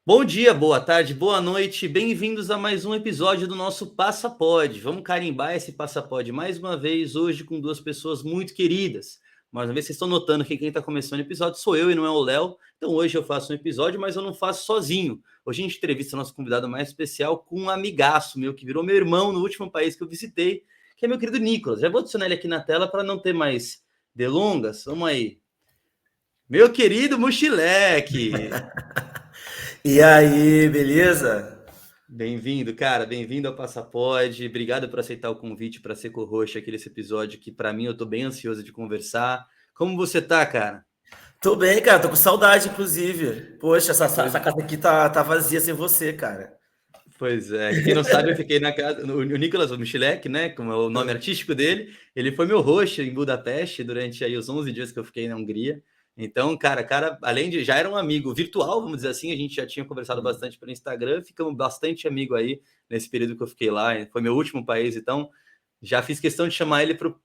Bom dia, boa tarde, boa noite, bem-vindos a mais um episódio do nosso Passapod. Vamos carimbar esse Passapod mais uma vez, hoje com duas pessoas muito queridas. Mais uma vez, vocês estão notando que quem está começando o episódio sou eu e não é o Léo. Então hoje eu faço um episódio, mas eu não faço sozinho. Hoje a gente entrevista o nosso convidado mais especial com um amigaço meu, que virou meu irmão no último país que eu visitei, que é meu querido Nicolas. Já vou adicionar ele aqui na tela para não ter mais delongas. Vamos aí. Meu querido Mochileque! E aí, beleza? Bem-vindo, cara. Bem-vindo ao Passapod. Obrigado por aceitar o convite para ser co-host aqui nesse episódio que, para mim, eu tô bem ansioso de conversar. Como você tá, cara? Tô bem, cara, tô com saudade, inclusive. Poxa, essa Pois, casa aqui tá vazia sem você, cara. pois é. Quem não sabe, eu fiquei na casa. O Nicolas Michalek, né? Como é o nome artístico dele, ele foi meu host em Budapeste durante aí os 11 dias que eu fiquei na Hungria. Então, cara, além de já era um amigo virtual, vamos dizer assim, a gente já tinha conversado bastante pelo Instagram, ficamos bastante amigo aí nesse período que eu fiquei lá. Foi meu último país, então já fiz questão de chamar ele para o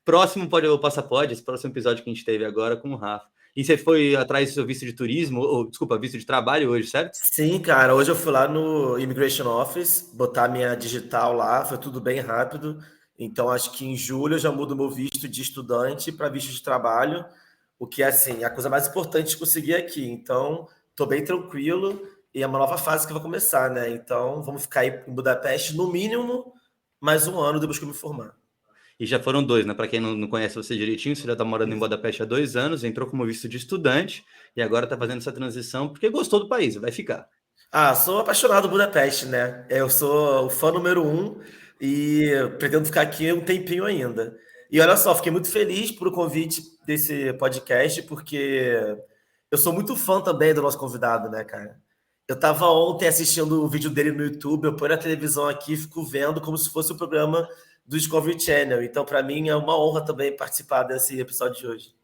próximo Passapod, esse próximo episódio que a gente teve agora com o Rafa. E você foi atrás do seu visto de turismo, ou desculpa, visto de trabalho hoje, certo? Sim, cara, hoje eu fui lá no Immigration Office, botar minha digital lá, foi tudo bem rápido. Então, acho que em julho eu já mudo meu visto de estudante para visto de trabalho, o que é, assim, a coisa mais importante de conseguir aqui. Então, tô bem tranquilo e é uma nova fase que vai começar, né? Então, vamos ficar aí em Budapeste, no mínimo, mais um ano depois que eu me formar. E já foram dois, né? Para quem não conhece você direitinho, você já está morando em Budapeste há 2 anos, entrou como visto de estudante e agora está fazendo essa transição porque gostou do país, vai ficar. Ah, sou apaixonado por Budapeste, né? Eu sou o fã número um e pretendo ficar aqui um tempinho ainda. E olha só, fiquei muito feliz por o convite desse podcast, porque eu sou muito fã também do nosso convidado, né, cara? Eu tava ontem assistindo o vídeo dele no YouTube, eu ponho na televisão aqui e fico vendo como se fosse o programa do Discovery Channel. Então, para mim, é uma honra também participar desse episódio de hoje.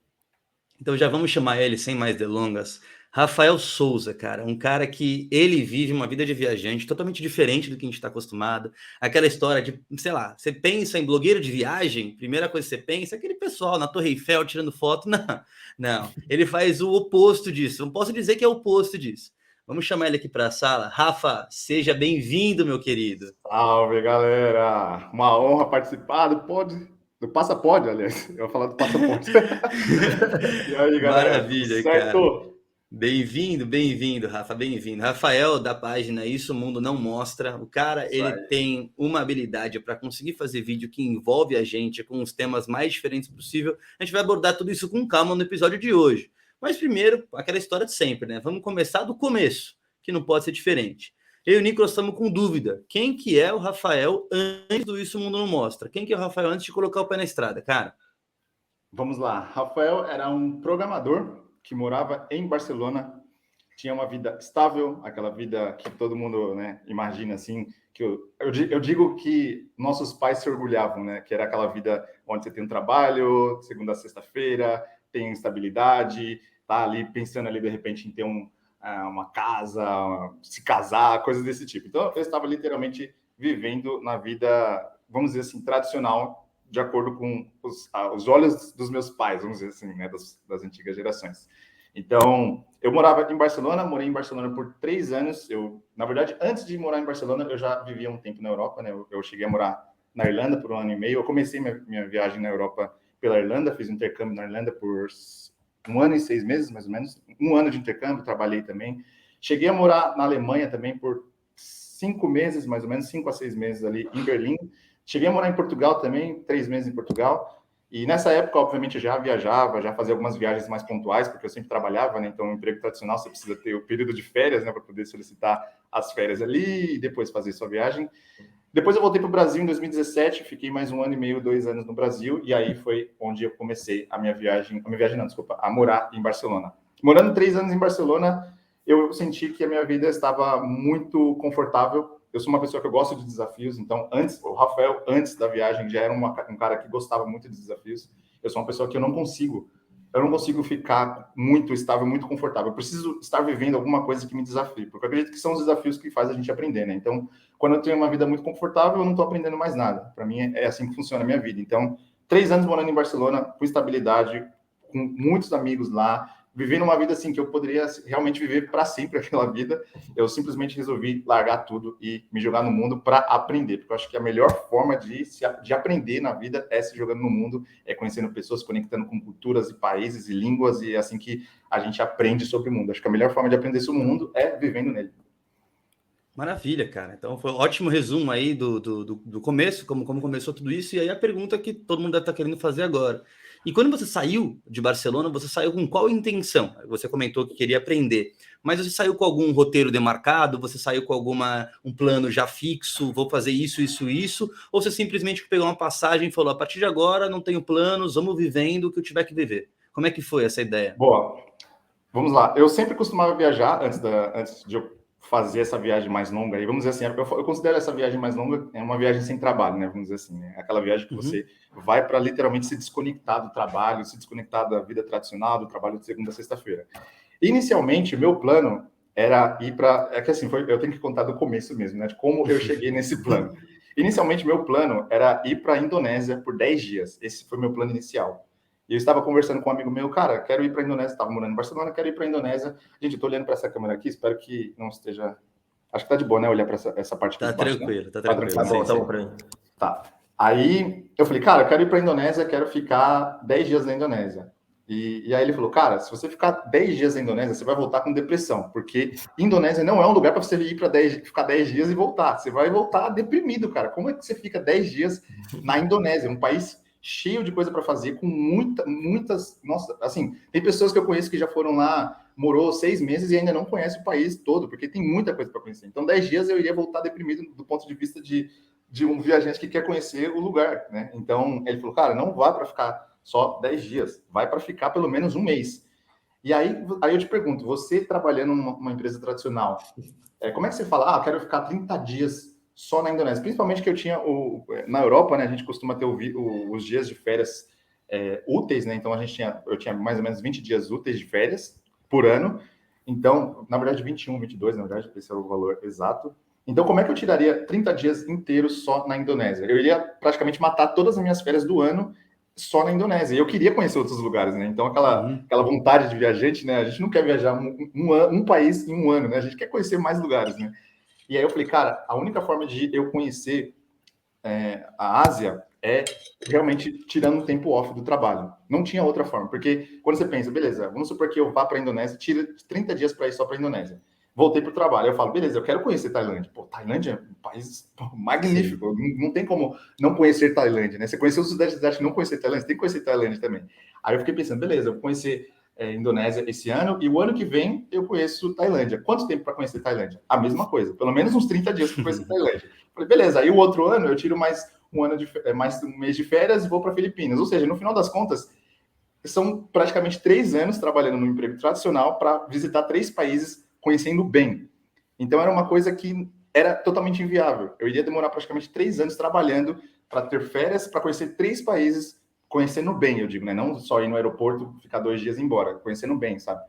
Então já vamos chamar ele sem mais delongas. Rafael Souza, cara, um cara que ele vive uma vida de viajante totalmente diferente do que a gente está acostumado. Aquela história de, sei lá, você pensa em blogueiro de viagem, primeira coisa que você pensa é aquele pessoal na Torre Eiffel tirando foto. Não, não. Ele faz o oposto disso. Não posso dizer que é o oposto disso. Vamos chamar ele aqui para a sala. Rafa, seja bem-vindo, meu querido. Salve, galera! Uma honra participar do Passapod, aliás. Eu ia falar do Passaporte. E aí, galera, tudo Maravilha, cara. certo? Bem-vindo, bem-vindo, Rafa, bem-vindo. Rafael, da página Isso o Mundo Não Mostra. O cara, Isso ele aí. tem uma habilidade para conseguir fazer vídeo que envolve a gente com os temas mais diferentes possível. A gente vai abordar tudo isso com calma no episódio de hoje. Mas primeiro, aquela história de sempre, né? Vamos começar do começo, que não pode ser diferente. Eu e o Nicolas estamos com dúvida. Quem que é o Rafael antes do Isso o Mundo Não Mostra? Quem que é o Rafael antes de colocar o pé na estrada, cara? Vamos lá. Rafael era um programador que morava em Barcelona, tinha uma vida estável, aquela vida que todo mundo, né, imagina assim, que eu digo que nossos pais se orgulhavam, né, que era aquela vida onde você tem um trabalho, segunda a sexta-feira, tem estabilidade, tá ali pensando ali de repente em ter uma casa, se casar, coisas desse tipo. Então eu estava literalmente vivendo na vida, vamos dizer assim, tradicional, de acordo com os olhos dos meus pais, vamos dizer assim, né, das antigas gerações. Então, eu morava em Barcelona, morei em Barcelona por 3 anos. Na verdade, antes de morar em Barcelona, eu já vivia um tempo na Europa, né? Eu cheguei a morar na Irlanda por 1 ano e meio. Eu comecei minha viagem na Europa pela Irlanda, fiz um intercâmbio na Irlanda por 1 ano e 6 meses, mais ou menos. 1 ano de intercâmbio, trabalhei também. Cheguei a morar na Alemanha também por 5 meses, mais ou menos, 5 a 6 meses ali em Berlim. Cheguei a morar em Portugal também, 3 meses em Portugal. E nessa época, obviamente, eu já viajava, já fazia algumas viagens mais pontuais, porque eu sempre trabalhava, né? Então, um emprego tradicional, você precisa ter o período de férias, né? Para poder solicitar as férias ali e depois fazer sua viagem. Depois eu voltei para o Brasil em 2017, fiquei mais 1 ano e meio, 2 anos no Brasil, e aí foi onde eu comecei a morar em Barcelona. Morando 3 anos em Barcelona, eu senti que a minha vida estava muito confortável. Eu sou uma pessoa que eu gosto de desafios, então o Rafael, antes da viagem, já era um cara que gostava muito de desafios. Eu sou uma pessoa que eu não consigo ficar muito estável, muito confortável. Eu preciso estar vivendo alguma coisa que me desafie, porque eu acredito que são os desafios que faz a gente aprender, né? Então, quando eu tenho uma vida muito confortável, eu não estou aprendendo mais nada. Para mim, é assim que funciona a minha vida. Então, 3 anos morando em Barcelona, com estabilidade, com muitos amigos lá, vivendo uma vida assim que eu poderia realmente viver para sempre aquela vida, eu simplesmente resolvi largar tudo e me jogar no mundo para aprender, porque eu acho que a melhor forma de aprender na vida é se jogando no mundo, é conhecendo pessoas, conectando com culturas e países e línguas, e é assim que a gente aprende sobre o mundo. Acho que a melhor forma de aprender sobre o mundo é vivendo nele. Maravilha, cara. Então foi um ótimo resumo aí do começo, como começou tudo isso, e aí a pergunta que todo mundo deve estar querendo fazer agora. E quando você saiu de Barcelona, você saiu com qual intenção? Você comentou que queria aprender, mas você saiu com algum roteiro demarcado? Você saiu com um plano já fixo? Vou fazer isso, isso, isso? Ou você simplesmente pegou uma passagem e falou, a partir de agora não tenho planos, vamos vivendo o que eu tiver que viver? Como é que foi essa ideia? Boa, vamos lá. Eu sempre costumava viajar antes de eu fazer essa viagem mais longa, aí vamos dizer assim, eu considero essa viagem mais longa uma viagem sem trabalho, né? Vamos dizer assim, né? Aquela viagem que você vai para literalmente se desconectar do trabalho, se desconectar da vida tradicional, do trabalho de segunda a sexta-feira. Inicialmente, o meu plano era ir para, é que assim, eu tenho que contar do começo mesmo, né? De como eu cheguei nesse plano. Inicialmente, meu plano era ir para a Indonésia por 10 dias. Esse foi meu plano inicial. E eu estava conversando com um amigo meu, cara, quero ir para a Indonésia, estava morando em Barcelona, quero ir para a Indonésia. Gente, eu estou olhando para essa câmera aqui, espero que não esteja... Acho que tá de boa, né, olhar para essa parte aqui tá de baixo, tranquilo, né? Tá tranquilo. Tá bom, tá bom para mim. Tá. Aí eu falei, cara, eu quero ir para a Indonésia, quero ficar 10 dias na Indonésia. E aí ele falou, cara, se você ficar 10 dias na Indonésia, você vai voltar com depressão, porque Indonésia não é um lugar para você ir para ficar 10 dias e voltar. Você vai voltar deprimido, cara. Como é que você fica 10 dias na Indonésia, um país cheio de coisa para fazer, com muitas... Nossa, assim, tem pessoas que eu conheço que já foram lá, morou 6 meses e ainda não conhece o país todo, porque tem muita coisa para conhecer. Então, 10 dias eu iria voltar deprimido do ponto de vista de um viajante que quer conhecer o lugar, né? Então, ele falou, cara, não vá para ficar só 10 dias, vai para ficar pelo menos um mês. E aí eu te pergunto, você trabalhando numa empresa tradicional, como é que você fala, eu quero ficar 30 dias só na Indonésia? Principalmente que eu tinha, na Europa, né, a gente costuma ter os dias de férias úteis, né? Então, eu tinha mais ou menos 20 dias úteis de férias por ano. Então, na verdade, 21, 22, na verdade, esse é o valor exato. Então, como é que eu tiraria 30 dias inteiros só na Indonésia? Eu iria praticamente matar todas as minhas férias do ano só na Indonésia. E eu queria conhecer outros lugares, né? Então, aquela vontade de viajante, né? A gente não quer viajar um país em um ano, né? A gente quer conhecer mais lugares, né? E aí eu falei, cara, a única forma de eu conhecer a Ásia é realmente tirando um tempo off do trabalho. Não tinha outra forma, porque quando você pensa, beleza, vamos supor que eu vá para a Indonésia, tira 30 dias para ir só para a Indonésia. Voltei para o trabalho, eu falo, beleza, eu quero conhecer Tailândia. Pô, Tailândia é um país magnífico, não tem como não conhecer Tailândia, né? Você conheceu o Sudeste Asiático e não conhecer Tailândia, você tem que conhecer Tailândia também. Aí eu fiquei pensando, beleza, eu vou conhecer Indonésia esse ano, e o ano que vem eu conheço Tailândia. Quanto tempo para conhecer Tailândia? A mesma coisa, pelo menos uns 30 dias para conhecer Tailândia. Falei, beleza, aí o outro ano eu tiro mais um mês de férias e vou para Filipinas. Ou seja, no final das contas, são praticamente 3 anos trabalhando no emprego tradicional para visitar 3 países conhecendo bem. Então era uma coisa que era totalmente inviável. Eu iria demorar praticamente 3 anos trabalhando para ter férias, para conhecer 3 países conhecendo bem, eu digo, né? Não só ir no aeroporto, ficar 2 dias e ir embora, conhecendo bem, sabe?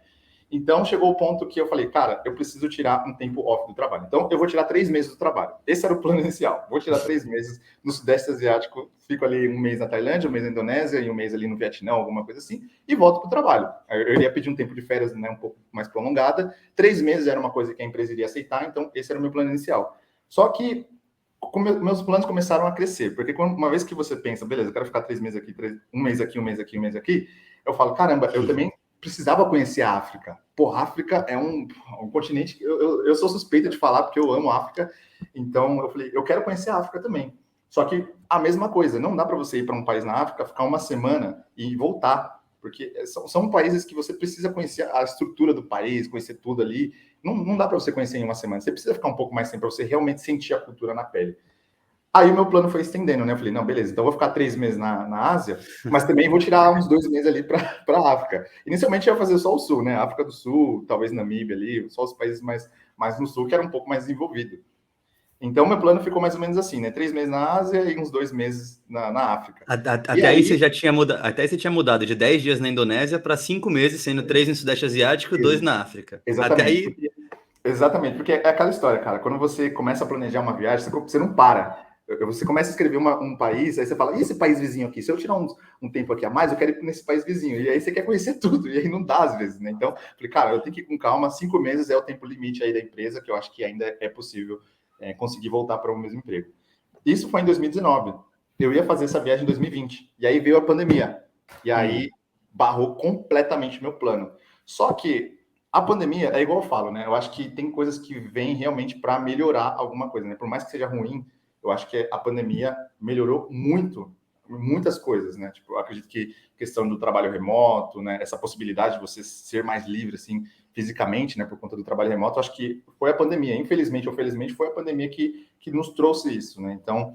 Então, chegou o ponto que eu falei, cara, eu preciso tirar um tempo off do trabalho. Então, eu vou tirar 3 meses do trabalho. Esse era o plano inicial. Vou tirar 3 meses no Sudeste Asiático, fico ali um mês na Tailândia, um mês na Indonésia e um mês ali no Vietnã, alguma coisa assim, e volto para o trabalho. Eu iria pedir um tempo de férias, né, um pouco mais prolongada. 3 meses era uma coisa que a empresa iria aceitar, então esse era o meu plano inicial. Só que meus planos começaram a crescer, porque uma vez que você pensa, beleza, eu quero ficar 3 meses aqui, um mês aqui, um mês aqui, um mês aqui, eu falo, caramba, eu também precisava conhecer a África. Pô, a África é um continente... Eu sou suspeita de falar, porque eu amo a África. Então, eu falei, eu quero conhecer a África também. Só que a mesma coisa, não dá para você ir para um país na África, ficar uma semana e voltar. Porque são países que você precisa conhecer a estrutura do país, conhecer tudo ali. Não dá para você conhecer em uma semana. Você precisa ficar um pouco mais tempo para você realmente sentir a cultura na pele. Aí o meu plano foi estendendo, né? Eu falei, não, beleza, então eu vou ficar 3 meses na Ásia, mas também vou tirar uns 2 meses ali para a África. Inicialmente eu ia fazer só o Sul, né? África do Sul, talvez Namíbia ali, só os países mais no Sul, que era um pouco mais desenvolvido. Então, meu plano ficou mais ou menos assim, né? 3 meses na Ásia e uns 2 meses na África. Até aí você já tinha mudado, até aí você tinha mudado de 10 dias na Indonésia para 5 meses, sendo 3 no Sudeste Asiático e 2 na África. Exatamente. Até aí... Exatamente, porque é aquela história, cara. Quando você começa a planejar uma viagem, você não para. Você começa a escrever um país, aí você fala, e esse país vizinho aqui? Se eu tirar um tempo aqui a mais, eu quero ir nesse país vizinho. E aí você quer conhecer tudo, e aí não dá às vezes, né? Então, falei, cara, eu tenho que ir com calma, 5 meses é o tempo limite aí da empresa, que eu acho que ainda é possível conseguir voltar para o mesmo emprego. Isso foi em 2019. Eu ia fazer essa viagem em 2020. E aí veio a pandemia. E aí barrou completamente meu plano. Só que a pandemia, é igual eu falo, né? Eu acho que tem coisas que vêm realmente para melhorar alguma coisa, né? Por mais que seja ruim, eu acho que a pandemia melhorou muitas coisas, né? Tipo, eu acredito que questão do trabalho remoto, né? Essa possibilidade de você ser mais livre, assim, fisicamente, né? Por conta do trabalho remoto, eu acho que foi a pandemia. Infelizmente ou felizmente, foi a pandemia que nos trouxe isso, né? Então,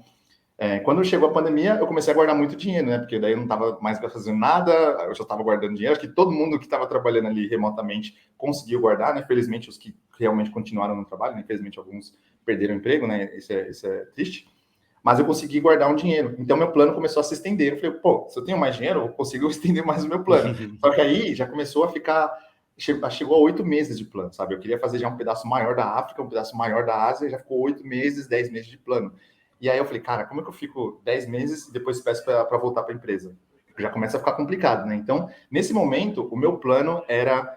quando chegou a pandemia, eu comecei a guardar muito dinheiro, né? Porque daí eu não estava mais fazendo nada, eu já estava guardando dinheiro. Acho que todo mundo que estava trabalhando ali remotamente conseguiu guardar, né? Felizmente, os que realmente continuaram no trabalho, né? Infelizmente, alguns perderam o emprego, né? Isso é triste. Mas eu consegui guardar um dinheiro. Então, meu plano começou a se estender. Eu falei, pô, se eu tenho mais dinheiro, eu consigo estender mais o meu plano. Só que aí já começou a ficar... Chegou a 8 meses de plano, sabe? Eu queria fazer já um pedaço maior da África, um pedaço maior da Ásia, já ficou 8 meses, 10 meses de plano. E aí eu falei, cara, como é que eu fico 10 meses e depois peço para voltar para a empresa? Já começa a ficar complicado, né? Então, nesse momento, o meu plano era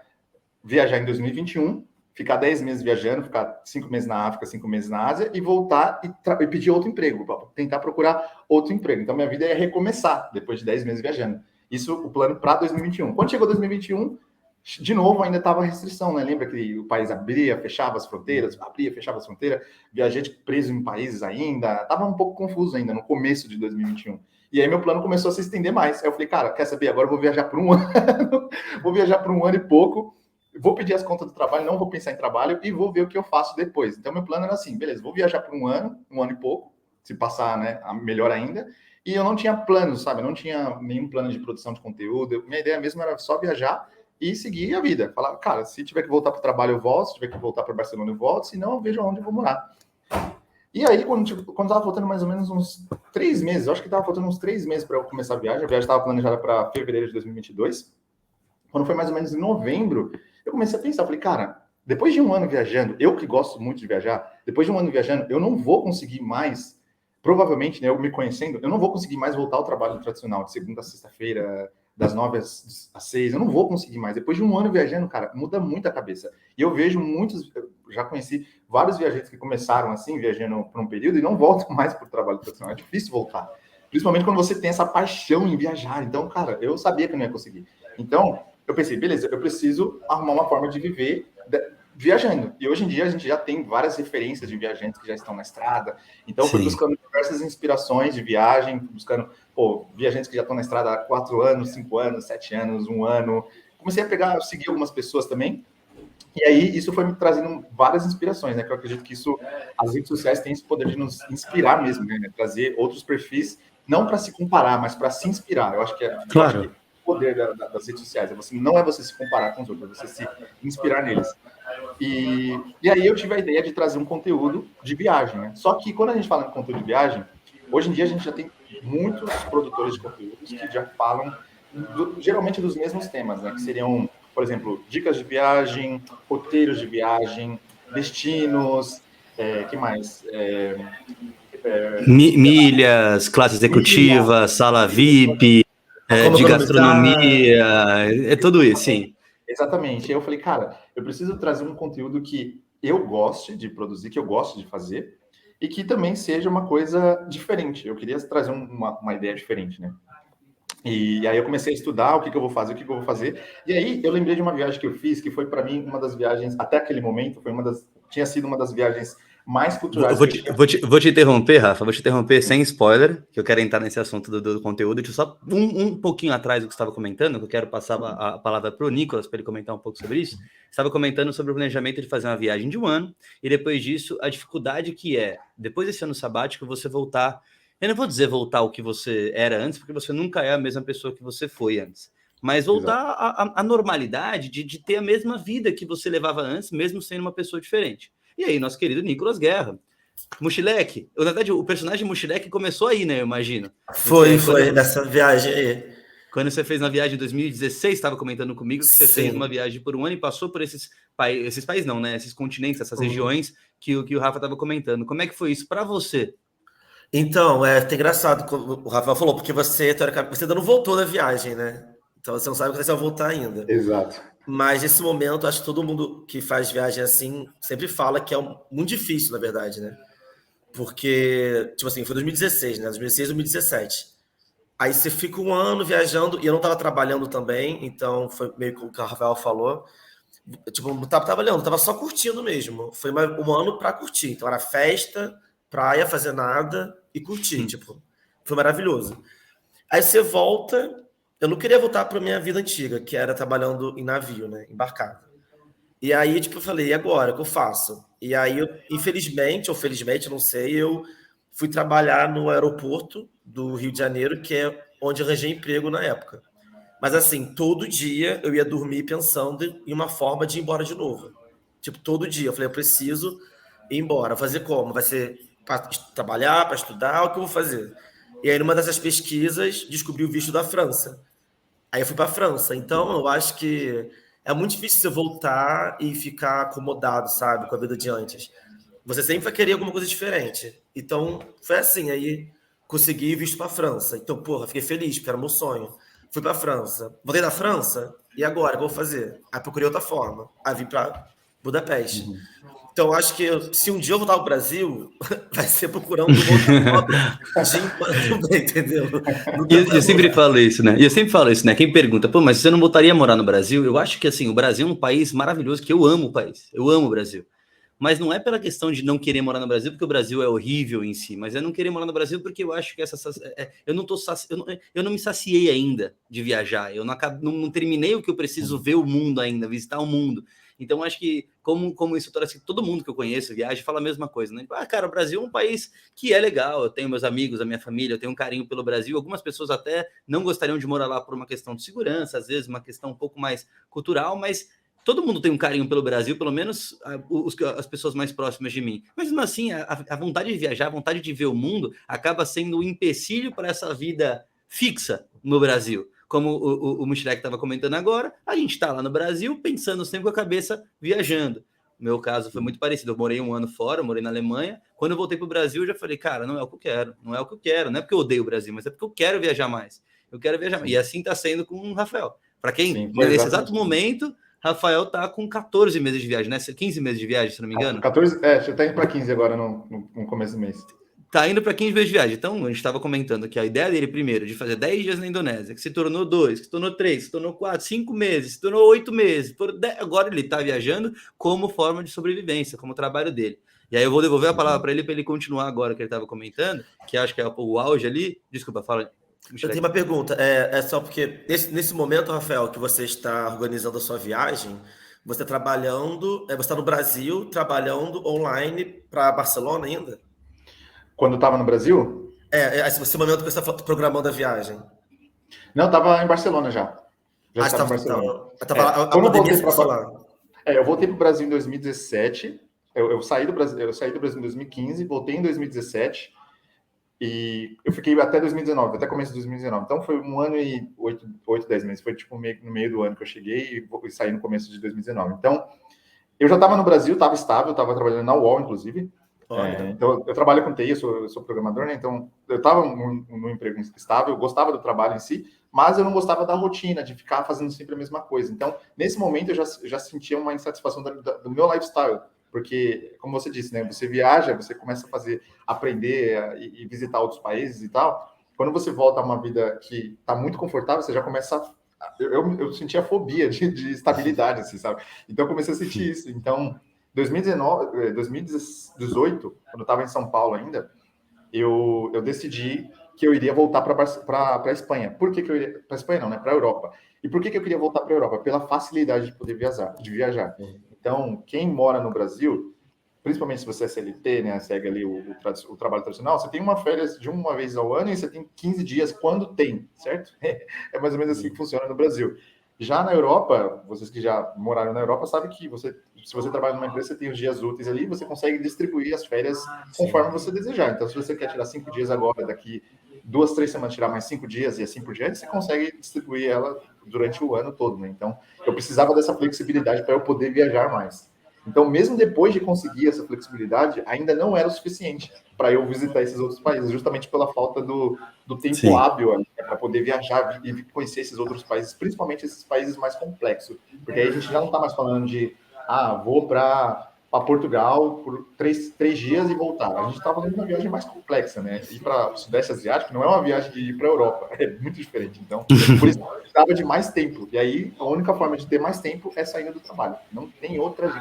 viajar em 2021, ficar 10 meses viajando, ficar 5 meses na África, 5 meses na Ásia e voltar e pedir outro emprego, tentar procurar outro emprego. Então, minha vida ia recomeçar depois de 10 meses viajando. Isso, o plano para 2021. Quando chegou 2021, de novo, ainda estava restrição, né? Lembra que o país abria, fechava as fronteiras, viajante preso em países ainda, estava um pouco confuso ainda no começo de 2021. E aí meu plano começou a se estender mais. Aí eu falei, cara, quer saber? Agora eu vou viajar por um ano, vou viajar por um ano e pouco, vou pedir as contas do trabalho, não vou pensar em trabalho e vou ver o que eu faço depois. Então meu plano era assim, beleza, vou viajar por um ano e pouco, se passar, né, melhor ainda. E eu não tinha planos, sabe? Eu não tinha nenhum plano de produção de conteúdo. Minha ideia mesmo era só viajar e seguir a vida. Falar, cara, se tiver que voltar para o trabalho, eu volto. Se tiver que voltar para Barcelona, eu volto. Se não, eu vejo onde eu vou morar. E aí, quando estava faltando mais ou menos uns 3 meses, eu acho que estava faltando uns 3 meses para eu começar a viagem estava planejada para fevereiro de 2022. Quando foi mais ou menos em novembro, eu comecei a pensar, falei, cara, depois de um ano viajando, eu que gosto muito de viajar, depois de um ano viajando, eu não vou conseguir mais, provavelmente, né, eu me conhecendo, eu não vou conseguir mais voltar ao trabalho tradicional, de segunda a sexta-feira, das 9 às 6, eu não vou conseguir mais. Depois de um ano viajando, cara, muda muito a cabeça. E eu vejo muitos, eu já conheci vários viajantes que começaram assim, viajando por um período e não voltam mais para o trabalho tradicional. É difícil voltar. Principalmente quando você tem essa paixão em viajar. Então, cara, eu sabia que eu não ia conseguir. Então, eu pensei, beleza, eu preciso arrumar uma forma de viver viajando. E hoje em dia a gente já tem várias referências de viajantes que já estão na estrada. Então, eu fui buscando diversas inspirações de viagem, buscando viajantes que já estão na estrada há 4 anos, 5 anos, 7 anos, 1 ano. Comecei a seguir algumas pessoas também. E aí, isso foi me trazendo várias inspirações, né? Que eu acredito que as redes sociais têm esse poder de nos inspirar mesmo, né? Trazer outros perfis, não para se comparar, mas para se inspirar. Eu acho que claro. Eu acho que o poder das redes sociais não é você se comparar com os outros, é você se inspirar neles. E aí eu tive a ideia de trazer um conteúdo de viagem, né? Só que quando a gente fala em conteúdo de viagem, hoje em dia a gente já tem muitos produtores de conteúdos que já falam geralmente dos mesmos temas, né? Que seriam, por exemplo, dicas de viagem, roteiros de viagem, destinos, que mais? Milhas, classe executiva, sala VIP, de gastronomia, é tudo isso, sim. Exatamente. Aí eu falei, cara, eu preciso trazer um conteúdo que eu goste de produzir, que eu gosto de fazer, e que também seja uma coisa diferente. Eu queria trazer uma ideia diferente, né? E aí eu comecei a estudar o que eu vou fazer, E aí eu lembrei de uma viagem que eu fiz, que foi para mim uma das viagens, até aquele momento, tinha sido uma das viagens mais culturais. Vou te interromper, Rafa, sem spoiler, que eu quero entrar nesse assunto do conteúdo. Deixa eu só um pouquinho atrás do que você estava comentando, que eu quero passar a palavra para o Nicolas, para ele comentar um pouco sobre isso. Você estava comentando sobre o planejamento de fazer uma viagem de um ano, e depois disso, a dificuldade que é, depois desse ano sabático, você voltar... Eu não vou dizer voltar ao que você era antes, porque você nunca é a mesma pessoa que você foi antes. Mas voltar à normalidade de ter a mesma vida que você levava antes, mesmo sendo uma pessoa diferente. E aí, nosso querido Nicolas Guerra, Mochileque. Na verdade, o personagem Mochileque começou aí, né? Eu imagino. Foi nessa viagem aí. Quando você fez na viagem em 2016, estava comentando comigo que você fez uma viagem por um ano e passou por esses países não, né? Esses continentes, essas regiões que o Rafa estava comentando. Como é que foi isso para você? Então, é até engraçado, como o Rafael falou, porque você, teoricamente, você ainda não voltou da viagem, né? Então você não sabe quando você vai voltar ainda. Exato. Mas nesse momento, acho que todo mundo que faz viagem assim sempre fala que é muito difícil, na verdade, né? Porque, tipo assim, foi 2016, né? 2016, 2017. Aí você fica um ano viajando, e eu não estava trabalhando também, então foi meio que o que o Rafael falou. Tipo, não estava trabalhando, estava só curtindo mesmo. Foi um ano para curtir. Então era festa, praia, fazer nada e curtir. Tipo, foi maravilhoso. Aí você volta. Eu não queria voltar para minha vida antiga, que era trabalhando em navio, né? Embarcado. E aí, tipo, eu falei, e agora? O que eu faço? E aí, infelizmente, ou felizmente, não sei, eu fui trabalhar no aeroporto do Rio de Janeiro, que é onde eu arranjei emprego na época. Mas assim, todo dia eu ia dormir pensando em uma forma de ir embora de novo. Tipo, todo dia. Eu falei, eu preciso ir embora. Fazer como? Vai ser para trabalhar, para estudar? O que eu vou fazer? E aí, numa dessas pesquisas, descobri o visto da França. Aí eu fui para a França. Então, eu acho que é muito difícil você voltar e ficar acomodado, sabe, com a vida de antes. Você sempre vai querer alguma coisa diferente. Então, foi assim. Aí, consegui visto para a França. Então, porra, fiquei feliz, porque era meu sonho. Fui para a França. Voltei da França. E agora? O que eu vou fazer? Aí procurei outra forma. Aí vim para Budapeste. Uhum. Então, acho que se um dia eu voltar ao Brasil, vai ser procurando uma outra forma de ir embora também, entendeu? E Nunca eu, vai eu sempre rolar. falo isso, né? E eu sempre falo isso, né? Quem pergunta, pô, mas você não voltaria a morar no Brasil? Eu acho que, assim, o Brasil é um país maravilhoso, que eu amo o país. Eu amo o Brasil. Mas não é pela questão de não querer morar no Brasil, porque o Brasil é horrível em si, mas é não querer morar no Brasil porque eu acho que eu não tô eu não me saciei ainda de viajar. Eu não terminei o que eu preciso ver o mundo ainda, visitar o mundo. Então acho que como isso trouxe todo mundo que eu conheço viaja fala a mesma coisa, né? Ah, cara, o Brasil é um país que é legal. Eu tenho meus amigos, a minha família, eu tenho um carinho pelo Brasil. Algumas pessoas até não gostariam de morar lá por uma questão de segurança, às vezes uma questão um pouco mais cultural, mas todo mundo tem um carinho pelo Brasil, pelo menos as pessoas mais próximas de mim. Mas mesmo assim, a vontade de viajar, a vontade de ver o mundo, acaba sendo um empecilho para essa vida fixa no Brasil. Como o Michele estava comentando agora, a gente está lá no Brasil pensando sempre com a cabeça viajando. No meu caso foi muito parecido. Eu morei um ano fora, eu morei na Alemanha. Quando eu voltei para o Brasil, eu já falei, cara, não é o que eu quero, não é o que eu quero. Não é porque eu odeio o Brasil, mas é porque eu quero viajar mais. Eu quero viajar mais. E assim está sendo com o Rafael. Para quem, Sim, foi nesse exato exatamente isso. momento, Rafael tá com 14 meses de viagem, né? 15 meses de viagem, se não me engano. 14, já tá indo para 15 agora no começo do mês. Tá indo para 15 meses de viagem. Então, a gente estava comentando que a ideia dele, primeiro, de fazer 10 dias na Indonésia, que se tornou 2, que se tornou 3, que se tornou 4, 5 meses, se tornou 8 meses. Agora ele está viajando como forma de sobrevivência, como trabalho dele. E aí eu vou devolver a palavra para ele continuar agora que ele estava comentando, que acho que é o auge ali. Desculpa, fala. Eu tenho uma pergunta. É só porque nesse momento, Rafael, que você está organizando a sua viagem, você está trabalhando, você está no Brasil, trabalhando online para Barcelona ainda? Quando eu estava no Brasil? Esse momento que você está programando a viagem. Não, eu estava em Barcelona já. Já Você estava em Barcelona. a Quando eu pandemia voltei se passou lá. eu voltei para o Brasil em 2017. Eu saí do Brasil em 2015, voltei em 2017 e eu fiquei até 2019, até começo de 2019. Então foi um ano e 10 meses. Foi tipo no meio do ano que eu cheguei e saí no começo de 2019. Então eu já estava no Brasil, estava estável, estava trabalhando na UOL, inclusive. Então eu trabalho com TI, eu sou programador, né? Então eu estava num emprego estável, eu gostava do trabalho em si, mas eu não gostava da rotina, de ficar fazendo sempre a mesma coisa. Então, nesse momento, eu já sentia uma insatisfação do meu lifestyle, porque, como você disse, né? Você viaja, você começa a aprender e visitar outros países e tal. Quando você volta a uma vida que está muito confortável, você já começa eu sentia fobia de estabilidade, assim, sabe? Então, eu comecei a sentir isso. Então, 2019, 2018, quando eu estava em São Paulo ainda, eu decidi que eu iria voltar para a Espanha. Por que eu iria para a Espanha? Não, né? Para a Europa. E por que eu queria voltar para a Europa? Pela facilidade de poder viajar. Então, quem mora no Brasil, principalmente se você é CLT, né, segue ali o trabalho tradicional, você tem uma férias de uma vez ao ano e você tem 15 dias quando tem, certo? É mais ou menos assim que funciona no Brasil. Já na Europa, vocês que já moraram na Europa sabem que se você trabalha numa empresa, você tem os dias úteis ali, você consegue distribuir as férias conforme você desejar. Então, se você quer tirar 5 dias agora, daqui 2, 3 semanas tirar mais 5 dias e assim por diante, você consegue distribuir ela durante o ano todo, né? Então, eu precisava dessa flexibilidade para eu poder viajar mais. Então, mesmo depois de conseguir essa flexibilidade, ainda não era o suficiente para eu visitar esses outros países, justamente pela falta do tempo Sim. hábil para poder viajar e conhecer esses outros países, principalmente esses países mais complexos. Porque aí a gente já não está mais falando de, vou para Portugal por três dias e voltar. A gente está fazendo uma viagem mais complexa, né? Ir para o Sudeste Asiático não é uma viagem de ir para a Europa, é muito diferente. Então, por isso precisava de mais tempo. E aí, a única forma de ter mais tempo é saindo do trabalho. Não tem outra,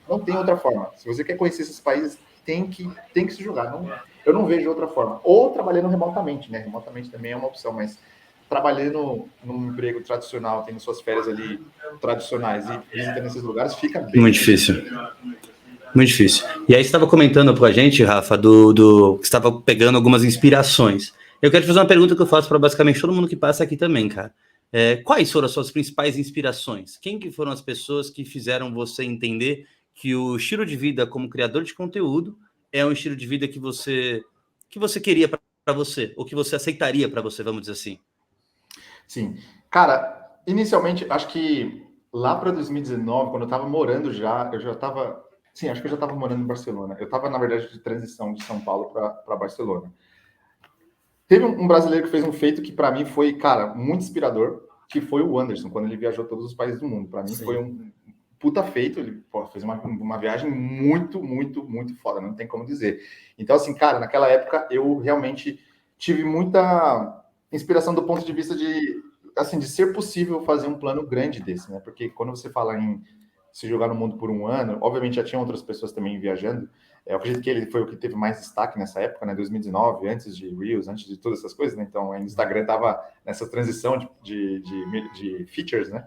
não tem outra forma. Se você quer conhecer esses países, tem que se jogar. Eu não vejo outra forma. Ou trabalhando remotamente, né? Remotamente também é uma opção, mas trabalhando num emprego tradicional, tendo suas férias ali tradicionais e visitando esses lugares, fica bem muito difícil. Muito difícil. E aí você estava comentando com a gente, Rafa, que você estava pegando algumas inspirações. Eu quero te fazer uma pergunta que eu faço para basicamente todo mundo que passa aqui também, cara. Quais foram as suas principais inspirações? Quem que foram as pessoas que fizeram você entender que o estilo de vida como criador de conteúdo é um estilo de vida que você queria para você, ou que você aceitaria para você, vamos dizer assim? Sim. Cara, inicialmente, acho que lá para 2019, quando eu estava morando eu já estava... Sim, acho que eu já estava morando em Barcelona. Eu estava, na verdade, de transição de São Paulo para Barcelona. Teve um brasileiro que fez um feito que, para mim, foi, cara, muito inspirador, que foi o Anderson, quando ele viajou todos os países do mundo. Para mim, foi um puta feito. Ele fez uma viagem muito, muito, muito foda, não tem como dizer. Então, assim, cara, naquela época, eu realmente tive muita inspiração do ponto de vista de ser possível fazer um plano grande desse, né? Porque quando você fala em se jogar no mundo por um ano, obviamente já tinha outras pessoas também viajando. Eu acredito que ele foi o que teve mais destaque nessa época, né? 2019, antes de Reels, antes de todas essas coisas, né? Então, o Instagram estava nessa transição de features, né?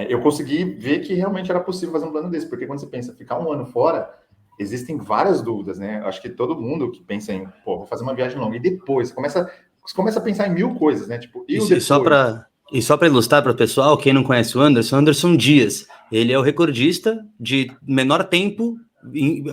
Eu consegui ver que realmente era possível fazer um plano desse, porque quando você pensa ficar um ano fora, existem várias dúvidas, né? Acho que todo mundo que pensa em, vou fazer uma viagem longa, e depois começa a pensar em mil coisas, né? Tipo, e o depois? E só para ilustrar para o pessoal, quem não conhece o Anderson Dias, ele é o recordista de menor tempo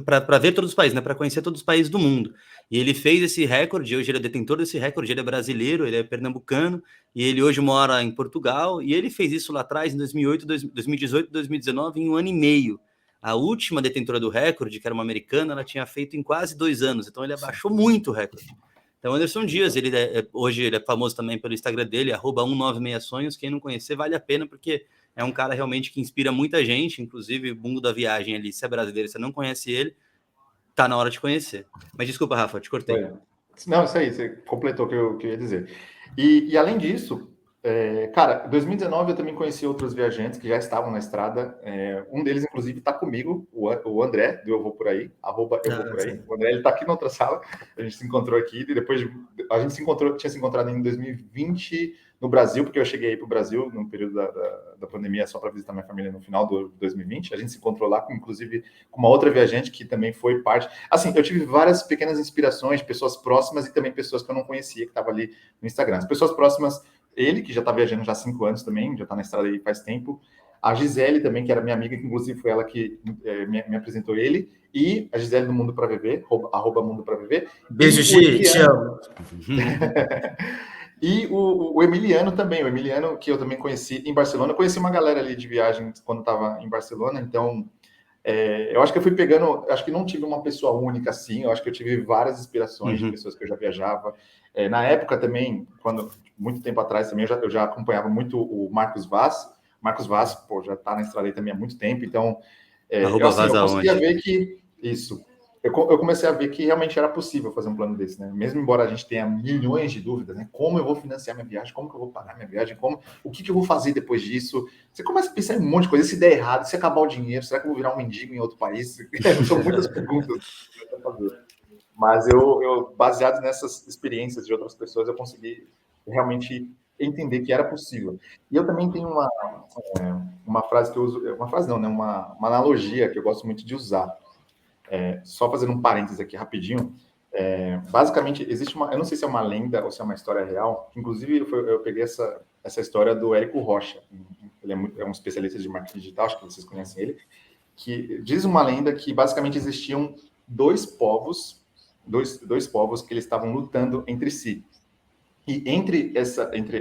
para ver todos os países, né? Para conhecer todos os países do mundo. E ele fez esse recorde, hoje ele é detentor desse recorde, ele é brasileiro, ele é pernambucano, e ele hoje mora em Portugal, e ele fez isso lá atrás, em 2018, 2019, em um ano e meio. A última detentora do recorde, que era uma americana, ela tinha feito em quase 2 anos, então ele abaixou muito o recorde. Então, Anderson Dias, hoje ele é famoso também pelo Instagram dele, @196sonhos. Quem não conhecer, vale a pena, porque é um cara realmente que inspira muita gente, inclusive o mundo da viagem ali, se é brasileiro, se você não conhece ele, tá na hora de conhecer. Mas desculpa, Rafa, eu te cortei. Não, isso aí, você completou o que eu ia dizer. E além disso, cara, em 2019 eu também conheci outros viajantes que já estavam na estrada. Um deles, inclusive, está comigo, o André, do Eu Vou Por Aí, @Eu Vou Por Aí. O André, ele está aqui na outra sala, a gente se encontrou aqui, e depois a gente tinha se encontrado em 2020 no Brasil, porque eu cheguei aí para o Brasil no período da pandemia só para visitar minha família no final do 2020. A gente se encontrou lá, inclusive, com uma outra viajante que também foi parte. Assim, eu tive várias pequenas inspirações, pessoas próximas e também pessoas que eu não conhecia, que estavam ali no Instagram. As pessoas próximas, ele, que já está viajando já há 5 anos também, já está na estrada aí faz tempo. A Gisele também, que era minha amiga, que inclusive foi ela que me apresentou ele. E a Gisele do Mundo para Viver, @Mundo para Viver. Beijo, Gi, te amo. E o Emiliano também, o Emiliano, que eu também conheci em Barcelona. Eu conheci uma galera ali de viagem quando estava em Barcelona, então eu acho que eu fui pegando, acho que não tive uma pessoa única assim, eu acho que eu tive várias inspirações de pessoas que eu já viajava. Na época também, muito tempo atrás também, eu já acompanhava muito o Marcos Vaz. Marcos Vaz, já está na estrada aí também há muito tempo, então eu conseguia ver que isso. Eu comecei a ver que realmente era possível fazer um plano desse, né? Mesmo embora a gente tenha milhões de dúvidas, né? Como eu vou financiar minha viagem? Como que eu vou pagar minha viagem? O que eu vou fazer depois disso? Você começa a pensar em um monte de coisa. Se der errado, se acabar o dinheiro, será que eu vou virar um mendigo em outro país? São muitas perguntas para fazer. Mas eu, baseado nessas experiências de outras pessoas, eu consegui realmente entender que era possível. E eu também tenho uma frase que eu uso, uma frase não, né? Uma analogia que eu gosto muito de usar. Só fazendo um parênteses aqui rapidinho, basicamente existe eu não sei se é uma lenda ou se é uma história real, inclusive eu peguei essa história do Érico Rocha, ele é um especialista de marketing digital, acho que vocês conhecem ele, que diz uma lenda que basicamente existiam dois povos que eles estavam lutando entre si, e entre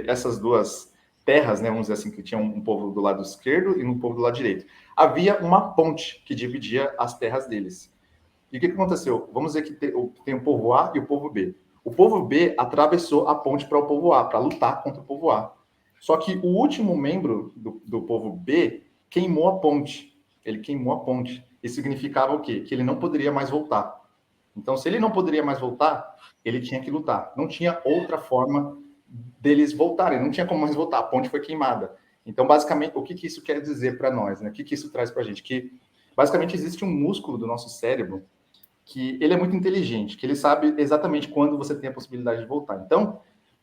essas duas terras, né, vamos dizer assim, que tinha um povo do lado esquerdo e um povo do lado direito. Havia uma ponte que dividia as terras deles. E o que aconteceu? Vamos dizer que tem o povo A e o povo B. O povo B atravessou a ponte para o povo A, para lutar contra o povo A. Só que o último membro do povo B queimou a ponte. Ele queimou a ponte. Isso significava o quê? Que ele não poderia mais voltar. Então, se ele não poderia mais voltar, ele tinha que lutar. Não tinha outra forma deles voltarem. Não tinha como mais voltar. A ponte foi queimada. Então, basicamente, o que isso quer dizer para nós? Né? O que isso traz para a gente? Que, basicamente, existe um músculo do nosso cérebro que ele é muito inteligente, que ele sabe exatamente quando você tem a possibilidade de voltar. Então,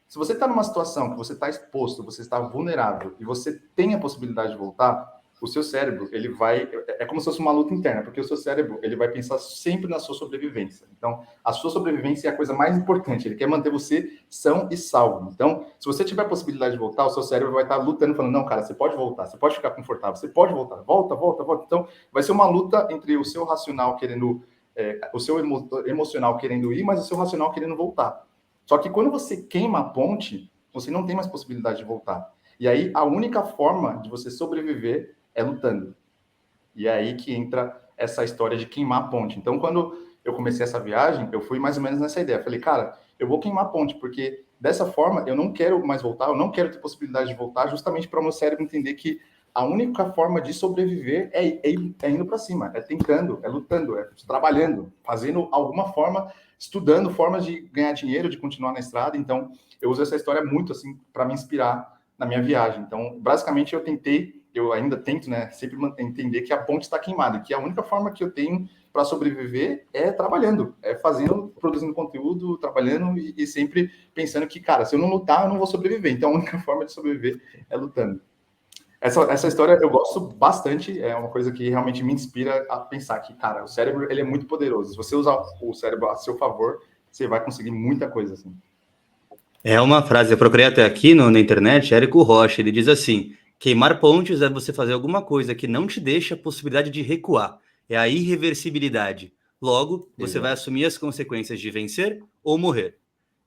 se você está numa situação que você está exposto, você está vulnerável e você tem a possibilidade de voltar, o seu cérebro, ele vai... É como se fosse uma luta interna, porque o seu cérebro, ele vai pensar sempre na sua sobrevivência. Então, a sua sobrevivência é a coisa mais importante. Ele quer manter você são e salvo. Então, se você tiver a possibilidade de voltar, o seu cérebro vai estar lutando, falando, não, cara, você pode voltar, você pode ficar confortável, você pode voltar, volta. Então, vai ser uma luta entre o seu racional querendo... o seu emocional querendo ir, mas o seu racional querendo voltar. Só que quando você queima a ponte, você não tem mais possibilidade de voltar. E aí, a única forma de você sobreviver é lutando. E é aí que entra essa história de queimar a ponte. Então, quando eu comecei essa viagem, eu fui mais ou menos nessa ideia. Falei, cara, eu vou queimar a ponte, porque dessa forma eu não quero mais voltar, eu não quero ter possibilidade de voltar, justamente para o meu cérebro entender que a única forma de sobreviver é indo para cima, é tentando, é lutando, é trabalhando, fazendo alguma forma, estudando formas de ganhar dinheiro, de continuar na estrada. Então, eu uso essa história muito assim para me inspirar na minha viagem. Então, basicamente, eu ainda tento, né, sempre entender que a ponte está queimada, que a única forma que eu tenho para sobreviver é trabalhando, é fazendo, produzindo conteúdo, trabalhando e sempre pensando que, cara, se eu não lutar, eu não vou sobreviver. Então, a única forma de sobreviver é lutando. Essa história eu gosto bastante, é uma coisa que realmente me inspira a pensar que, cara, o cérebro ele é muito poderoso. Se você usar o cérebro a seu favor, você vai conseguir muita coisa assim. É uma frase, eu procurei até aqui na internet, Érico Rocha, ele diz assim, queimar pontes é você fazer alguma coisa que não te deixa a possibilidade de recuar, é a irreversibilidade. Logo, você vai assumir as consequências de vencer ou morrer.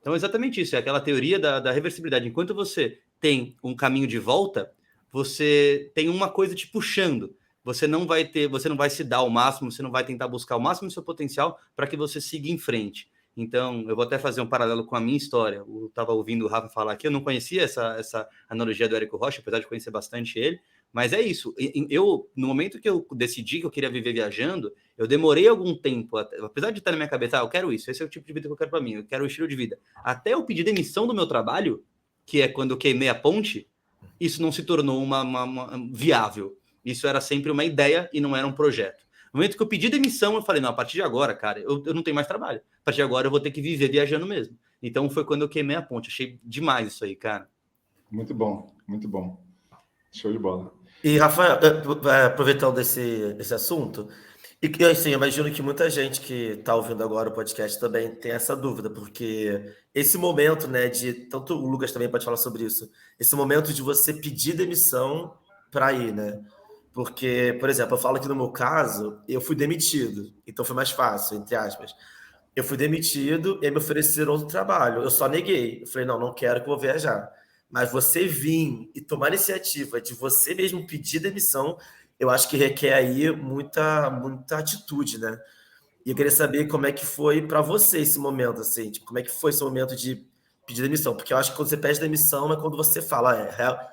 Então, é exatamente isso, é aquela teoria da reversibilidade. Enquanto você tem um caminho de volta, você tem uma coisa te puxando. Você não vai se dar ao máximo, você não vai tentar buscar o máximo do seu potencial para que você siga em frente. Então, eu vou até fazer um paralelo com a minha história. Eu estava ouvindo o Rafa falar aqui, eu não conhecia essa analogia do Érico Rocha, apesar de conhecer bastante ele, mas é isso. No momento que eu decidi que eu queria viver viajando, eu demorei algum tempo, apesar de estar na minha cabeça, eu quero isso, esse é o tipo de vida que eu quero para mim, eu quero o estilo de vida. Até eu pedir demissão do meu trabalho, que é quando eu queimei a ponte, isso não se tornou uma viável. Isso era sempre uma ideia e não era um projeto. No momento que eu pedi demissão, eu falei, não, a partir de agora, cara, eu não tenho mais trabalho. A partir de agora eu vou ter que viver viajando mesmo. Então foi quando eu queimei a ponte. Achei demais isso aí, cara. Muito bom, muito bom. Show de bola. E, Rafael, aproveitando esse assunto, e assim, eu imagino que muita gente que está ouvindo agora o podcast também tem essa dúvida, porque esse momento, né, tanto o Lucas também pode falar sobre isso, esse momento de você pedir demissão para ir, né? Porque, por exemplo, eu falo que no meu caso, eu fui demitido, então foi mais fácil, entre aspas. Eu fui demitido e aí me ofereceram outro trabalho. Eu só neguei. Eu falei, não quero que eu vou viajar. Mas você vir e tomar a iniciativa de você mesmo pedir demissão, eu acho que requer aí muita atitude, né? E eu queria saber como é que foi para você esse momento, assim, tipo, como é que foi esse momento de pedir demissão? Porque eu acho que quando você pede demissão é quando você fala,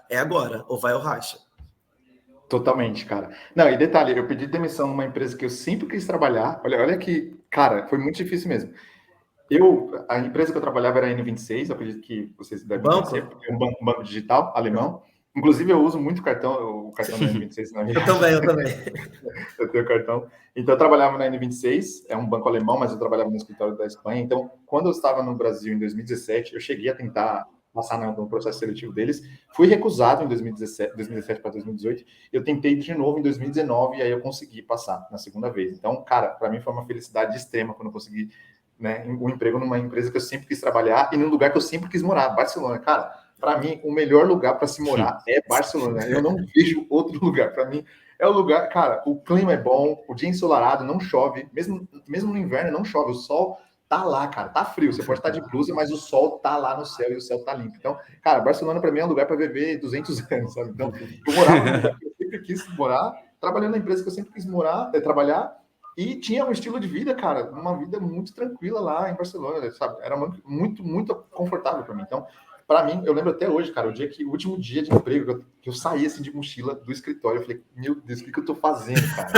é agora, ou vai ou racha. Totalmente, cara. Não, e detalhe, eu pedi demissão numa empresa que eu sempre quis trabalhar. Olha que, cara, foi muito difícil mesmo. A empresa que eu trabalhava era a N26, eu acredito que vocês devem conhecer, porque é um banco digital alemão. Inclusive, eu uso muito o cartão da N26 na minha. Eu também. Eu tenho cartão. Então, eu trabalhava na N26, é um banco alemão, mas eu trabalhava no escritório da Espanha. Então, quando eu estava no Brasil em 2017, eu cheguei a tentar passar no processo seletivo deles. Fui recusado em 2017 para 2018. Eu tentei de novo em 2019 e aí eu consegui passar na segunda vez. Então, cara, para mim foi uma felicidade extrema quando eu consegui, né, um emprego numa empresa que eu sempre quis trabalhar e num lugar que eu sempre quis morar, Barcelona. Cara, para mim, o melhor lugar para se morar é Barcelona. Eu não vejo outro lugar. Para mim, é o lugar... Cara, o clima é bom, o dia ensolarado, não chove. Mesmo no inverno, não chove. O sol tá lá, cara, tá frio. Você pode estar de blusa, mas o sol tá lá no céu e o céu tá limpo. Então, cara, Barcelona para mim é um lugar para viver 200 anos, sabe? Então, eu morava num lugar que eu sempre quis morar, trabalhando na empresa que eu sempre quis trabalhar, e tinha um estilo de vida, cara, uma vida muito tranquila lá em Barcelona, sabe? Era muito, muito confortável para mim. Então, para mim, eu lembro até hoje, cara, o último dia de emprego, que eu saí assim de mochila do escritório, eu falei, meu Deus, o que eu tô fazendo, cara?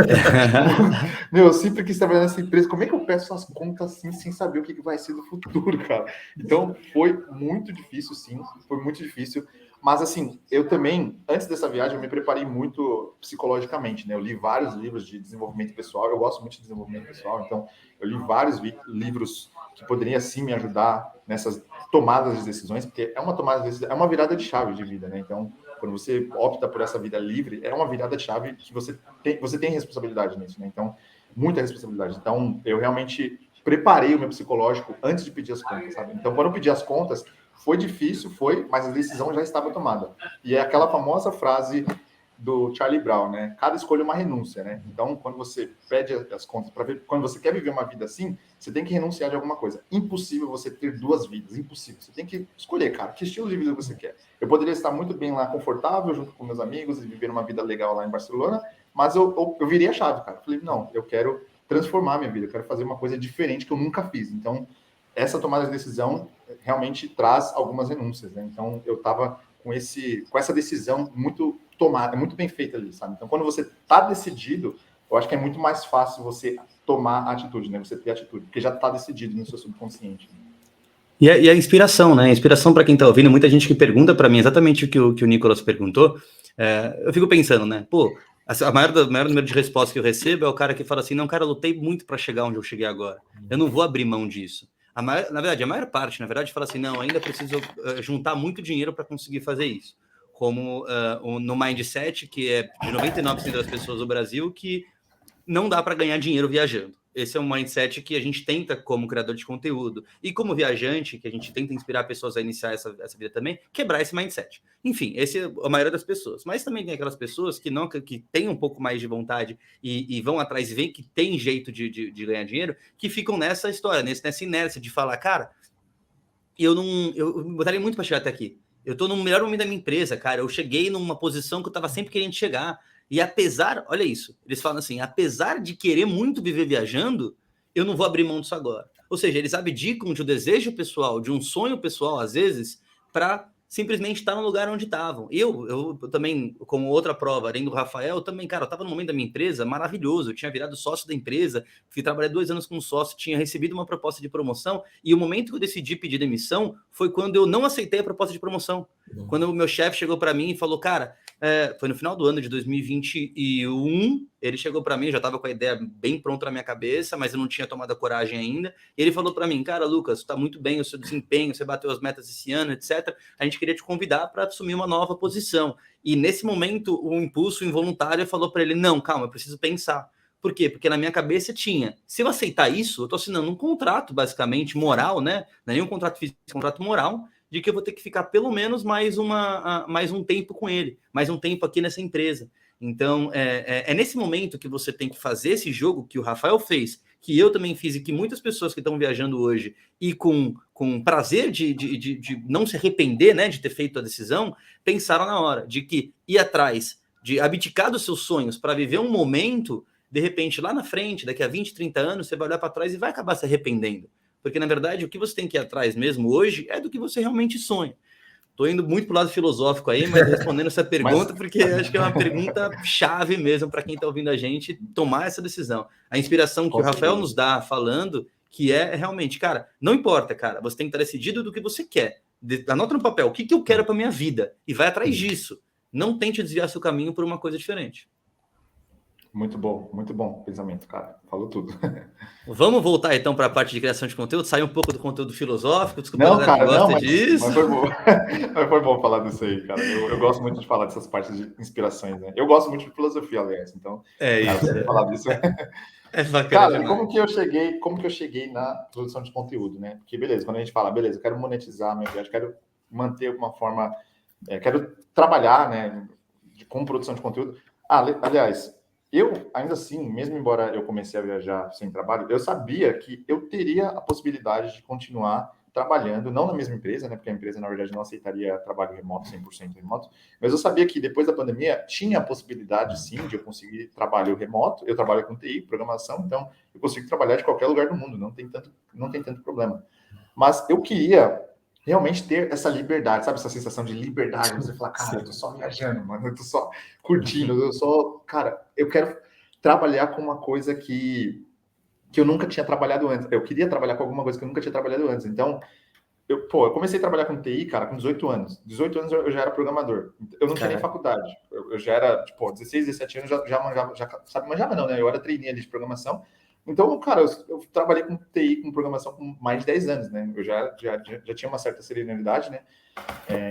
Meu, eu sempre quis trabalhar nessa empresa, como é que eu peço as contas assim, sem saber o que vai ser do futuro, cara? Então, foi muito difícil, sim, foi muito difícil. Mas, assim, eu também, antes dessa viagem, eu me preparei muito psicologicamente, né? Eu li vários livros de desenvolvimento pessoal, eu gosto muito de desenvolvimento pessoal, então eu li vários livros que poderiam, sim, me ajudar nessas tomadas de decisões, porque é uma tomada de decisão, é uma virada de chave de vida, né? Então, quando você opta por essa vida livre, é uma virada de chave que você tem responsabilidade nisso, né? Então, muita responsabilidade. Então, eu realmente preparei o meu psicológico antes de pedir as contas, sabe? Então, quando eu pedi as contas, foi difícil, mas a decisão já estava tomada. E é aquela famosa frase do Charlie Brown, né? Cada escolha é uma renúncia, né? Então, quando você pede as contas para ver, quando você quer viver uma vida assim, você tem que renunciar de alguma coisa. Impossível você ter duas vidas, impossível. Você tem que escolher, cara, que estilo de vida você quer. Eu poderia estar muito bem lá, confortável, junto com meus amigos e viver uma vida legal lá em Barcelona, mas eu virei a chave, cara. Falei, não, eu quero transformar minha vida, eu quero fazer uma coisa diferente que eu nunca fiz. Então, essa tomada de decisão realmente traz algumas renúncias, né? Então, eu estava com essa decisão muito tomada, muito bem feita ali, sabe? Então, quando você está decidido, eu acho que é muito mais fácil você tomar a atitude, né? Você ter atitude, porque já está decidido no seu subconsciente. E a inspiração, né? A inspiração para quem está ouvindo, muita gente que pergunta para mim exatamente o que o Nicolas perguntou. Eu fico pensando, né? Pô, o maior número de respostas que eu recebo é o cara que fala assim: não, cara, eu lutei muito para chegar onde eu cheguei agora. Eu não vou abrir mão disso. Na verdade, a maior parte, na verdade, fala assim: não, ainda preciso juntar muito dinheiro para conseguir fazer isso. Como no Mindset, que é de 99% das pessoas do Brasil, que não dá para ganhar dinheiro viajando. Esse é um mindset que a gente tenta, como criador de conteúdo e como viajante, que a gente tenta inspirar pessoas a iniciar essa vida também, quebrar esse mindset. Enfim, esse é a maioria das pessoas. Mas também tem aquelas pessoas que têm um pouco mais de vontade e vão atrás e veem que tem jeito de ganhar dinheiro, que ficam nessa história, nessa inércia de falar, cara, eu botaria muito para chegar até aqui. Eu tô no melhor momento da minha empresa, cara. Eu cheguei numa posição que eu tava sempre querendo chegar. E apesar, olha isso, eles falam assim, apesar de querer muito viver viajando, eu não vou abrir mão disso agora. Ou seja, eles abdicam de um desejo pessoal, de um sonho pessoal, às vezes, para simplesmente estar no lugar onde estavam. Eu também, como outra prova, além do Rafael, também, cara, eu estava no momento da minha empresa maravilhoso, eu tinha virado sócio da empresa, fui trabalhar 2 anos como sócio, tinha recebido uma proposta de promoção, e o momento que eu decidi pedir demissão foi quando eu não aceitei a proposta de promoção. Quando o meu chefe chegou para mim e falou, cara, foi no final do ano de 2021, ele chegou para mim, já estava com a ideia bem pronta na minha cabeça, mas eu não tinha tomado a coragem ainda, e ele falou para mim, cara, Lucas, está muito bem o seu desempenho, você bateu as metas esse ano, etc., a gente queria te convidar para assumir uma nova posição. E nesse momento, o impulso involuntário falou para ele, não, calma, eu preciso pensar. Por quê? Porque na minha cabeça tinha, se eu aceitar isso, eu estou assinando um contrato, basicamente, moral, né? Não é nem um contrato físico, é um contrato moral, de que eu vou ter que ficar pelo menos mais um tempo com ele, mais um tempo aqui nessa empresa. Então, é nesse momento que você tem que fazer esse jogo que o Rafael fez, que eu também fiz e que muitas pessoas que estão viajando hoje e com prazer de não se arrepender, né, de ter feito a decisão, pensaram na hora de que ir atrás, de abdicar dos seus sonhos para viver um momento, de repente, lá na frente, daqui a 20, 30 anos, você vai olhar para trás e vai acabar se arrependendo. Porque, na verdade, o que você tem que ir atrás mesmo hoje é do que você realmente sonha. Estou indo muito para o lado filosófico aí, mas respondendo essa pergunta, porque acho que é uma pergunta chave mesmo para quem está ouvindo a gente tomar essa decisão. A inspiração que o Rafael nos dá falando, que é realmente, cara, não importa, cara, você tem que estar decidido do que você quer. Anota no papel, o que eu quero para minha vida? E vai atrás disso. Não tente desviar seu caminho por uma coisa diferente. Muito bom o pensamento, cara. Falou tudo. Vamos voltar então para a parte de criação de conteúdo, sair um pouco do conteúdo filosófico. Desculpa, não, cara, não gosta disso. Mas foi bom. Mas foi bom falar disso aí, cara. Eu gosto muito de falar dessas partes de inspirações, né? Eu gosto muito de filosofia, aliás. Então, isso. Falar disso. É bacana. Cara, como que eu cheguei na produção de conteúdo, né? Porque beleza, quando a gente fala, beleza, eu quero monetizar a minha viagem, quero manter uma forma, quero trabalhar, né, com produção de conteúdo. Aliás, eu, ainda assim, mesmo embora eu comecei a viajar sem trabalho, eu sabia que eu teria a possibilidade de continuar trabalhando, não na mesma empresa, né? Porque a empresa, na verdade, não aceitaria trabalho remoto, 100% remoto, mas eu sabia que depois da pandemia tinha a possibilidade, sim, de eu conseguir trabalho remoto. Eu trabalho com TI, programação, então eu consigo trabalhar de qualquer lugar do mundo, não tem tanto problema. Mas eu queria realmente ter essa liberdade, sabe? Essa sensação de liberdade. Você falar, cara, eu tô só viajando, mano, eu tô só curtindo, cara, eu quero trabalhar com uma coisa que eu nunca tinha trabalhado antes. Eu queria trabalhar com alguma coisa que eu nunca tinha trabalhado antes. Então, eu comecei a trabalhar com TI, cara, com 18 anos. 18 anos eu já era programador. Eu não tinha nem faculdade. Eu já era, 16, 17 anos, já manjava, manjava não, né? Eu era trainee ali de programação. Então, cara, eu trabalhei com TI, com programação com mais de 10 anos, né? Eu já tinha uma certa serenidade, né?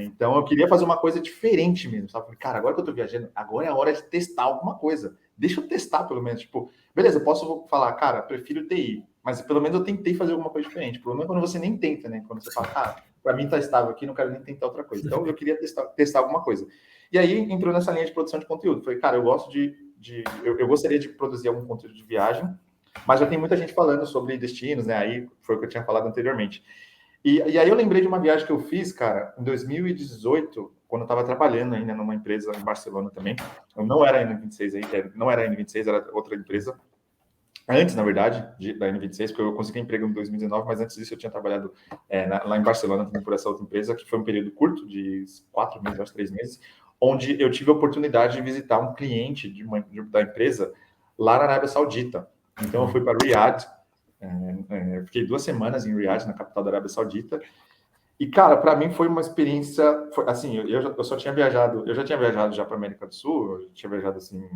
Então, eu queria fazer uma coisa diferente mesmo, sabe? Cara, agora que eu tô viajando, agora é a hora de testar alguma coisa. Deixa eu testar, pelo menos. Tipo, beleza, eu posso falar, cara, prefiro TI, mas pelo menos eu tentei fazer alguma coisa diferente. O problema é quando você nem tenta, né? Quando você fala, cara, para mim tá estável aqui, não quero nem tentar outra coisa. Então, eu queria testar alguma coisa. E aí, entrou nessa linha de produção de conteúdo. Falei, cara, eu gosto eu gostaria de produzir algum conteúdo de viagem, mas já tem muita gente falando sobre destinos, né? Aí foi o que eu tinha falado anteriormente. E aí eu lembrei de uma viagem que eu fiz, cara, em 2018, quando eu estava trabalhando ainda numa empresa em Barcelona também. Eu não era a N26 aí, não era a N26, era outra empresa. Antes, na verdade, da N26, porque eu consegui emprego em 2019, mas antes disso eu tinha trabalhado lá em Barcelona também por essa outra empresa, que foi um período curto, de 4 meses, acho 3 meses, onde eu tive a oportunidade de visitar um cliente da empresa lá na Arábia Saudita. Então eu fui para Riad, fiquei 2 semanas em Riad, na capital da Arábia Saudita. E, cara, para mim foi uma experiência, assim, eu já tinha viajado já para América do Sul, eu tinha viajado, assim,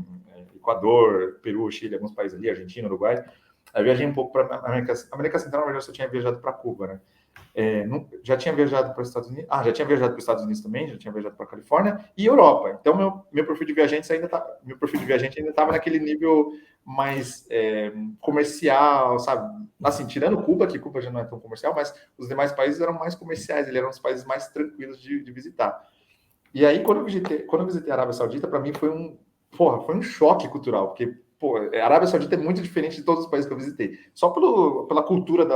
Equador, Peru, Chile, alguns países ali, Argentina, Uruguai. Aí eu viajei um pouco para América Central, na verdade, eu só tinha viajado para Cuba, né? Já tinha viajado para os Estados Unidos, já tinha viajado para os Estados Unidos também, já tinha viajado para a Califórnia e Europa. Então, meu perfil de viajante ainda estava naquele nível mais comercial, sabe? Assim, tirando Cuba, que Cuba já não é tão comercial, mas os demais países eram mais comerciais, eles eram os países mais tranquilos de visitar. E aí, quando eu visitei a Arábia Saudita, para mim foi um choque cultural, porque a Arábia Saudita é muito diferente de todos os países que eu visitei. Só pela cultura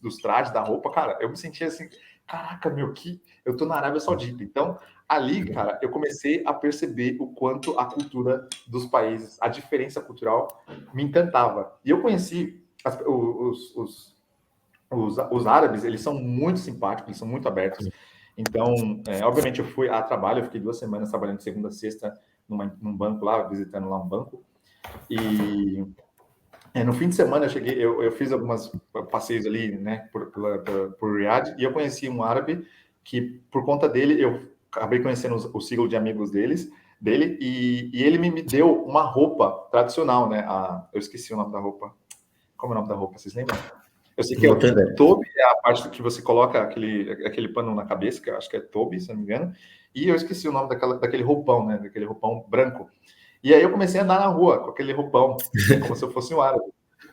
dos trajes, da roupa, cara, eu me sentia assim, caraca, eu tô na Arábia Saudita. Então, ali, cara, eu comecei a perceber o quanto a cultura dos países, a diferença cultural me encantava. E eu conheci os árabes, eles são muito simpáticos, eles são muito abertos. Então, obviamente, eu fui a trabalho, eu fiquei 2 semanas trabalhando de segunda a sexta num banco lá, visitando lá um banco. E no fim de semana eu fiz alguns passeios ali, né, por Riad, e eu conheci um árabe que, por conta dele, eu acabei conhecendo o ciclo de amigos dele, e ele me deu uma roupa tradicional, né? Eu esqueci o nome da roupa. Como é o nome da roupa? Vocês lembram? Eu sei que é o tobe, é a parte que você coloca aquele pano na cabeça, que eu acho que é tobe, se não me engano. E eu esqueci o nome daquele roupão, né? Daquele roupão branco. E aí eu comecei a andar na rua com aquele roupão, como se eu fosse um árabe.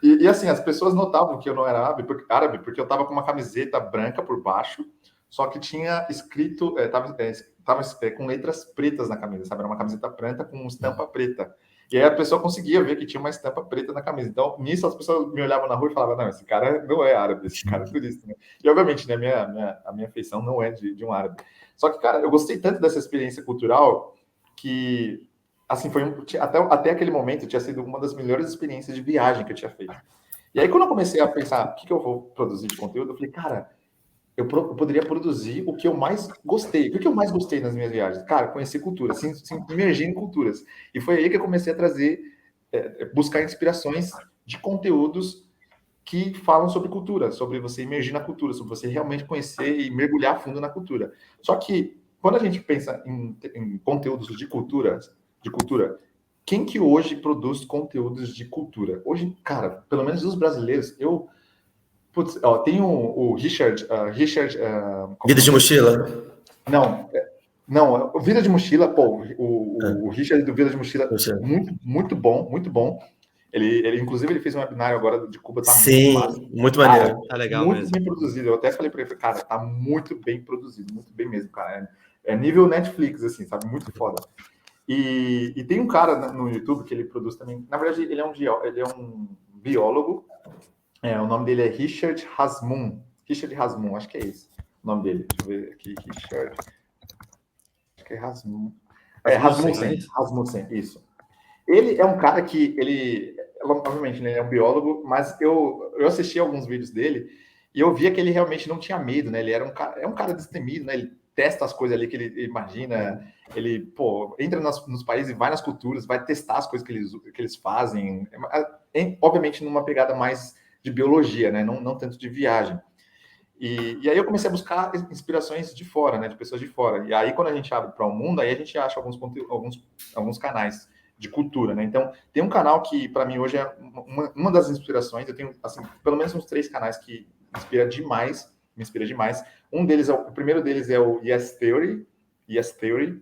E assim, as pessoas notavam que eu não era árabe, porque eu tava com uma camiseta branca por baixo, só que tinha escrito, tava com letras pretas na camisa, sabe? Era uma camiseta preta com estampa preta. E aí a pessoa conseguia ver que tinha uma estampa preta na camisa. Então, nisso, as pessoas me olhavam na rua e falavam, não, esse cara não é árabe, esse cara é turista, né? E, obviamente, né, a minha feição não é de um árabe. Só que, cara, eu gostei tanto dessa experiência cultural que, assim, até aquele momento, tinha sido uma das melhores experiências de viagem que eu tinha feito. E aí, quando eu comecei a pensar o que eu vou produzir de conteúdo, eu falei, cara, eu poderia produzir o que eu mais gostei. O que eu mais gostei nas minhas viagens? Cara, conhecer culturas, se imergir em culturas. E foi aí que eu comecei a buscar inspirações de conteúdos que falam sobre cultura, sobre você imergir na cultura, sobre você realmente conhecer e mergulhar a fundo na cultura. Só que, quando a gente pensa em conteúdos de cultura, quem que hoje produz conteúdos de cultura? Hoje, cara, pelo menos os brasileiros, tem o Richard. Vida de Mochila? Não, o Vida de Mochila, o Richard do Vida de Mochila, muito, muito bom, muito bom. Inclusive, ele fez um webinário agora de Cuba, tá muito massa. Muito maneiro. Tá legal muito mesmo. Bem produzido. Eu até falei para ele, cara, tá muito bem produzido, muito bem mesmo, cara. É nível Netflix, assim, sabe? Muito foda. E tem um cara no YouTube que ele produz também. Na verdade, ele é um biólogo. O nome dele é Richard Hasmum. Richard Hasmum, acho que é esse o nome dele. Deixa eu ver aqui. Richard. Acho que é Hasmum. Rasmussen, isso. Ele é um cara que obviamente, né, ele é um biólogo, mas eu assisti alguns vídeos dele e eu via que ele realmente não tinha medo, né? Ele era um cara destemido, né? Ele testa as coisas ali que ele imagina, ele, entra nos países, vai nas culturas, vai testar as coisas que eles fazem, obviamente numa pegada mais de biologia, né? Não tanto de viagem. E aí eu comecei a buscar inspirações de fora, né? De pessoas de fora. E aí, quando a gente abre para o mundo, aí a gente acha alguns canais de cultura, né? Então, tem um canal que, para mim, hoje é uma das inspirações. Eu tenho, assim, pelo menos uns 3 canais que me inspira demais. O primeiro deles é o Yes Theory,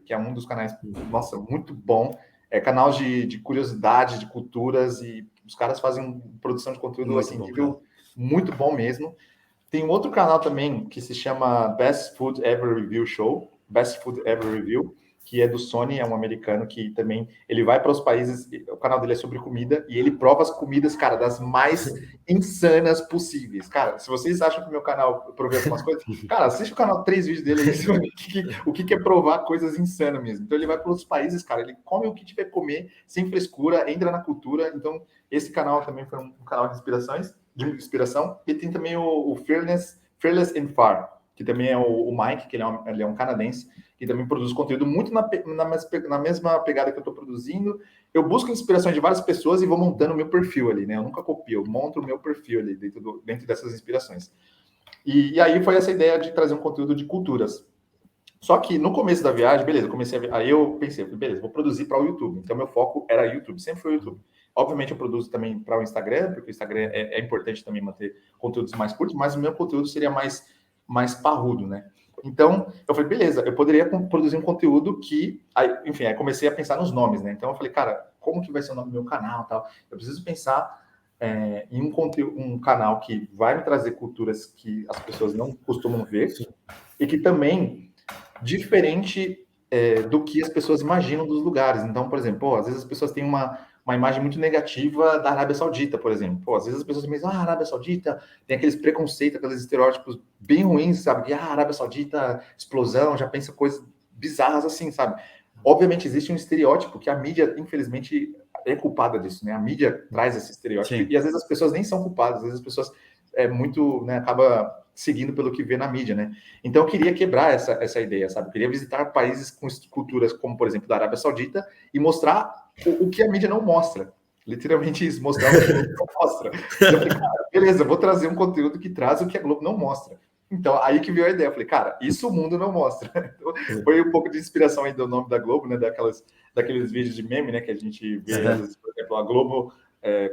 que é um dos canais, nossa, muito bom. É canal de curiosidade, de culturas, e os caras fazem produção de conteúdo, muito assim, nível muito bom mesmo. Tem um outro canal também que se chama Best Food Ever Review Show, Best Food Ever Review, que é do Sony, é um americano que também, ele vai para os países, o canal dele é sobre comida, e ele prova as comidas, cara, das mais insanas possíveis. Cara, se vocês acham que o meu canal eu provei algumas coisas, cara, assiste o canal 3 vídeos dele aí, você vai ver o que é provar coisas insanas mesmo. Então ele vai para outros países, cara, ele come o que tiver que comer, sem frescura, entra na cultura. Então esse canal também foi um canal de inspiração, e tem também o Fearless and Far, que também é o Mike, que ele é um canadense, que também produz conteúdo muito na mesma pegada que eu estou produzindo. Eu busco inspirações de várias pessoas e vou montando o meu perfil ali, né? Eu nunca copio, eu monto o meu perfil ali dentro dessas inspirações. E aí foi essa ideia de trazer um conteúdo de culturas. Só que no começo da viagem, beleza, aí eu pensei, beleza, vou produzir para o YouTube. Então meu foco era YouTube, sempre foi o YouTube. Obviamente eu produzo também para o Instagram, porque o Instagram é importante também manter conteúdos mais curtos, mas o meu conteúdo seria mais parrudo, né? Então, eu falei, beleza, eu poderia produzir um conteúdo que... Aí comecei a pensar nos nomes, né? Então, eu falei, cara, como que vai ser o nome do meu canal e tal? Eu preciso pensar em um canal que vai me trazer culturas que as pessoas não costumam ver e que também, diferente do que as pessoas imaginam dos lugares. Então, por exemplo, às vezes as pessoas têm uma imagem muito negativa da Arábia Saudita, por exemplo. Às vezes as pessoas pensam, Arábia Saudita, tem aqueles preconceitos, aqueles estereótipos bem ruins, sabe? Que Arábia Saudita, explosão, já pensa coisas bizarras assim, sabe? Obviamente existe um estereótipo que a mídia, infelizmente, é culpada disso, né? A mídia traz esse estereótipo. Sim. E às vezes as pessoas nem são culpadas, às vezes as pessoas acaba seguindo pelo que vê na mídia, né? Então eu queria quebrar essa ideia, sabe? Eu queria visitar países com culturas como, por exemplo, da Arábia Saudita e mostrar o que a mídia não mostra. Literalmente isso, mostrar o que a mídia não mostra. Eu falei, cara, beleza, vou trazer um conteúdo que traz o que a Globo não mostra. Então, aí que veio a ideia. Eu falei, cara, isso o mundo não mostra. Então, foi um pouco de inspiração aí do nome da Globo, né? Daqueles vídeos de meme, né? Que a gente vê, às vezes, por exemplo, a Globo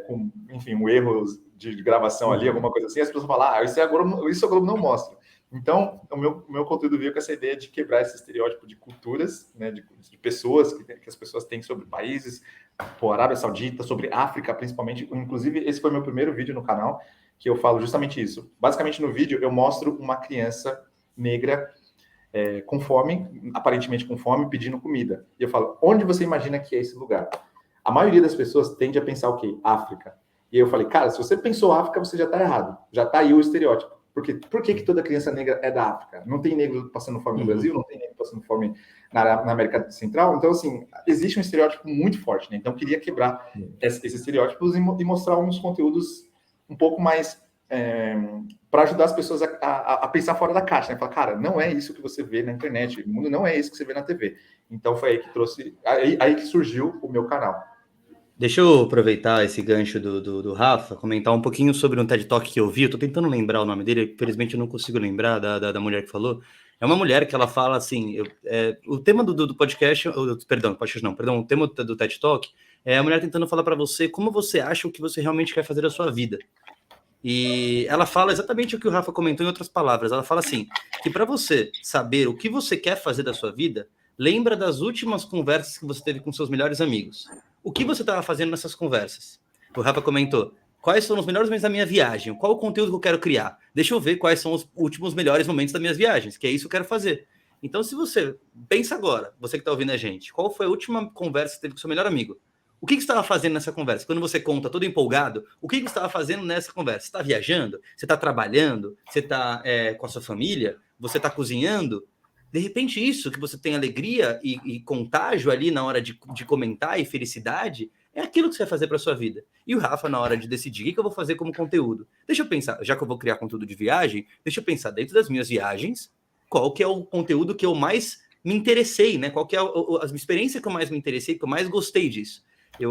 com, enfim, um erro de gravação ali, alguma coisa assim, as pessoas falam, isso a Globo não mostra. Então, o meu conteúdo veio com essa ideia de quebrar esse estereótipo de culturas, né, de pessoas, que as pessoas têm sobre países, Arábia Saudita, sobre África, principalmente. Inclusive, esse foi meu primeiro vídeo no canal, que eu falo justamente isso. Basicamente, no vídeo, eu mostro uma criança negra com fome, aparentemente com fome, pedindo comida. E eu falo, onde você imagina que é esse lugar? A maioria das pessoas tende a pensar o quê? África. E eu falei, cara, se você pensou África, você já está errado. Já está aí o estereótipo. Porque por que toda criança negra é da África? Não tem negro passando fome no Brasil, não tem negro passando fome na América Central. Então, assim, existe um estereótipo muito forte, né? Então, eu queria quebrar esses estereótipos e mostrar uns conteúdos um pouco mais para ajudar as pessoas a pensar fora da caixa, né? Falar, cara, não é isso que você vê na internet, o mundo não é isso que você vê na TV. Então, foi aí que aí que surgiu o meu canal. Deixa eu aproveitar esse gancho do Rafa, comentar um pouquinho sobre um TED Talk que eu vi. Eu tô tentando lembrar o nome dele, infelizmente eu não consigo lembrar da mulher que falou. É uma mulher que ela fala assim, o tema do podcast, o tema do TED Talk é a mulher tentando falar para você como você acha o que você realmente quer fazer da sua vida. E ela fala exatamente o que o Rafa comentou em outras palavras. Ela fala assim, que para você saber o que você quer fazer da sua vida, lembra das últimas conversas que você teve com seus melhores amigos. O que você estava fazendo nessas conversas? O Rafa comentou, quais foram os melhores momentos da minha viagem? Qual o conteúdo que eu quero criar? Deixa eu ver quais são os últimos melhores momentos das minhas viagens, que é isso que eu quero fazer. Então, se você pensa agora, você que está ouvindo a gente, qual foi a última conversa que teve com seu melhor amigo? O que você estava fazendo nessa conversa? Quando você conta todo empolgado, o que você estava fazendo nessa conversa? Você está viajando? Você está trabalhando? Você está com a sua família? Você está cozinhando? De repente, isso que você tem alegria e contágio ali na hora de comentar e felicidade, é aquilo que você vai fazer para sua vida. E o Rafa, na hora de decidir o que eu vou fazer como conteúdo. Deixa eu pensar, já que eu vou criar conteúdo de viagem, deixa eu pensar dentro das minhas viagens, qual que é o conteúdo que eu mais me interessei, né? Qual que é a experiência que eu mais me interessei, que eu mais gostei disso.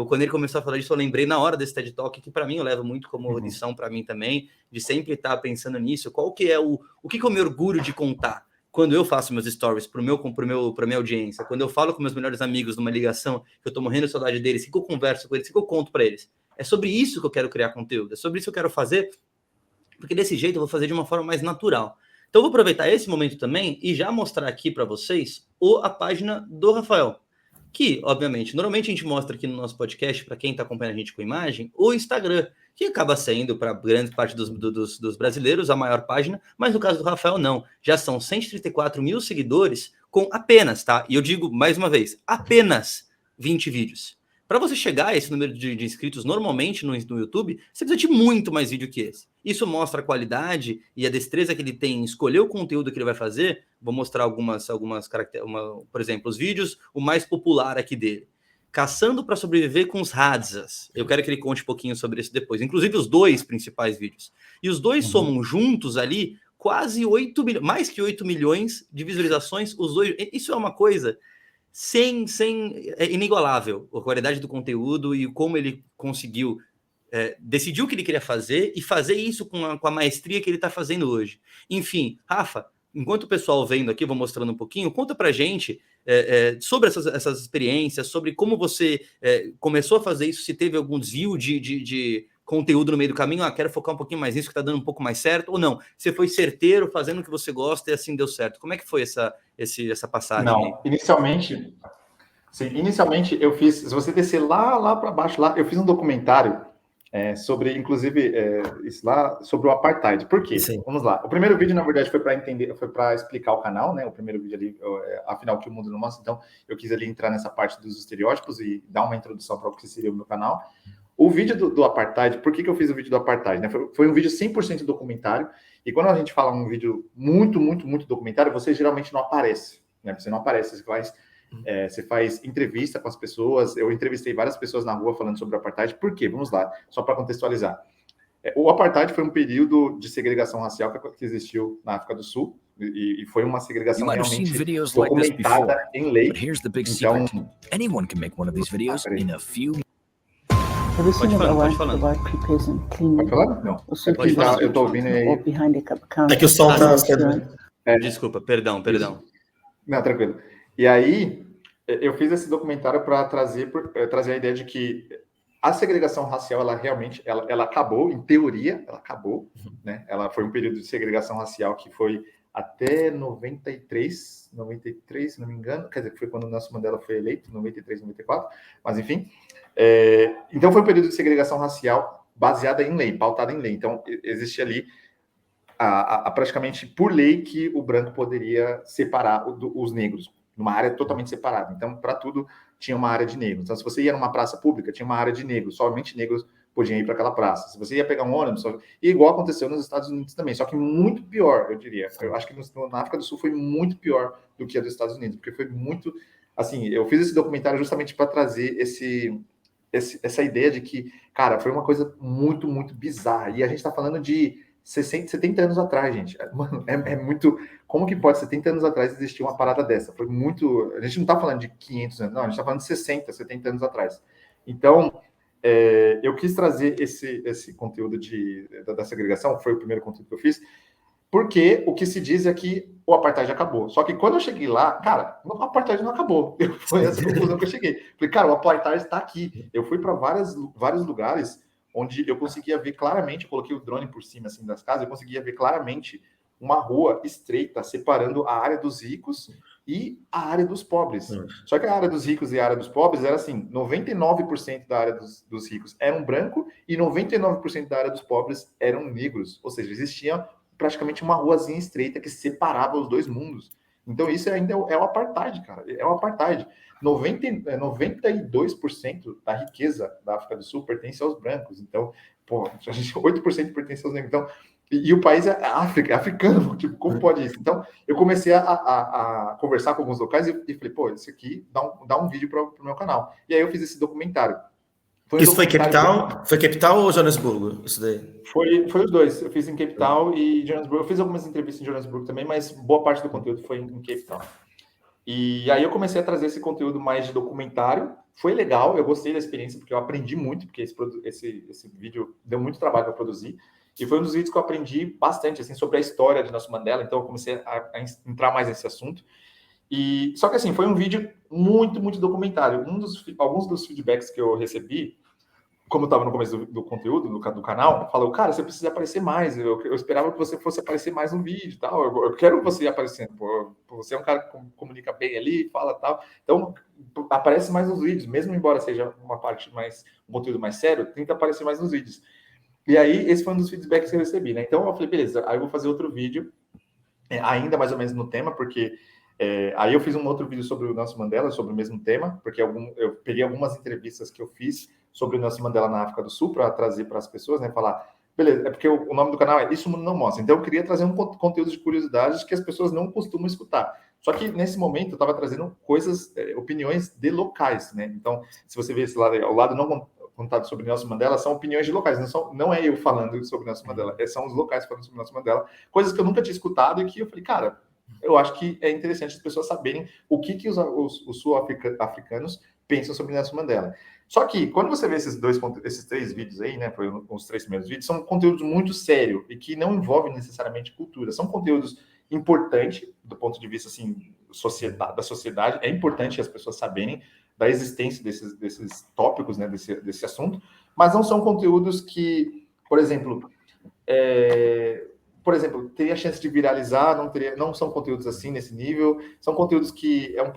Quando ele começou a falar disso, eu lembrei na hora desse TED Talk, que para mim eu levo muito como lição para mim também, de sempre estar pensando nisso. Qual que é o que eu me orgulho de contar? Quando eu faço meus stories para minha audiência, quando eu falo com meus melhores amigos numa ligação, que eu tô morrendo de saudade deles, que eu converso com eles, que eu conto para eles. É sobre isso que eu quero criar conteúdo, é sobre isso que eu quero fazer, porque desse jeito eu vou fazer de uma forma mais natural. Então eu vou aproveitar esse momento também e já mostrar aqui para vocês a página do Rafael, que, obviamente, normalmente a gente mostra aqui no nosso podcast, para quem está acompanhando a gente com imagem, o Instagram, que acaba sendo, para grande parte dos brasileiros, a maior página, mas no caso do Rafael, não. Já são 134 mil seguidores com apenas, tá? E eu digo, mais uma vez, apenas 20 vídeos. Para você chegar a esse número de inscritos normalmente no YouTube, você precisa de muito mais vídeo que esse. Isso mostra a qualidade e a destreza que ele tem em escolher o conteúdo que ele vai fazer. Vou mostrar algumas características. Por exemplo, os vídeos, o mais popular aqui dele. Caçando para sobreviver com os Hadzas. Eu quero que ele conte um pouquinho sobre isso depois. Inclusive os dois principais vídeos. E os dois somam juntos ali quase 8 milhões, mais que 8 milhões de visualizações. Os dois. Isso é uma coisa inigualável, a qualidade do conteúdo e como ele conseguiu decidir o que ele queria fazer e fazer isso com a maestria que ele está fazendo hoje. Enfim, Rafa, enquanto o pessoal vendo aqui, vou mostrando um pouquinho, conta pra gente sobre essas experiências, sobre como você começou a fazer isso, se teve algum desvio de conteúdo no meio do caminho, quero focar um pouquinho mais nisso que está dando um pouco mais certo, ou não, você foi certeiro, fazendo o que você gosta e assim deu certo. Como é que foi essa passagem? Não, inicialmente eu fiz, se você descer lá para baixo, lá, eu fiz um documentário sobre, inclusive, isso lá, sobre o apartheid. Por quê? Sim. Vamos lá. O primeiro vídeo, na verdade, foi para explicar o canal, né? O primeiro vídeo ali, afinal, que o mundo não mostra. Então, eu quis ali entrar nessa parte dos estereótipos e dar uma introdução para o que seria o meu canal. O vídeo do apartheid, por que eu fiz o vídeo do apartheid? Né? Foi um vídeo 100% documentário. E quando a gente fala um vídeo muito, muito, muito documentário, você geralmente não aparece. Né? Você não aparece, você faz entrevista com as pessoas. Eu entrevistei várias pessoas na rua falando sobre o apartheid. Por quê? Vamos lá, só para contextualizar. O apartheid foi um período de segregação racial que existiu na África do Sul. E foi uma segregação realmente documentada em lei. Então, Pode falar. Não. Pode falar. Eu tô ouvindo aí. É que o som tá... Desculpa, perdão. Não, tranquilo. E aí, eu fiz esse documentário para trazer a ideia de que a segregação racial, ela realmente, ela acabou, em teoria, ela acabou, né? Ela foi um período de segregação racial que foi até 93, se não me engano, quer dizer, foi quando o Nelson Mandela foi eleito, 93, 94, mas enfim. Então foi um período de segregação racial baseada em lei, pautada em lei. Então, existe ali praticamente por lei que o branco poderia separar os negros, numa área totalmente separada. Então, para tudo, tinha uma área de negros. Então, se você ia numa praça pública, tinha uma área de negros, somente negros podiam ir para aquela praça. Se você ia pegar um ônibus, igual aconteceu nos Estados Unidos também, só que muito pior, eu diria. Eu acho que na África do Sul foi muito pior do que a dos Estados Unidos, porque foi muito... Assim, eu fiz esse documentário justamente para trazer essa ideia de que, cara, foi uma coisa muito, muito bizarra. E a gente está falando de 70 anos atrás, gente. Mano, é muito... Como que pode, 70 anos atrás, existir uma parada dessa? Foi muito... A gente não está falando de 500 anos, não. A gente está falando de 60, 70 anos atrás. Então, eu quis trazer esse conteúdo da segregação, foi o primeiro conteúdo que eu fiz, porque o que se diz é que o apartheid acabou. Só que quando eu cheguei lá, cara, o apartheid não acabou. Foi essa conclusão que eu cheguei. Falei, cara, o apartheid está aqui. Eu fui para vários lugares onde eu conseguia ver claramente, eu coloquei o drone por cima assim, das casas, eu conseguia ver claramente uma rua estreita separando a área dos ricos e a área dos pobres. Só que a área dos ricos e a área dos pobres era assim, 99% da área dos ricos eram branco e 99% da área dos pobres eram negros. Ou seja, existia praticamente uma ruazinha estreita que separava os dois mundos. Então isso ainda é o apartheid, cara. É o apartheid. 92% da riqueza da África do Sul pertence aos brancos. Então, pô, a gente 8% pertence aos negros. Então, e o país é África, é africano. Tipo, como pode isso? Então, eu comecei a conversar com alguns locais e falei, pô, isso aqui dá um vídeo para o meu canal. E aí eu fiz esse documentário. Isso foi Cape Town? Foi Cape Town ou Joanesburgo? Isso daí? Foi os dois. Eu fiz em Cape Town e Joanesburgo. Eu fiz algumas entrevistas em Joanesburgo também, mas boa parte do conteúdo foi em Cape Town. E aí eu comecei a trazer esse conteúdo mais de documentário. Foi legal, eu gostei da experiência, porque eu aprendi muito, porque esse vídeo deu muito trabalho para produzir. E foi um dos vídeos que eu aprendi bastante, assim, sobre a história de Nelson Mandela. Então eu comecei a entrar mais nesse assunto. E só que assim, foi um vídeo muito, muito documentário. Alguns dos feedbacks que eu recebi, como eu estava no começo do conteúdo, do canal, falou, cara, você precisa aparecer mais. Eu esperava que você fosse aparecer mais no vídeo e tal. Eu quero você aparecendo. Pô, você é um cara que comunica bem ali, fala tal. Então, aparece mais nos vídeos, mesmo embora seja um conteúdo mais sério, tenta aparecer mais nos vídeos. E aí, esse foi um dos feedbacks que eu recebi, né? Então, eu falei, beleza, aí eu vou fazer outro vídeo, ainda mais ou menos no tema, porque aí eu fiz um outro vídeo sobre o Nelson Mandela, sobre o mesmo tema, porque eu peguei algumas entrevistas que eu fiz sobre o Nelson Mandela na África do Sul para trazer para as pessoas, né? Falar, beleza, é porque o nome do canal é Isso o Mundo Não Mostra. Então eu queria trazer um conteúdo de curiosidades que as pessoas não costumam escutar. Só que nesse momento eu estava trazendo opiniões de locais, né? Então, se você ver esse lado aí, ao lado não contado sobre Nelson Mandela, são opiniões de locais, não é eu falando sobre Nelson Mandela, são os locais falando sobre Nelson Mandela, coisas que eu nunca tinha escutado e que eu falei, cara, eu acho que é interessante as pessoas saberem o que os sul-africanos pensam sobre Nelson Mandela. Só que, quando você vê esses 3 vídeos aí, né, foi os 3 primeiros vídeos, são conteúdos muito sérios e que não envolvem necessariamente cultura. São conteúdos importantes, do ponto de vista, assim, da sociedade. É importante as pessoas saberem da existência desses tópicos, né, desse assunto, mas não são conteúdos que, por exemplo, teria chance de viralizar, não são conteúdos assim nesse nível, são conteúdos que é um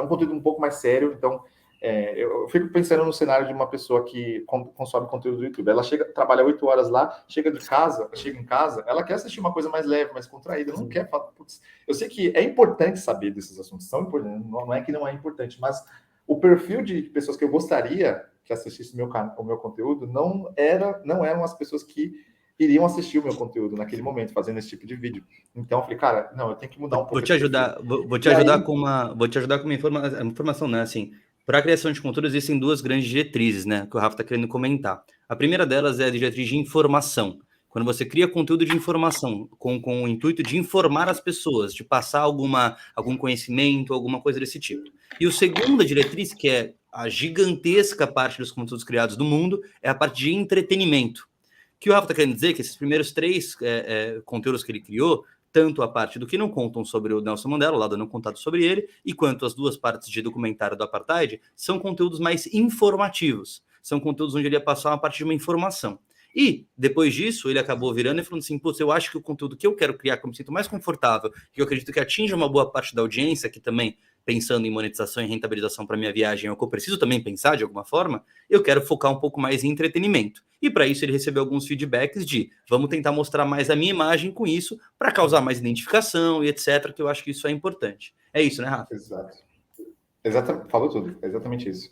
conteúdo um pouco mais sério. Então, eu fico pensando no cenário de uma pessoa que consome conteúdo do YouTube. Ela trabalha 8 horas lá, chega em casa, ela quer assistir uma coisa mais leve, mais contraída, não quer falar. Putz, eu sei que é importante saber desses assuntos, são importantes, não é que não é importante, mas o perfil de pessoas que eu gostaria que assistisse o meu conteúdo não eram as pessoas que iriam assistir o meu conteúdo naquele momento, fazendo esse tipo de vídeo. Então, eu falei, cara, não, eu tenho que mudar um pouco. Vou te ajudar com uma informação, né? Assim, para a criação de conteúdo existem 2 grandes diretrizes, né? Que o Rafa está querendo comentar. A primeira delas é a diretriz de informação. Quando você cria conteúdo de informação com o intuito de informar as pessoas, de passar algum conhecimento, alguma coisa desse tipo. E a segunda diretriz, que é a gigantesca parte dos conteúdos criados do mundo, é a parte de entretenimento. O que o Rafa está querendo dizer é que esses primeiros 3 conteúdos que ele criou, tanto a parte do que não contam sobre o Nelson Mandela, o lado não contado sobre ele, e quanto as 2 partes de documentário do Apartheid, são conteúdos mais informativos. São conteúdos onde ele ia passar uma parte de uma informação. E, depois disso, ele acabou virando e falando assim, putz, eu acho que o conteúdo que eu quero criar, que eu me sinto mais confortável, que eu acredito que atinja uma boa parte da audiência, que também, pensando em monetização e rentabilização para minha viagem, é o que eu preciso também pensar de alguma forma, eu quero focar um pouco mais em entretenimento. E para isso ele recebeu alguns feedbacks de vamos tentar mostrar mais a minha imagem com isso, para causar mais identificação e etc, que eu acho que isso é importante. É isso, né, Rafa? Exato. Falou tudo, exatamente isso.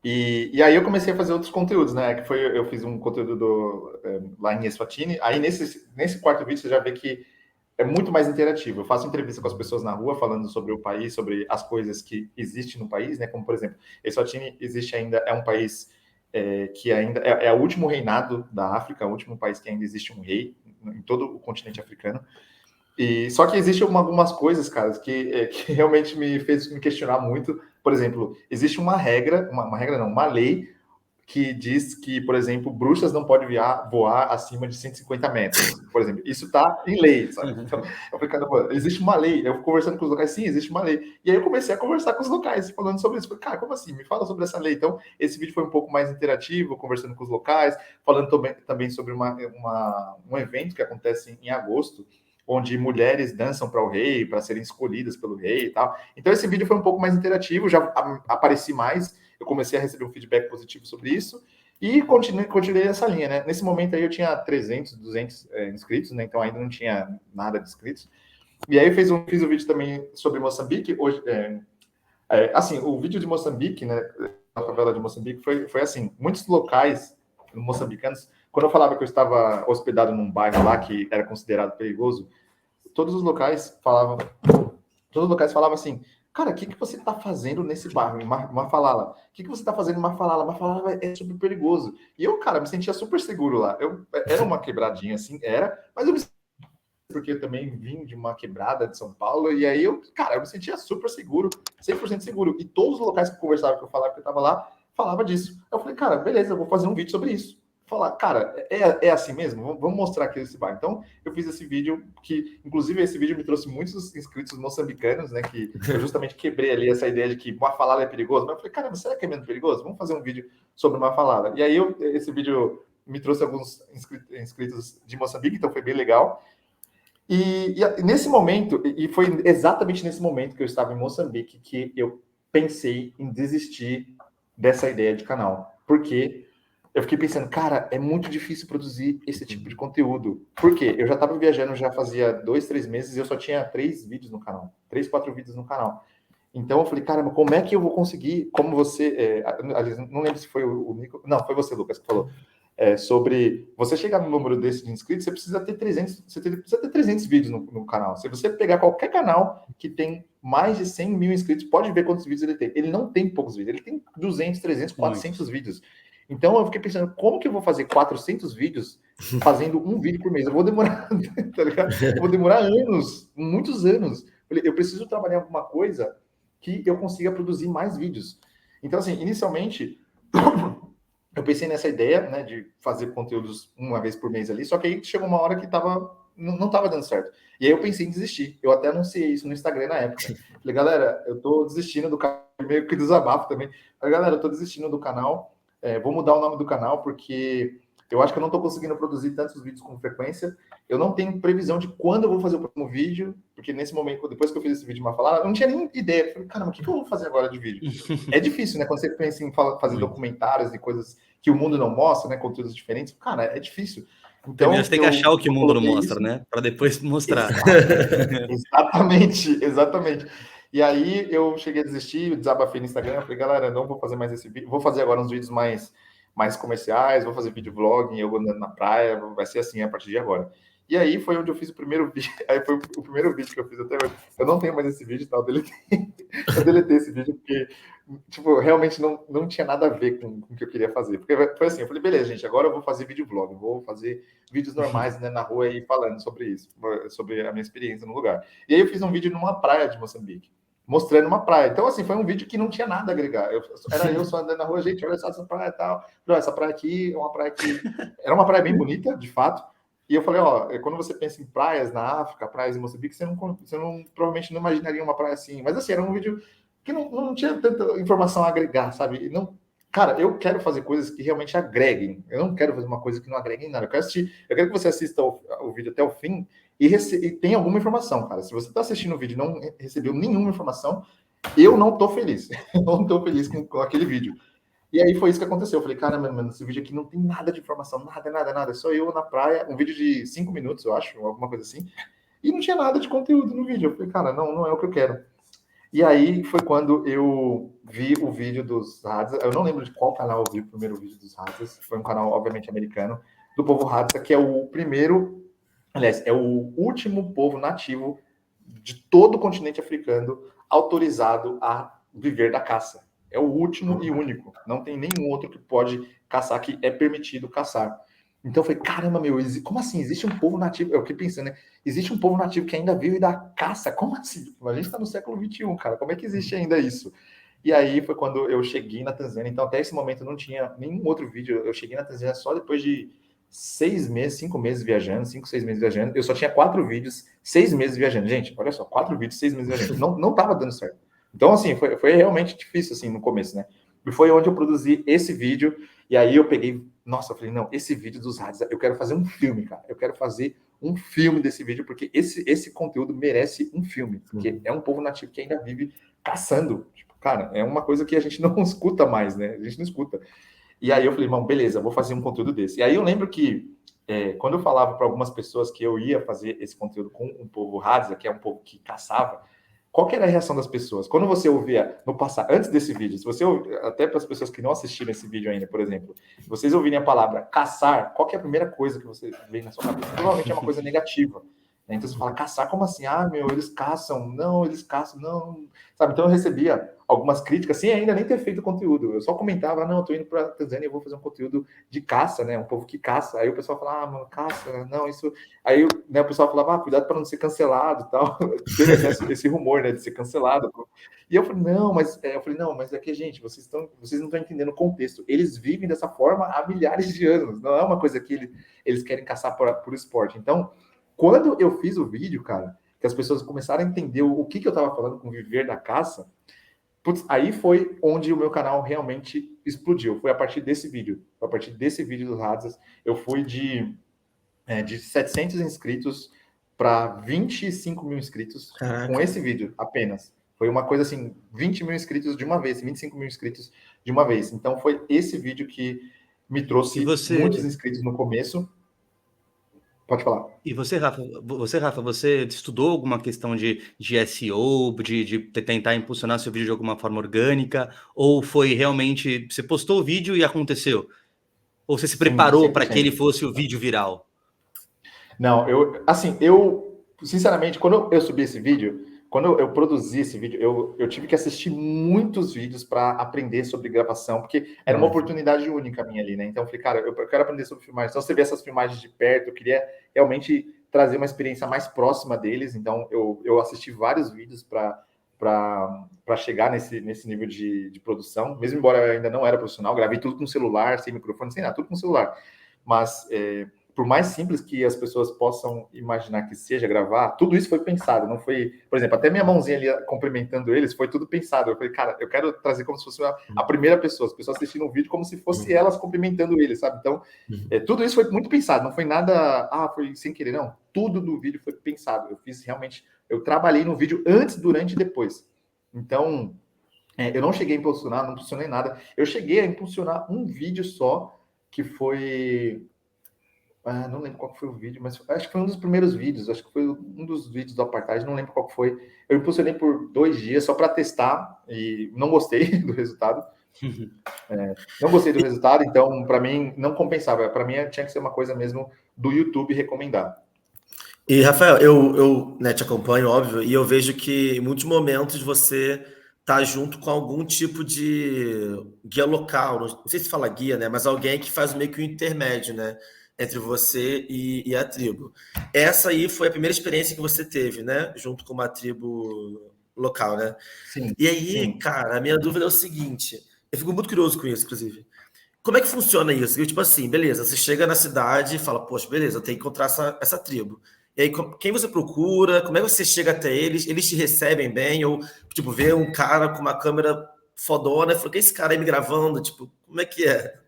E aí eu comecei a fazer outros conteúdos, né? Eu fiz um conteúdo lá em Eswatini. Aí nesse 4º vídeo você já vê que é muito mais interativo. Eu faço entrevista com as pessoas na rua, falando sobre o país, sobre as coisas que existem no país, né? Como, por exemplo, Eswatini é um país que ainda é o último reinado da África, o último país que ainda existe um rei em todo o continente africano. E só que existem algumas coisas, cara, que realmente me fez me questionar muito. Por exemplo, existe uma lei que diz que, por exemplo, bruxas não podem voar acima de 150 metros. Por exemplo, isso está em lei, sabe? Então, eu falei, cara, existe uma lei. Eu conversando com os locais, sim, existe uma lei. E aí eu comecei a conversar com os locais, falando sobre isso. Falei, cara, como assim? Me fala sobre essa lei. Então, esse vídeo foi um pouco mais interativo, conversando com os locais, falando também sobre um evento que acontece em agosto, onde mulheres dançam para o rei, para serem escolhidas pelo rei e tal. Então, esse vídeo foi um pouco mais interativo, já apareci mais, eu comecei a receber um feedback positivo sobre isso, e continuei essa linha, né? Nesse momento aí eu tinha 300, 200 inscritos, né? Então ainda não tinha nada de inscritos. E aí fiz um vídeo também sobre Moçambique. Hoje, assim, o vídeo de Moçambique, né, a favela de Moçambique, foi assim, muitos locais moçambicanos, quando eu falava que eu estava hospedado num bairro lá que era considerado perigoso, todos os locais falavam assim, cara, o que você está fazendo nesse bairro, em Mafalala? O que você está fazendo em Mafalala? Mafalala é super perigoso. E eu, cara, me sentia super seguro lá. Era uma quebradinha assim, mas eu me porque eu também vim de uma quebrada de São Paulo, e aí eu me sentia super seguro, 100% seguro. E todos os locais que eu conversava, que eu falava que eu estava lá, falava disso. Eu falei, cara, beleza, eu vou fazer um vídeo sobre isso. Falar, cara, é assim mesmo? Vamos mostrar aqui esse bar. Então, eu fiz esse vídeo, que, inclusive, esse vídeo me trouxe muitos inscritos moçambicanos, né? Que eu justamente quebrei ali essa ideia de que Mafalala é perigoso. Mas eu falei, cara, será que é mesmo perigoso? Vamos fazer um vídeo sobre Mafalala. E aí, esse vídeo me trouxe alguns inscritos de Moçambique, então foi bem legal. E nesse momento, e foi exatamente nesse momento que eu estava em Moçambique, que eu pensei em desistir dessa ideia de canal. Porque eu fiquei pensando, cara, é muito difícil produzir esse tipo de conteúdo. Por quê? Eu já estava viajando já fazia 2, 3 meses e eu só tinha 3 vídeos no canal. 3, 4 vídeos no canal. Então eu falei, caramba, como é que eu vou conseguir, como você... aliás, não lembro se foi o Nico... Não, foi você, Lucas, que falou. Sobre você chegar no número desse de inscritos, você precisa ter 300 vídeos no canal. Se você pegar qualquer canal que tem mais de 100 mil inscritos, pode ver quantos vídeos ele tem. Ele não tem poucos vídeos, ele tem 200, 300, 400 vídeos. Então eu fiquei pensando, como que eu vou fazer 400 vídeos fazendo um vídeo por mês? Eu vou demorar, tá ligado? Eu vou demorar anos, muitos anos. Eu preciso trabalhar alguma coisa que eu consiga produzir mais vídeos. Então, assim, inicialmente... eu pensei nessa ideia, né, de fazer conteúdos uma vez por mês ali, só que aí chegou uma hora que não estava dando certo. E aí eu pensei em desistir. Eu até anunciei isso no Instagram na época. Falei, galera, eu tô desistindo do canal, meio que desabafo também. Falei, galera, eu tô desistindo do canal, vou mudar o nome do canal, porque eu acho que eu não tô conseguindo produzir tantos vídeos com frequência. Eu não tenho previsão de quando eu vou fazer o próximo vídeo, porque nesse momento, depois que eu fiz esse vídeo de Mafalala, eu não tinha nem ideia. Eu falei, caramba, o que eu vou fazer agora de vídeo? É difícil, né? Quando você pensa em fazer documentários e coisas que o mundo não mostra, né? Conteúdos diferentes. Cara, é difícil. Então, primeiro você tem que achar o que o mundo não mostra, isso, né? Para depois mostrar. Exatamente. E aí eu cheguei a desistir, desabafei no Instagram, eu falei, galera, não vou fazer mais esse vídeo, vou fazer agora uns vídeos mais comerciais, vou fazer vídeo vlog, eu andando na praia, vai ser assim a partir de agora. E aí foi onde eu fiz o primeiro vídeo, aí foi o primeiro vídeo que eu fiz até hoje. Eu não tenho mais esse vídeo, tá? Eu deletei esse vídeo porque, tipo, realmente não tinha nada a ver com o que eu queria fazer. Porque foi assim, eu falei, beleza, gente, agora eu vou fazer vídeo vlog, vou fazer vídeos normais, né, na rua e falando sobre isso, sobre a minha experiência no lugar. E aí eu fiz um vídeo numa praia de Moçambique, mostrando uma praia. Então, assim, foi um vídeo que não tinha nada a agregar. Era eu só andando na rua, gente, olha só essa praia e tal. Essa praia aqui é uma praia que... Era uma praia bem bonita, de fato. E eu falei, ó, quando você pensa em praias na África, praias em Moçambique, você provavelmente não imaginaria uma praia assim. Mas, assim, era um vídeo que não tinha tanta informação a agregar, sabe? Não, cara, eu quero fazer coisas que realmente agreguem. Eu não quero fazer uma coisa que não agregue em nada. Eu quero que você assista o vídeo até o fim e tenha alguma informação, cara. Se você está assistindo o vídeo e não recebeu nenhuma informação, eu não tô feliz. Eu não tô feliz com aquele vídeo. E aí foi isso que aconteceu. Eu falei, caramba, mano, esse vídeo aqui não tem nada de informação, nada. É só eu na praia, um vídeo de 5 minutos, eu acho, alguma coisa assim. E não tinha nada de conteúdo no vídeo. Eu falei, cara, não é o que eu quero. E aí foi quando eu vi o vídeo dos Hadza. Eu não lembro de qual canal eu vi o primeiro vídeo dos Hadza. Foi um canal, obviamente, americano, do povo Hadza, que é o primeiro, aliás, é o último povo nativo de todo o continente africano autorizado a viver da caça. É o último e único. Não tem nenhum outro que pode caçar, que é permitido caçar. Então eu falei, caramba, meu, como assim? Existe um povo nativo? Eu fiquei pensando, né? Existe um povo nativo que ainda vive da caça? Como assim? A gente está no século XXI, cara. Como é que existe ainda isso? E aí foi quando eu cheguei na Tanzânia. Então até esse momento eu não tinha nenhum outro vídeo. Eu cheguei na Tanzânia só depois de 6 meses, 5 meses viajando, 5, 6 meses viajando. Eu só tinha 4 vídeos, 6 meses viajando. Gente, olha só, 4 vídeos, 6 meses viajando. Não tava dando certo. Então, assim, foi realmente difícil, assim, no começo, né? E foi onde eu produzi esse vídeo, e aí eu peguei, nossa, eu falei, não, esse vídeo dos Hadza, eu quero fazer um filme, cara. Eu quero fazer um filme desse vídeo, porque esse conteúdo merece um filme. Porque é um povo nativo que ainda vive caçando. Tipo, cara, é uma coisa que a gente não escuta mais, né? A gente não escuta. E aí eu falei, irmão, beleza, vou fazer um conteúdo desse. E aí eu lembro que quando eu falava para algumas pessoas que eu ia fazer esse conteúdo com um povo Hadza, que é um povo que caçava, qual que era a reação das pessoas? Quando você ouvia no passado, antes desse vídeo, se você até para as pessoas que não assistiram esse vídeo ainda, por exemplo, se vocês ouvirem a palavra caçar, qual que é a primeira coisa que você vê na sua cabeça? Provavelmente é uma coisa negativa. Né? Então você fala, caçar, como assim? Ah, meu, eles caçam. Não, eles caçam, não. Sabe? Então eu recebia algumas críticas, sem ainda nem ter feito conteúdo. Eu só comentava, não, eu tô indo para Tanzânia e eu vou fazer um conteúdo de caça, né? Um povo que caça. Aí o pessoal falava, mano, caça, não, isso... Aí né, o pessoal falava, cuidado para não ser cancelado e tal. Teve até esse rumor, né, de ser cancelado. E eu falei, não, mas é que, gente, vocês não estão entendendo o contexto. Eles vivem dessa forma há milhares de anos. Não é uma coisa que eles querem caçar por esporte. Então, quando eu fiz o vídeo, cara, que as pessoas começaram a entender o que eu estava falando com viver da caça, putz, aí foi onde o meu canal realmente explodiu. Foi a partir desse vídeo. Foi a partir desse vídeo dos Hadzas. Eu fui de 700 inscritos para 25 mil inscritos. Caraca. Com esse vídeo apenas. Foi uma coisa assim, 20 mil inscritos de uma vez, 25 mil inscritos de uma vez. Então foi esse vídeo que me trouxe muitos inscritos no começo. Pode falar. E você, Rafa, você estudou alguma questão de SEO, de tentar impulsionar seu vídeo de alguma forma orgânica? Ou foi realmente, você postou o vídeo e aconteceu? Ou você se preparou para que ele fosse o vídeo viral? Não, sinceramente, quando eu subi esse vídeo, quando eu produzi esse vídeo, eu tive que assistir muitos vídeos para aprender sobre gravação, porque era uma oportunidade única minha ali, né? Então eu falei, cara, eu quero aprender sobre filmagem. Então você vê essas filmagens de perto, eu queria realmente trazer uma experiência mais próxima deles. Então eu assisti vários vídeos para chegar nesse nível de produção. Mesmo embora eu ainda não era profissional, gravei tudo com celular, sem microfone, sem nada, tudo com celular. Mas por mais simples que as pessoas possam imaginar que seja gravar, tudo isso foi pensado, não foi... Por exemplo, até minha mãozinha ali cumprimentando eles, foi tudo pensado. Eu falei, cara, eu quero trazer como se fosse a primeira pessoa, as pessoas assistindo o vídeo como se fosse elas cumprimentando eles, sabe? Então, tudo isso foi muito pensado, não foi nada... foi sem querer, não. Tudo do vídeo foi pensado. Eu fiz realmente... Eu trabalhei no vídeo antes, durante e depois. Então, eu não cheguei a impulsionar, não impulsionei nada. Eu cheguei a impulsionar um vídeo só, que foi... não lembro qual foi o vídeo, mas acho que foi um dos primeiros vídeos, acho que foi um dos vídeos do Apartheid, não lembro qual foi. Eu impulsionei por 2 dias só para testar e não gostei do resultado. Não gostei do resultado, então para mim não compensava. Para mim tinha que ser uma coisa mesmo do YouTube recomendar. E Rafael, eu te acompanho, óbvio, e eu vejo que em muitos momentos você tá junto com algum tipo de guia local, não sei se fala guia, né? Mas alguém que faz meio que um intermédio, né? Entre você e a tribo. Essa aí foi a primeira experiência que você teve, né? Junto com uma tribo local, né? Sim. E aí, cara, a minha dúvida é o seguinte, eu fico muito curioso com isso, inclusive. Como é que funciona isso? Tipo assim, beleza, você chega na cidade e fala, poxa, beleza, eu tenho que encontrar essa tribo. E aí, quem você procura? Como é que você chega até eles? Eles te recebem bem? Ou, tipo, vê um cara com uma câmera fodona e fala, que esse cara aí me gravando? Tipo, como é que é?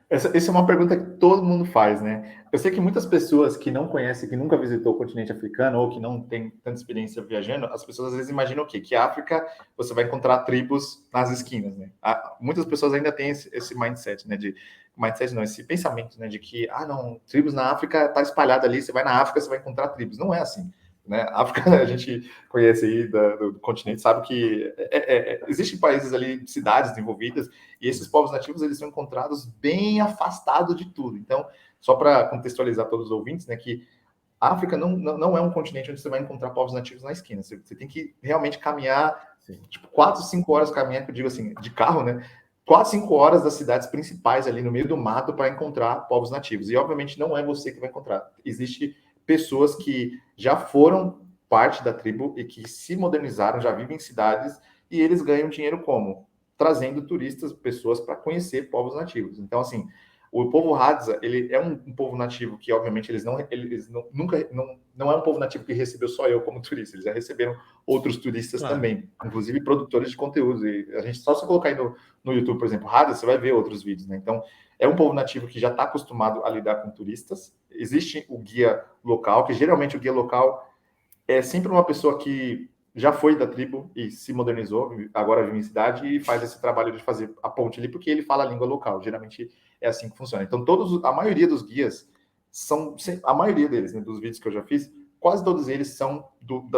Essa é uma pergunta que todo mundo faz, né? Eu sei que muitas pessoas que não conhecem, que nunca visitou o continente africano ou que não tem tanta experiência viajando, as pessoas às vezes imaginam o quê? Que a África você vai encontrar tribos nas esquinas, né? Muitas pessoas ainda têm esse mindset, né? Esse pensamento, né? De que, não, tribos na África tá espalhado ali, você vai na África, você vai encontrar tribos. Não é assim. Né? A África, a gente conhece aí do continente, sabe que existem países ali, cidades desenvolvidas, e esses povos nativos eles são encontrados bem afastados de tudo. Então, só para contextualizar todos os ouvintes, né, que a África não é um continente onde você vai encontrar povos nativos na esquina. Você tem que realmente caminhar, tipo, 4, 5 horas caminhar, que eu digo assim, de carro, né? 4, 5 horas das cidades principais ali no meio do mato para encontrar povos nativos. E, obviamente, não é você que vai encontrar. Existe pessoas que já foram parte da tribo e que se modernizaram, já vivem em cidades, e eles ganham dinheiro como? Trazendo turistas, pessoas para conhecer povos nativos. Então, assim, o povo Hadza, ele é um povo nativo que, obviamente, não é um povo nativo que recebeu só eu como turista, eles já receberam outros turistas também, inclusive produtores de conteúdo. E a gente só se colocar aí no YouTube, por exemplo, Hadza, você vai ver outros vídeos, né? Então, é um povo nativo que já está acostumado a lidar com turistas. Existe o guia local, que geralmente o guia local é sempre uma pessoa que já foi da tribo e se modernizou, agora vive em cidade e faz esse trabalho de fazer a ponte ali, porque ele fala a língua local. Geralmente é assim que funciona. Então, a maioria dos guias a maioria deles, né, dos vídeos que eu já fiz, quase todos eles são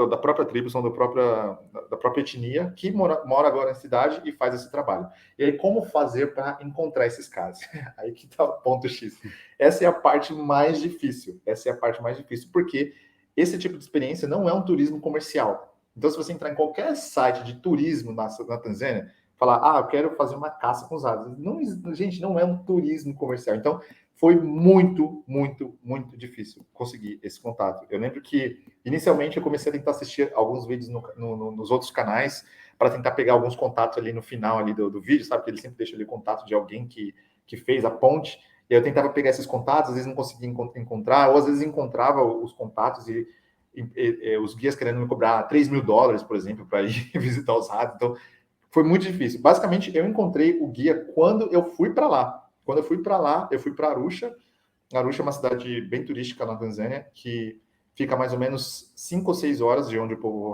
da própria tribo, são da própria etnia, que mora agora na cidade e faz esse trabalho. E aí, como fazer para encontrar esses caras? Aí que tá o ponto X. Essa é a parte mais difícil. Porque esse tipo de experiência não é um turismo comercial. Então, se você entrar em qualquer site de turismo na Tanzânia, falar, eu quero fazer uma caça com os aves. Não, gente, não é um turismo comercial. Então, foi muito, muito, muito difícil conseguir esse contato. Eu lembro que, inicialmente, eu comecei a tentar assistir alguns vídeos nos outros canais para tentar pegar alguns contatos ali no final ali do vídeo, sabe? Porque ele sempre deixa ali contato de alguém que fez a ponte. E eu tentava pegar esses contatos, às vezes não conseguia encontrar, ou às vezes encontrava os contatos e os guias querendo me cobrar $3.000, por exemplo, para ir visitar os ratos. Então, foi muito difícil. Basicamente, eu encontrei o guia quando eu fui para lá. Quando eu fui para lá, eu fui para Arusha. Arusha é uma cidade bem turística na Tanzânia, que fica mais ou menos 5 ou 6 horas de onde o povo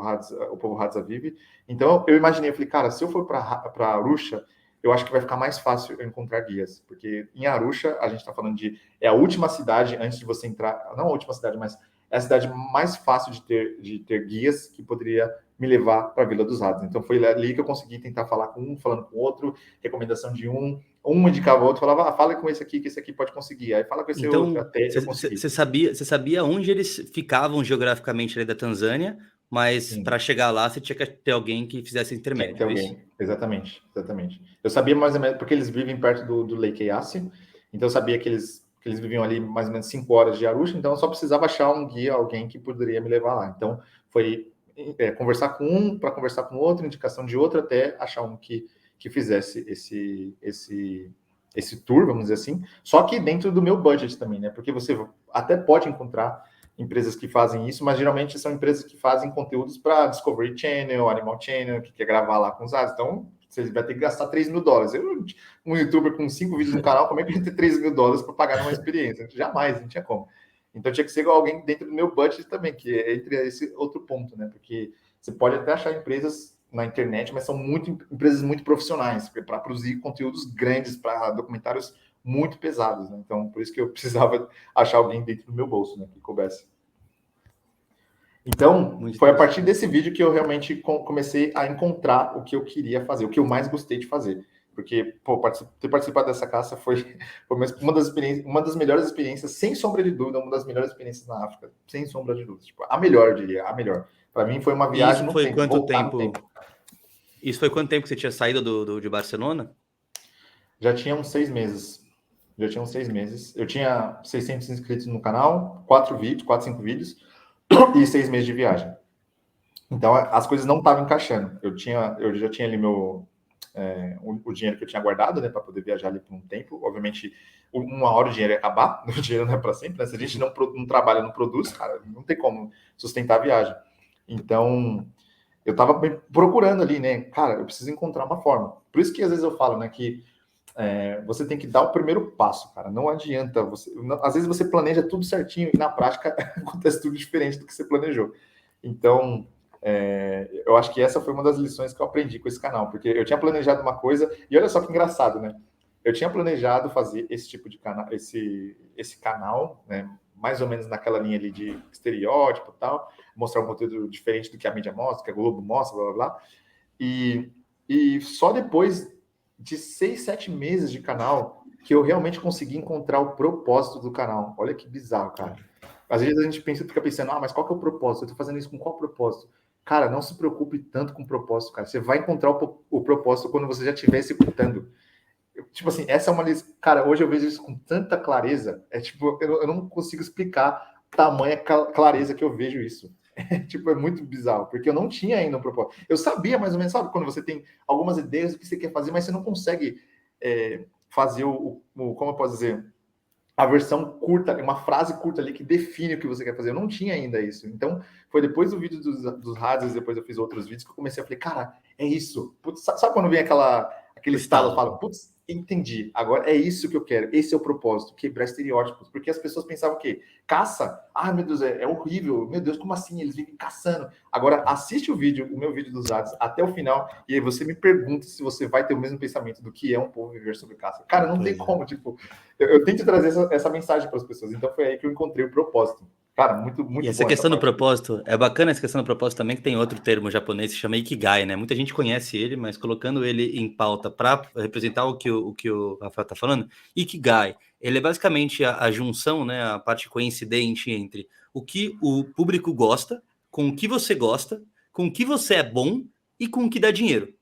Hadza vive. Então, eu imaginei, eu falei, cara, se eu for para Arusha, eu acho que vai ficar mais fácil eu encontrar guias. Porque em Arusha, a gente está falando é a última cidade antes de você entrar, não a última cidade, mas é a cidade mais fácil de ter guias que poderia me levar para a Vila dos Ratos. Então, foi ali que eu consegui tentar falar com um, falando com o outro, recomendação de um indicava o outro, falava, fala com esse aqui, que esse aqui pode conseguir. Aí fala com esse outro, até eu consegui. Você sabia onde eles ficavam geograficamente ali da Tanzânia, mas para chegar lá você tinha que ter alguém que fizesse intermédio. Tinha que ter alguém. Exatamente. Eu sabia mais ou menos, porque eles vivem perto do Lake Eyasi, então eu sabia que eles viviam ali mais ou menos 5 horas de Arusha, então eu só precisava achar um guia, alguém que poderia me levar lá. Então, foi conversar com um, para conversar com outro, indicação de outro, até achar um que fizesse esse tour, vamos dizer assim, só que dentro do meu budget também, né? Porque você até pode encontrar empresas que fazem isso, mas geralmente são empresas que fazem conteúdos para Discovery Channel, Animal Channel, que quer gravar lá com os aves. Então, você vai ter que gastar $3.000. Um youtuber com 5 vídeos no canal, como é que a gente tem $3.000 para pagar numa experiência? Jamais, não tinha como. Então, tinha que ser alguém dentro do meu budget também, que é entre esse outro ponto, né? Porque você pode até achar empresas na internet, mas são empresas muito profissionais, para produzir conteúdos grandes, para documentários muito pesados, né? Então, por isso que eu precisava achar alguém dentro do meu bolso, né, que coubesse. Então, foi a partir desse vídeo que eu realmente comecei a encontrar o que eu queria fazer, o que eu mais gostei de fazer. Porque, ter participado dessa caça foi uma das melhores experiências, sem sombra de dúvida, uma das melhores experiências na África, sem sombra de dúvida. Tipo, a melhor, eu diria, a melhor. Para mim foi uma viagem no tempo. Quanto tempo? Isso foi quanto tempo que você tinha saído de Barcelona? Já tinha uns 6 meses. Eu tinha 600 inscritos no canal, 4, 5 vídeos e 6 meses de viagem. Então, as coisas não estavam encaixando. Eu já tinha ali o dinheiro que eu tinha guardado, né, para poder viajar ali por um tempo. Obviamente, uma hora o dinheiro ia acabar, o dinheiro não é para sempre, né? Se a gente não trabalha, não produz, cara, não tem como sustentar a viagem. Então, eu estava procurando ali, né? Cara, eu preciso encontrar uma forma. Por isso que às vezes eu falo, né, que você tem que dar o primeiro passo, cara. Não adianta às vezes você planeja tudo certinho e na prática acontece tudo diferente do que você planejou. Então, eu acho que essa foi uma das lições que eu aprendi com esse canal, porque eu tinha planejado uma coisa e olha só que engraçado, né? Eu tinha planejado fazer esse tipo de canal, esse canal, né? Mais ou menos naquela linha ali de estereótipo e tal, mostrar um conteúdo diferente do que a mídia mostra, que a Globo mostra, blá, blá, blá. E só depois de 6, 7 meses de canal que eu realmente consegui encontrar o propósito do canal. Olha que bizarro, cara. Às vezes a gente fica pensando, mas qual que é o propósito? Eu tô fazendo isso com qual propósito? Cara, não se preocupe tanto com o propósito, cara. Você vai encontrar o propósito quando você já estiver executando. Tipo assim, essa é uma lista. Cara, hoje eu vejo isso com tanta clareza. Eu não consigo explicar tamanha clareza que eu vejo isso. É muito bizarro, porque eu não tinha ainda um propósito. Eu sabia mais ou menos, sabe, quando você tem algumas ideias do que você quer fazer, mas você não consegue fazer como eu posso dizer, a versão curta, uma frase curta ali que define o que você quer fazer. Eu não tinha ainda isso. Então, foi depois do vídeo dos rádios, depois eu fiz outros vídeos que eu comecei a falar, cara, é isso. Putz, sabe quando vem aquela aquele estalo, fala, putz, entendi, agora é isso que eu quero, esse é o propósito, quebrar estereótipos, porque as pessoas pensavam que caça, meu Deus, é horrível, meu Deus, como assim, eles vivem caçando. Agora, assiste o meu vídeo dos ads até o final, e aí você me pergunta se você vai ter o mesmo pensamento do que é um povo viver sobre caça. Cara, não tem como, tipo, eu tento trazer essa mensagem para as pessoas, então foi aí que eu encontrei o propósito. Cara, muito E essa bom questão do parte. propósito, é bacana essa questão do propósito também, que tem outro termo japonês que se chama Ikigai, né? Muita gente conhece ele, mas colocando ele em pauta para representar o que o Rafael está falando, Ikigai, ele é basicamente a junção, né, a parte coincidente entre o que o público gosta, com o que você gosta, com o que você é bom e com o que dá dinheiro.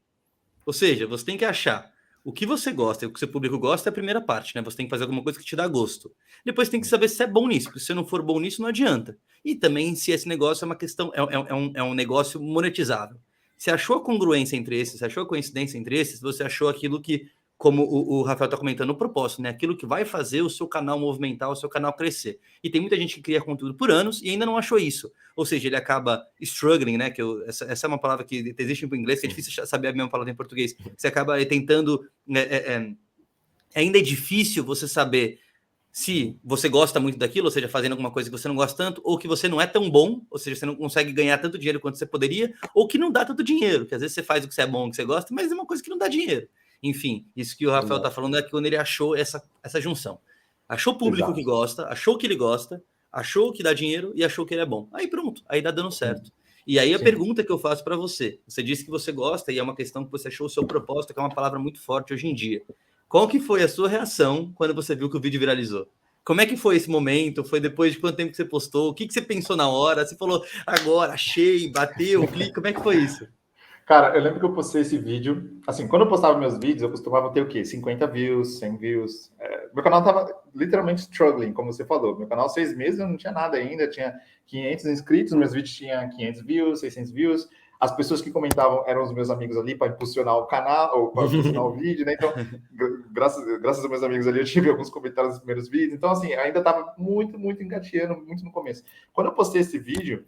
Ou seja, você tem que achar o que você gosta e o que o seu público gosta é a primeira parte, né? Você tem que fazer alguma coisa que te dá gosto. Depois tem que saber se é bom nisso, porque se você não for bom nisso, não adianta. E também se esse negócio é uma questão, é um negócio monetizável. Se achou a congruência entre esses, se achou a coincidência entre esses, você achou aquilo que, como o Rafael está comentando, o propósito, né? Aquilo que vai fazer o seu canal movimentar, o seu canal crescer. E tem muita gente que cria conteúdo por anos e ainda não achou isso. Ou seja, ele acaba struggling, né? Essa é uma palavra que existe em inglês, que é difícil saber a mesma palavra em português. Você acaba tentando... ainda é difícil você saber se você gosta muito daquilo, ou seja, fazendo alguma coisa que você não gosta tanto, ou que você não é tão bom, ou seja, você não consegue ganhar tanto dinheiro quanto você poderia, ou que não dá tanto dinheiro, que às vezes você faz o que você é bom, o que você gosta, mas é uma coisa que não dá dinheiro. Enfim, isso que o Rafael está falando é que quando ele achou essa junção. Achou o público que gosta, achou que ele gosta, achou que dá dinheiro e achou que ele é bom. Aí pronto, aí dá dando certo. E aí a pergunta que eu faço para você disse que você gosta e é uma questão que você achou o seu propósito, que é uma palavra muito forte hoje em dia. Qual que foi a sua reação quando você viu que o vídeo viralizou? Como é que foi esse momento? Foi depois de quanto tempo que você postou? O que você pensou na hora? Você falou, agora, achei, bateu, clique, como é que foi isso? Cara, eu lembro que eu postei esse vídeo, assim, quando eu postava meus vídeos, eu costumava ter o quê? 50 views, 100 views. Meu canal tava literalmente struggling, como você falou. Meu canal, 6 meses, eu não tinha nada ainda, tinha 500 inscritos, meus vídeos tinham 500 views, 600 views. As pessoas que comentavam eram os meus amigos ali para impulsionar o canal, ou para impulsionar o vídeo, né? Então, graças aos meus amigos ali, eu tive alguns comentários nos primeiros vídeos. Então, assim, ainda estava muito engateando, muito no começo. Quando eu postei esse vídeo,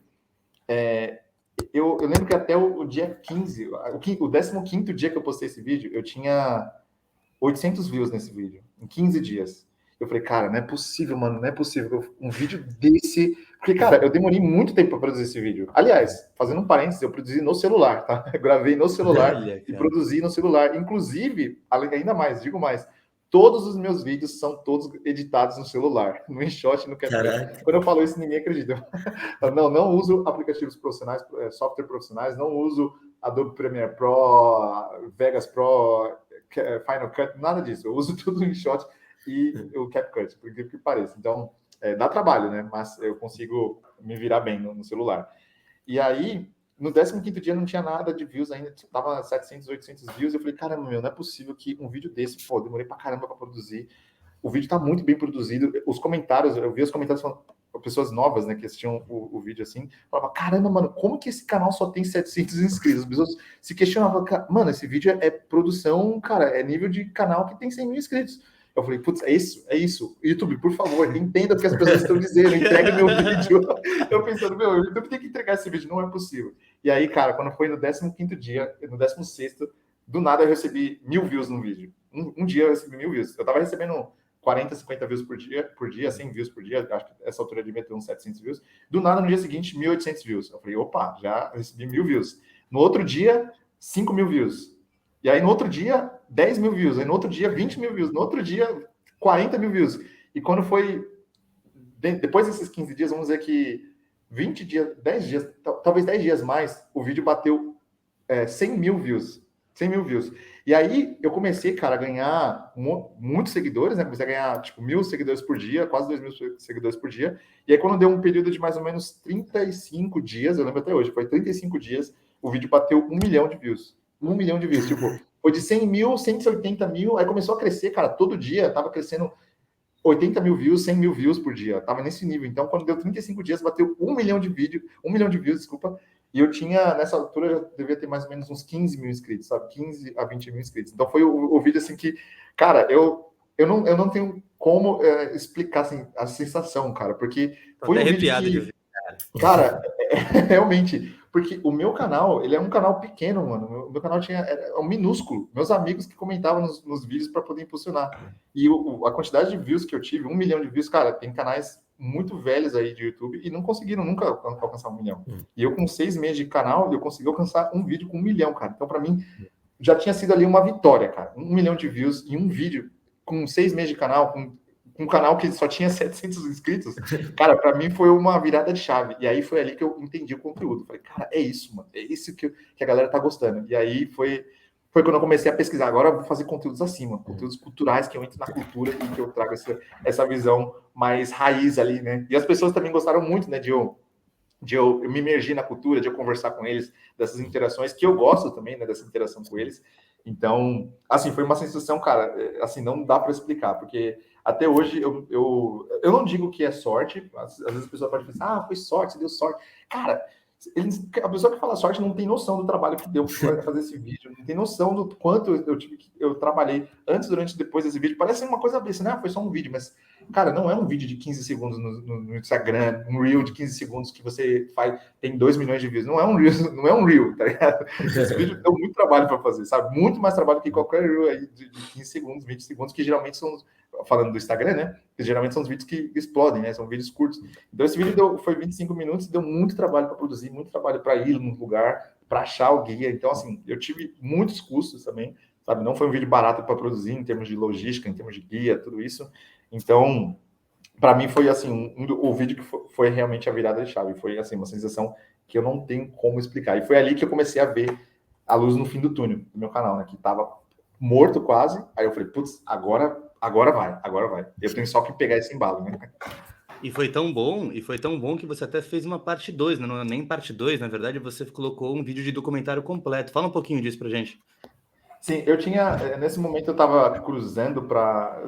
eu lembro que até o dia 15, o 15º dia que eu postei esse vídeo, eu tinha 800 views nesse vídeo, em 15 dias. Eu falei, cara, não é possível, mano, não é possível um vídeo desse... Porque, cara, eu demorei muito tempo para produzir esse vídeo. Aliás, fazendo um parênteses, eu produzi no celular, tá? Eu gravei no celular e produzi no celular. Inclusive, ainda mais, digo mais, todos os meus vídeos são todos editados no celular, no InShot, no CapCut. Quando eu falo isso, ninguém acredita. Não uso aplicativos profissionais, software profissionais, não uso Adobe Premiere Pro, Vegas Pro, Final Cut, nada disso. Eu uso tudo no InShot e o CapCut, por incrível que pareça. Então, dá trabalho, né? Mas eu consigo me virar bem no celular. E aí, no 15º dia não tinha nada de views ainda, tava 700, 800 views. Eu falei, caramba, não é possível que um vídeo desse, demorei pra caramba pra produzir. O vídeo tá muito bem produzido. Os comentários, eu vi os comentários falando, pessoas novas, né, que assistiam o vídeo assim, falavam, caramba, mano, como que esse canal só tem 700 inscritos? As pessoas se questionavam, mano, esse vídeo é produção, cara, é nível de canal que tem 100 mil inscritos. Eu falei, putz, é isso. YouTube, por favor, entenda o que as pessoas estão dizendo, entregue meu vídeo. Eu pensando, o YouTube tem que entregar esse vídeo, não é possível. E aí, cara, quando foi no 15º dia, no 16º, do nada eu recebi 1000 views no vídeo. Um dia eu recebi 1000 views. Eu tava recebendo 40, 50 views por dia, 100 views por dia, acho que essa altura devia ter uns 700 views. Do nada, no dia seguinte, 1.800 views. Eu falei, opa, já recebi 1000 views. No outro dia, 5.000 views. E aí, no outro dia, 10.000 views. Aí, no outro dia, 20.000 views. No outro dia, 40.000 views. E quando foi... Depois desses 15 dias, vamos dizer que 20 dias, 10 dias, talvez 10 dias mais, o vídeo bateu 100.000 views. 100.000 views. E aí, eu comecei, cara, a ganhar muitos seguidores, né? Comecei a ganhar, 1.000 seguidores por dia, quase 2.000 seguidores por dia. E aí, quando deu um período de mais ou menos 35 dias, eu lembro até hoje, foi 35 dias, o vídeo bateu 1 milhão de views. 1 milhão de views. Foi de 100 mil, 180 mil, aí começou a crescer, cara, todo dia, tava crescendo 80.000 views, 100.000 views por dia. Tava nesse nível. Então, quando deu 35 dias, bateu 1 milhão de views, desculpa. E eu tinha, nessa altura, eu já devia ter mais ou menos uns 15 mil inscritos, sabe? 15 a 20 mil inscritos. Então, foi o vídeo, assim, que... Cara, eu não tenho como explicar, assim, a sensação, cara, porque... Tô foi até um arrepiado vídeo que... Cara, realmente... Porque o meu canal, ele é um canal pequeno, mano. O meu canal é um minúsculo. Meus amigos que comentavam nos vídeos para poder impulsionar. E a quantidade de views que eu tive, 1 milhão de views, cara, tem canais muito velhos aí de YouTube e não conseguiram nunca alcançar 1 milhão. E eu, com 6 meses de canal, eu consegui alcançar um vídeo com 1 milhão, cara. Então, para mim, já tinha sido ali uma vitória, cara. 1 milhão de views em um vídeo, com 6 meses de canal, com um canal que só tinha 700 inscritos, cara, para mim foi uma virada de chave. E aí foi ali que eu entendi o conteúdo. Falei, cara, é isso, mano. É isso que a galera tá gostando. E aí foi quando eu comecei a pesquisar. Agora eu vou fazer conteúdos assim, mano. Conteúdos culturais, que eu entro na cultura e que eu trago essa visão mais raiz ali, né? E as pessoas também gostaram muito, né, de eu me imergir na cultura, de eu conversar com eles, dessas interações, que eu gosto também, né, dessa interação com eles. Então, assim, foi uma sensação, cara, assim, não dá para explicar, porque até hoje eu não digo que é sorte, às vezes a pessoa pode pensar, foi sorte, você deu sorte. Cara, a pessoa que fala sorte não tem noção do trabalho que deu para fazer esse vídeo, não tem noção do quanto eu trabalhei antes, durante e depois desse vídeo. Parece uma coisa besta, né? Foi só um vídeo, mas, cara, não é um vídeo de 15 segundos no Instagram, um Reel de 15 segundos que você faz, tem 2 milhões de views. Não é um Reel, tá ligado? Esse vídeo deu muito trabalho para fazer, sabe? Muito mais trabalho que qualquer Reel aí de 15 segundos, 20 segundos, que geralmente são, falando do Instagram, né? Que geralmente são os vídeos que explodem, né? São vídeos curtos. Então, esse vídeo foi 25 minutos, deu muito trabalho para produzir, muito trabalho para ir num lugar, para achar o guia. Então, assim, eu tive muitos custos também, sabe? Não foi um vídeo barato para produzir, em termos de logística, em termos de guia, tudo isso. Então, para mim, foi, assim, o vídeo que foi realmente a virada de chave. Foi, assim, uma sensação que eu não tenho como explicar. E foi ali que eu comecei a ver a luz no fim do túnel do meu canal, né? Que tava morto quase. Aí eu falei, putz, agora vai. Eu tenho só que pegar esse embalo, né? E foi tão bom que você até fez uma parte 2, né? Não é nem parte 2, na verdade, você colocou um vídeo de documentário completo. Fala um pouquinho disso pra gente. Sim, nesse momento eu estava cruzando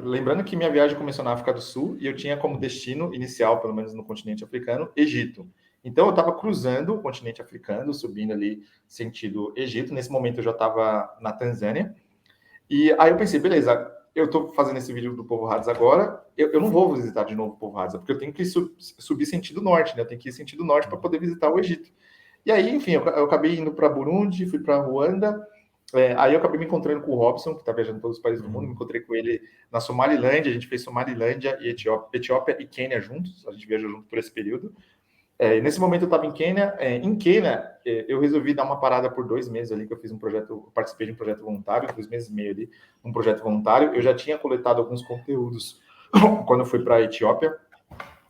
lembrando que minha viagem começou na África do Sul e eu tinha como destino inicial, pelo menos no continente africano, Egito. Então eu estava cruzando o continente africano, subindo ali sentido Egito. Nesse momento eu já estava na Tanzânia. E aí eu pensei, beleza, eu estou fazendo esse vídeo do Povo Rados agora, eu não vou visitar de novo o Povo Rados, porque eu tenho que subir sentido norte, né? Eu tenho que ir sentido norte para poder visitar o Egito. E aí, enfim, eu acabei indo para Burundi, fui para Ruanda. Aí eu acabei me encontrando com o Robson, que está viajando todos os países do mundo. Me encontrei com ele na Somalilândia. A gente fez Somalilândia e Etiópia e Quênia juntos. A gente viajou junto por esse período. Nesse momento eu estava em Quênia. Em Quênia, eu resolvi dar uma parada por 2 meses ali, que eu fiz um projeto, eu participei de um projeto voluntário, 2 meses e meio ali, um projeto voluntário. Eu já tinha coletado alguns conteúdos quando eu fui para a Etiópia,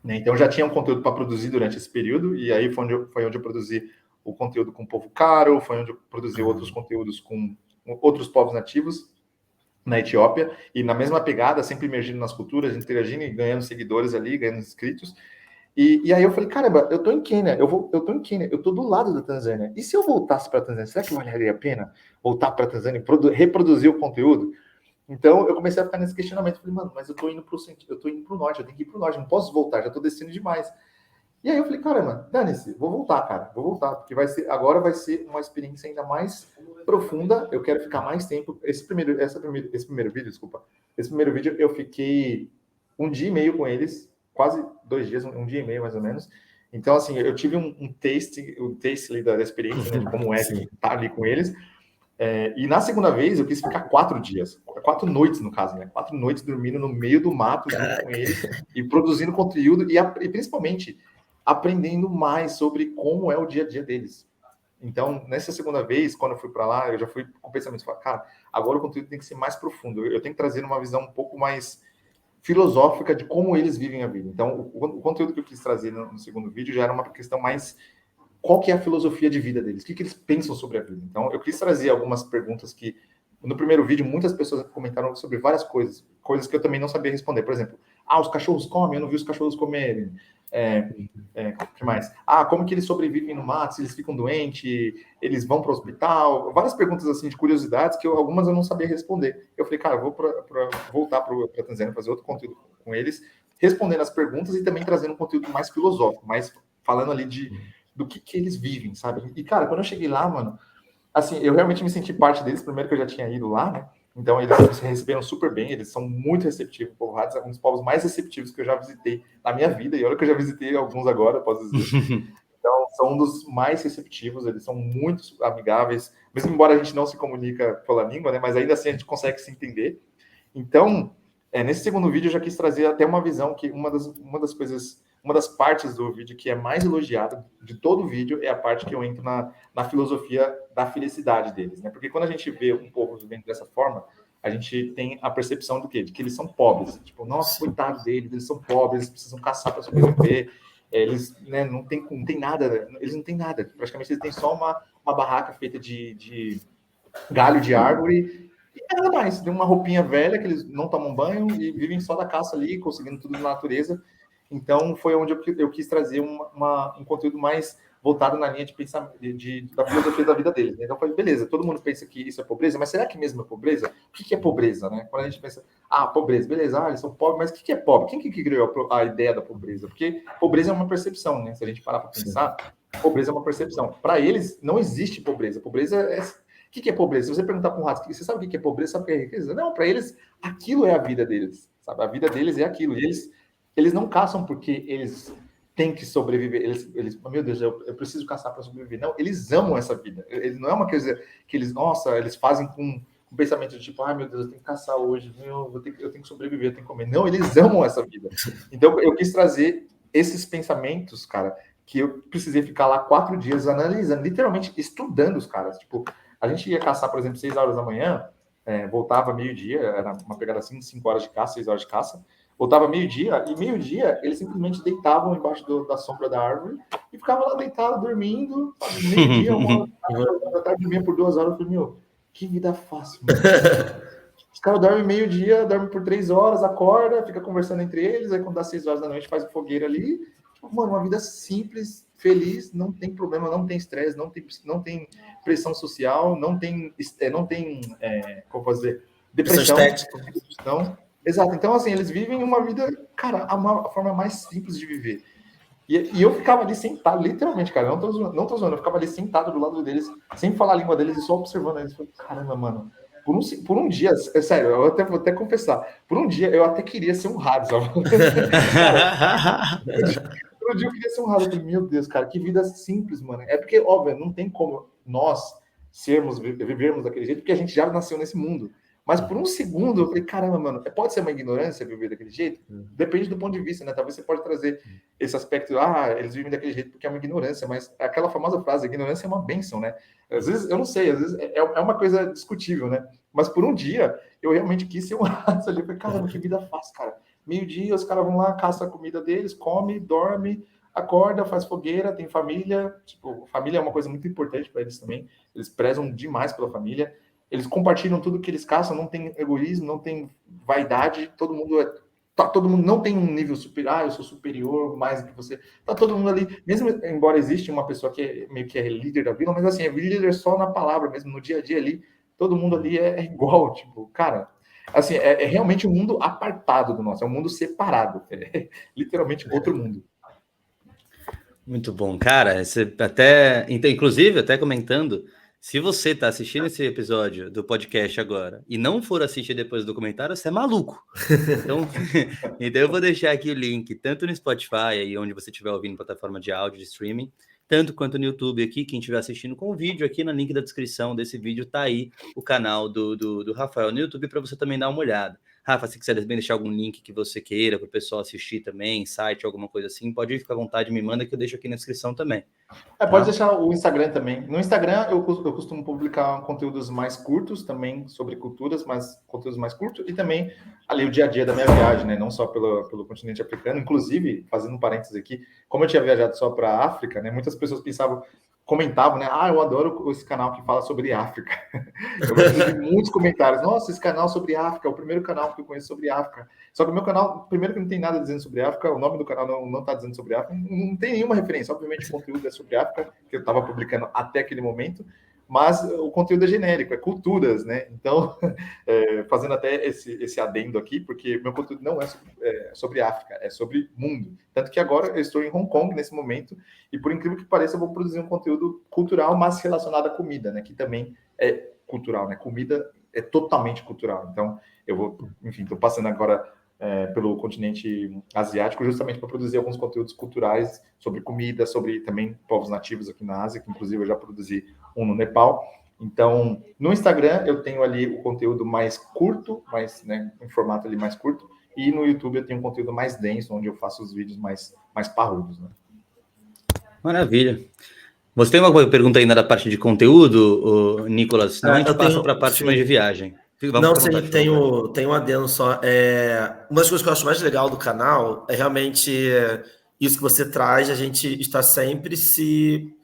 né? Então já tinha um conteúdo para produzir durante esse período, e aí foi onde eu produzi o conteúdo com o povo Karo, foi onde eu produzi outros conteúdos com outros povos nativos na Etiópia, e na mesma pegada, sempre emergindo nas culturas, interagindo e ganhando seguidores ali, ganhando inscritos. E aí eu falei, caramba, eu tô em Quênia, eu tô do lado da Tanzânia. E se eu voltasse para a Tanzânia, será que valeria a pena voltar para a Tanzânia e reproduzir o conteúdo? Então eu comecei a ficar nesse questionamento. Falei, mano, mas eu tô indo pro norte, eu tenho que ir pro norte, não posso voltar, já tô descendo demais. E aí eu falei, caramba, dane-se, vou voltar, porque agora vai ser uma experiência ainda mais profunda. Eu quero ficar mais tempo. Esse primeiro vídeo eu fiquei 1 dia e meio com eles, quase 2 dias, 1 dia e meio mais ou menos. Então, assim, eu tive um taste ali da experiência, né, de como é estar ali com eles. E na segunda vez eu quis ficar 4 dias, 4 noites no caso, né? 4 noites dormindo no meio do mato junto com eles e produzindo conteúdo e principalmente aprendendo mais sobre como é o dia a dia deles. Então, nessa segunda vez, quando eu fui para lá, eu já fui com o pensamento, cara, agora o conteúdo tem que ser mais profundo. Eu tenho que trazer uma visão um pouco mais filosófica de como eles vivem a vida. Então, o conteúdo que eu quis trazer no segundo vídeo já era uma questão mais qual que é a filosofia de vida deles, o que eles pensam sobre a vida. Então, eu quis trazer algumas perguntas que, no primeiro vídeo, muitas pessoas comentaram sobre várias coisas que eu também não sabia responder. Por exemplo, os cachorros comem, eu não vi os cachorros comerem. O que mais? Como que eles sobrevivem no mato, se eles ficam doentes, eles vão para o hospital, várias perguntas assim de curiosidades que algumas eu não sabia responder. Eu falei, cara, eu vou voltar para a Tanzânia, fazer outro conteúdo com eles, respondendo as perguntas e também trazendo um conteúdo mais filosófico, mais falando ali do que eles vivem, sabe? E, cara, quando eu cheguei lá, mano, assim, eu realmente me senti parte deles, primeiro que eu já tinha ido lá, né? Então, eles se receberam super bem, eles são muito receptivos, o povo Rados é um dos povos mais receptivos que eu já visitei na minha vida, e olha que eu já visitei alguns agora, posso dizer. Então, são um dos mais receptivos, eles são muito amigáveis, mesmo embora a gente não se comunica pela língua, né? Mas ainda assim a gente consegue se entender. Então, nesse segundo vídeo eu já quis trazer até uma visão que uma das partes do vídeo que é mais elogiada de todo o vídeo é a parte que eu entro na filosofia da felicidade deles, né? Porque quando a gente vê um povo vivendo dessa forma, a gente tem a percepção do quê? De que eles são pobres. Tipo, nossa, coitado deles, eles são pobres, eles precisam caçar para sobreviver. Eles, né, não tem nada, eles não têm nada. Praticamente eles têm só uma barraca feita de galho de árvore e nada mais. Tem uma roupinha velha que eles não tomam banho e vivem só da caça ali, conseguindo tudo na natureza. Então, foi onde eu quis trazer um conteúdo mais voltado na linha de pensar da filosofia da vida deles. Então, eu falei, beleza, todo mundo pensa que isso é pobreza, mas será que mesmo é pobreza? O que é pobreza, né? Quando a gente pensa, pobreza, beleza, eles são pobres, mas o que é pobre? Quem que criou a ideia da pobreza? Porque pobreza é uma percepção, né? Se a gente parar para pensar, pobreza é uma percepção. Para eles, não existe pobreza. Pobreza é... O que é pobreza? Se você perguntar para um rato, você sabe o que é pobreza? Sabe o que é riqueza? Não, para eles, aquilo é a vida deles, sabe? A vida deles é aquilo. E eles não caçam porque eles têm que sobreviver. Eles meu Deus, eu preciso caçar para sobreviver. Não, eles amam essa vida. Não é uma coisa que eles fazem com um pensamento de tipo, meu Deus, eu tenho que caçar hoje, eu tenho que sobreviver, eu tenho que comer. Não, eles amam essa vida. Então, eu quis trazer esses pensamentos, cara, que eu precisei ficar lá 4 dias analisando, literalmente estudando os caras. Tipo, a gente ia caçar, por exemplo, 6 horas da manhã, voltava meio-dia, era uma pegada assim, 5 horas de caça, 6 horas de caça. Voltava meio-dia, e meio-dia eles simplesmente deitavam embaixo da sombra da árvore e ficavam lá deitados, dormindo. Meio-dia, 1 hora da tarde, dormia por 2 horas. Eu falei, que vida fácil, mano. Os caras dormem meio-dia, dormem por 3 horas, acorda, fica conversando entre eles, aí quando dá 6 horas da noite faz fogueira ali. Tipo, mano, uma vida simples, feliz, não tem problema, não tem estresse, não tem pressão social, não tem como fazer, depressão. Exato. Então, assim, eles vivem uma vida, cara, a forma mais simples de viver. E eu ficava ali sentado, literalmente, cara, não tô zoando, eu ficava ali sentado do lado deles, sem falar a língua deles e só observando eles. Falei, caramba, mano, por um dia, sério, eu vou até confessar, por um dia eu até queria ser honrado, sabe? Cara, por um dia eu queria ser honrado. Eu falei, meu Deus, cara, que vida simples, mano. É porque, óbvio, não tem como nós vivermos daquele jeito, porque a gente já nasceu nesse mundo. Mas por um segundo eu falei, caramba, mano, pode ser uma ignorância viver daquele jeito? Depende do ponto de vista, né? Talvez você pode trazer esse aspecto, eles vivem daquele jeito porque é uma ignorância, mas aquela famosa frase, ignorância é uma bênção, né? Às vezes, eu não sei, às vezes é uma coisa discutível, né? Mas por um dia, eu realmente quis ser um rato ali. Eu falei, caramba, que vida fácil, cara. Meio-dia, os caras vão lá, caçam a comida deles, come, dorme, acorda, faz fogueira, tem família. Tipo, família é uma coisa muito importante para eles também. Eles prezam demais pela família. Eles compartilham tudo que eles caçam, não tem egoísmo, não tem vaidade, todo mundo não tem um nível superior, eu sou superior mais do que você. Tá todo mundo ali, mesmo embora exista uma pessoa que meio que é líder da vila, mas assim, é líder só na palavra mesmo, no dia a dia ali, todo mundo ali é igual, tipo, cara, assim, é realmente um mundo apartado do nosso, é um mundo separado, é literalmente outro mundo. Muito bom, cara, você até, inclusive, até comentando, se você está assistindo esse episódio do podcast agora e não for assistir depois do documentário, você é maluco. Então eu vou deixar aqui o link, tanto no Spotify, aí onde você estiver ouvindo plataforma de áudio, de streaming, tanto quanto no YouTube aqui, quem estiver assistindo com o vídeo, aqui no link da descrição desse vídeo tá aí o canal do Rafael no YouTube para você também dar uma olhada. Rafa, se quiser também deixar algum link que você queira para o pessoal assistir também, site, alguma coisa assim, pode ficar à vontade, me manda que eu deixo aqui na descrição também. Pode deixar o Instagram também. No Instagram eu costumo publicar conteúdos mais curtos também sobre culturas, mas conteúdos mais curtos e também ali o dia a dia da minha viagem, né? Não só pelo continente africano. Inclusive, fazendo um parênteses aqui, como eu tinha viajado só para a África, né? Muitas pessoas comentavam, né? Eu adoro esse canal que fala sobre África. Eu recebi muitos comentários. Nossa, esse canal sobre África é o primeiro canal que eu conheço sobre África. Só que o meu canal, primeiro que não tem nada dizendo sobre África, o nome do canal não está dizendo sobre África, não tem nenhuma referência. Obviamente o conteúdo é sobre África, que eu estava publicando até aquele momento, mas o conteúdo é genérico, é culturas, né? Então, fazendo até esse adendo aqui, porque meu conteúdo não é sobre África, é sobre mundo. Tanto que agora eu estou em Hong Kong nesse momento, e por incrível que pareça, eu vou produzir um conteúdo cultural, mas relacionado à comida, né? Que também é cultural, né? Comida é totalmente cultural. Então, eu vou, enfim, estou passando agora pelo continente asiático, justamente para produzir alguns conteúdos culturais sobre comida, sobre também povos nativos aqui na Ásia, que inclusive eu já produzi um no Nepal. Então, no Instagram eu tenho ali o conteúdo mais curto, em formato ali mais curto, e no YouTube eu tenho um conteúdo mais denso, onde eu faço os vídeos mais parrudos, né? Maravilha. Você tem alguma pergunta ainda da parte de conteúdo, Nicolas? Senão a gente passa para a parte mais de viagem. Não, sim, tem um adendo só. Uma das coisas que eu acho mais legal do canal é realmente isso que você traz, a gente está sempre se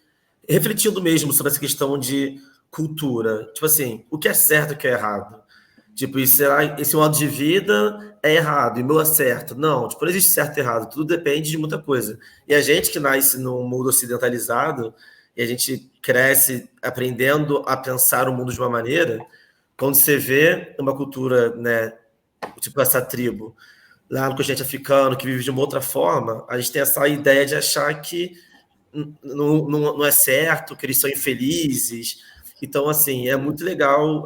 refletindo mesmo sobre essa questão de cultura. Tipo assim, o que é certo e o que é errado. Tipo, esse modo de vida é errado e meu é certo. Não, tipo, não existe certo e errado, tudo depende de muita coisa. E a gente que nasce num mundo ocidentalizado e a gente cresce aprendendo a pensar o mundo de uma maneira, quando você vê uma cultura, né, tipo essa tribo, lá no continente africano, que vive de uma outra forma, a gente tem essa ideia de achar que não é certo, que eles são infelizes. Então, assim, é muito legal,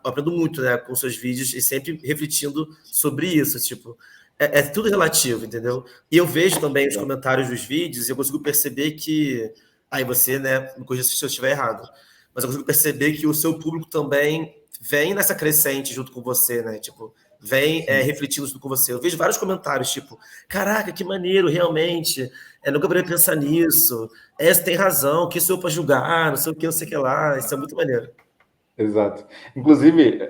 aprendo muito, né, com seus vídeos e sempre refletindo sobre isso, tipo, é tudo relativo, entendeu? E eu vejo também os comentários dos vídeos e eu consigo perceber que, aí você, né, me corrija se eu estiver errado, mas eu consigo perceber que o seu público também vem nessa crescente junto com você, né, tipo, vem refletindo junto com você. Eu vejo vários comentários, tipo, caraca, que maneiro, realmente, nunca poderia pensar nisso, você tem razão, que sou eu para julgar, não sei o que, não sei o que lá, isso é muito maneiro. Exato. Inclusive,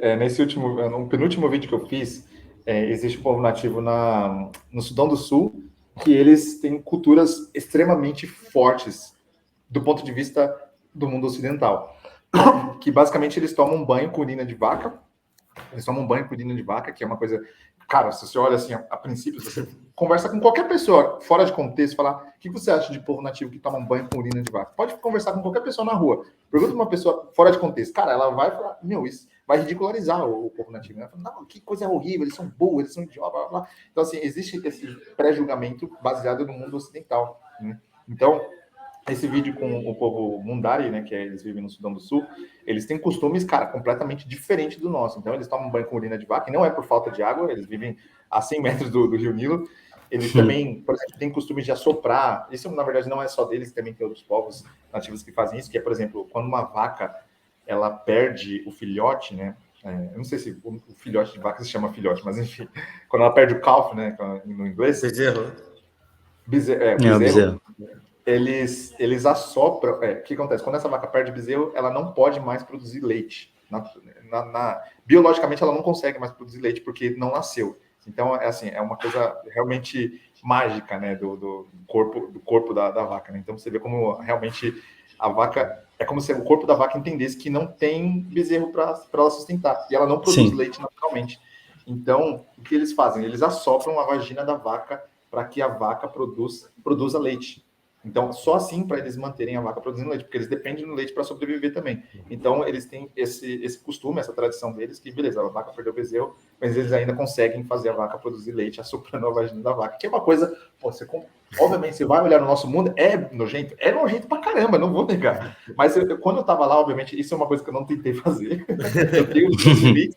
no penúltimo vídeo que eu fiz, existe um povo nativo no Sudão do Sul, que eles têm culturas extremamente fortes do ponto de vista do mundo ocidental. Que basicamente eles tomam banho com urina de vaca. Eles tomam banho com urina de vaca, que é uma coisa... Cara, se você olha assim, a princípio, se você conversa com qualquer pessoa fora de contexto, falar o que você acha de povo nativo que toma banho com urina de vaca? Pode conversar com qualquer pessoa na rua. Pergunta uma pessoa fora de contexto. Cara, ela vai falar, isso vai ridicularizar o povo nativo. Né? Fala, não, que coisa horrível, eles são burros, eles são idiotas, blá, blá. Então, assim, existe esse pré-julgamento baseado no mundo ocidental. Né? Então, esse vídeo com o povo Mundari, né, que eles vivem no Sudão do Sul, eles têm costumes, cara, completamente diferentes do nosso. Então, eles tomam banho com urina de vaca, e não é por falta de água, eles vivem a 100 metros do Rio Nilo. Eles também, por exemplo, têm costume de assoprar. Isso, na verdade, não é só deles, também tem outros povos nativos que fazem isso, que é, por exemplo, quando uma vaca, ela perde o filhote, né, eu não sei se o filhote de vaca se chama filhote, mas enfim, quando ela perde o calf, né, no inglês... Bezerro. Eles assopram. O que acontece? Quando essa vaca perde bezerro, ela não pode mais produzir leite. Biologicamente, ela não consegue mais produzir leite porque não nasceu. Então, é uma coisa realmente mágica, né, do corpo da vaca. Né? Então, você vê como realmente a vaca... É como se o corpo da vaca entendesse que não tem bezerro para ela sustentar. E ela não produz leite naturalmente. Então, o que eles fazem? Eles assopram a vagina da vaca para que a vaca produza leite. Então, só assim para eles manterem a vaca produzindo leite, porque eles dependem do leite para sobreviver também. Então, eles têm esse costume, essa tradição deles, que beleza, a vaca perdeu o bezerro, mas eles ainda conseguem fazer a vaca produzir leite assoprando a vagina da vaca, que é uma coisa, obviamente, você vai olhar no nosso mundo, é nojento pra caramba, não vou negar. Mas quando eu estava lá, obviamente, isso é uma coisa que eu não tentei fazer. Eu tenho os meus limites.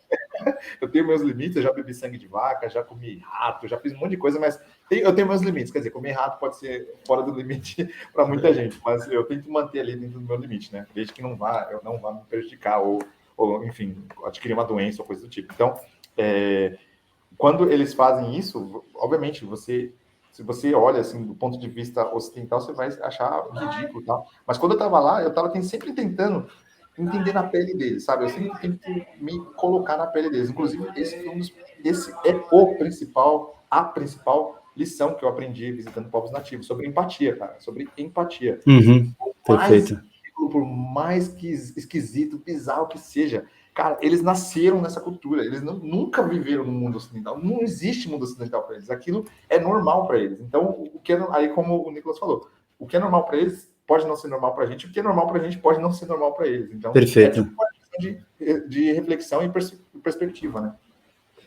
Eu tenho meus limites, eu já bebi sangue de vaca, já comi rato, já fiz um monte de coisa, mas eu tenho meus limites. Quer dizer, comer rato pode ser fora do limite para muita gente, mas eu tento manter ali dentro do meu limite, né? Desde que eu não vá me prejudicar ou, enfim, adquirir uma doença ou coisa do tipo. Então, quando eles fazem isso, obviamente, se você olha assim do ponto de vista ocidental, você vai achar ridículo, tá? Mas quando eu estava lá, eu estava sempre tentando entender na pele deles, sabe? Eu sempre tento me colocar na pele deles. Inclusive, esse é a principal lição que eu aprendi visitando povos nativos, sobre empatia, cara. Sobre empatia. Perfeito. Por mais que esquisito, bizarro que seja, cara, eles nasceram nessa cultura. Eles nunca viveram no mundo ocidental. Não existe mundo ocidental para eles. Aquilo é normal para eles. Então, aí, como o Nicolas falou, o que é normal para eles pode não ser normal para a gente, o que é normal para a gente pode não ser normal para eles. Então, perfeito. É tipo uma questão de reflexão e perspectiva, né?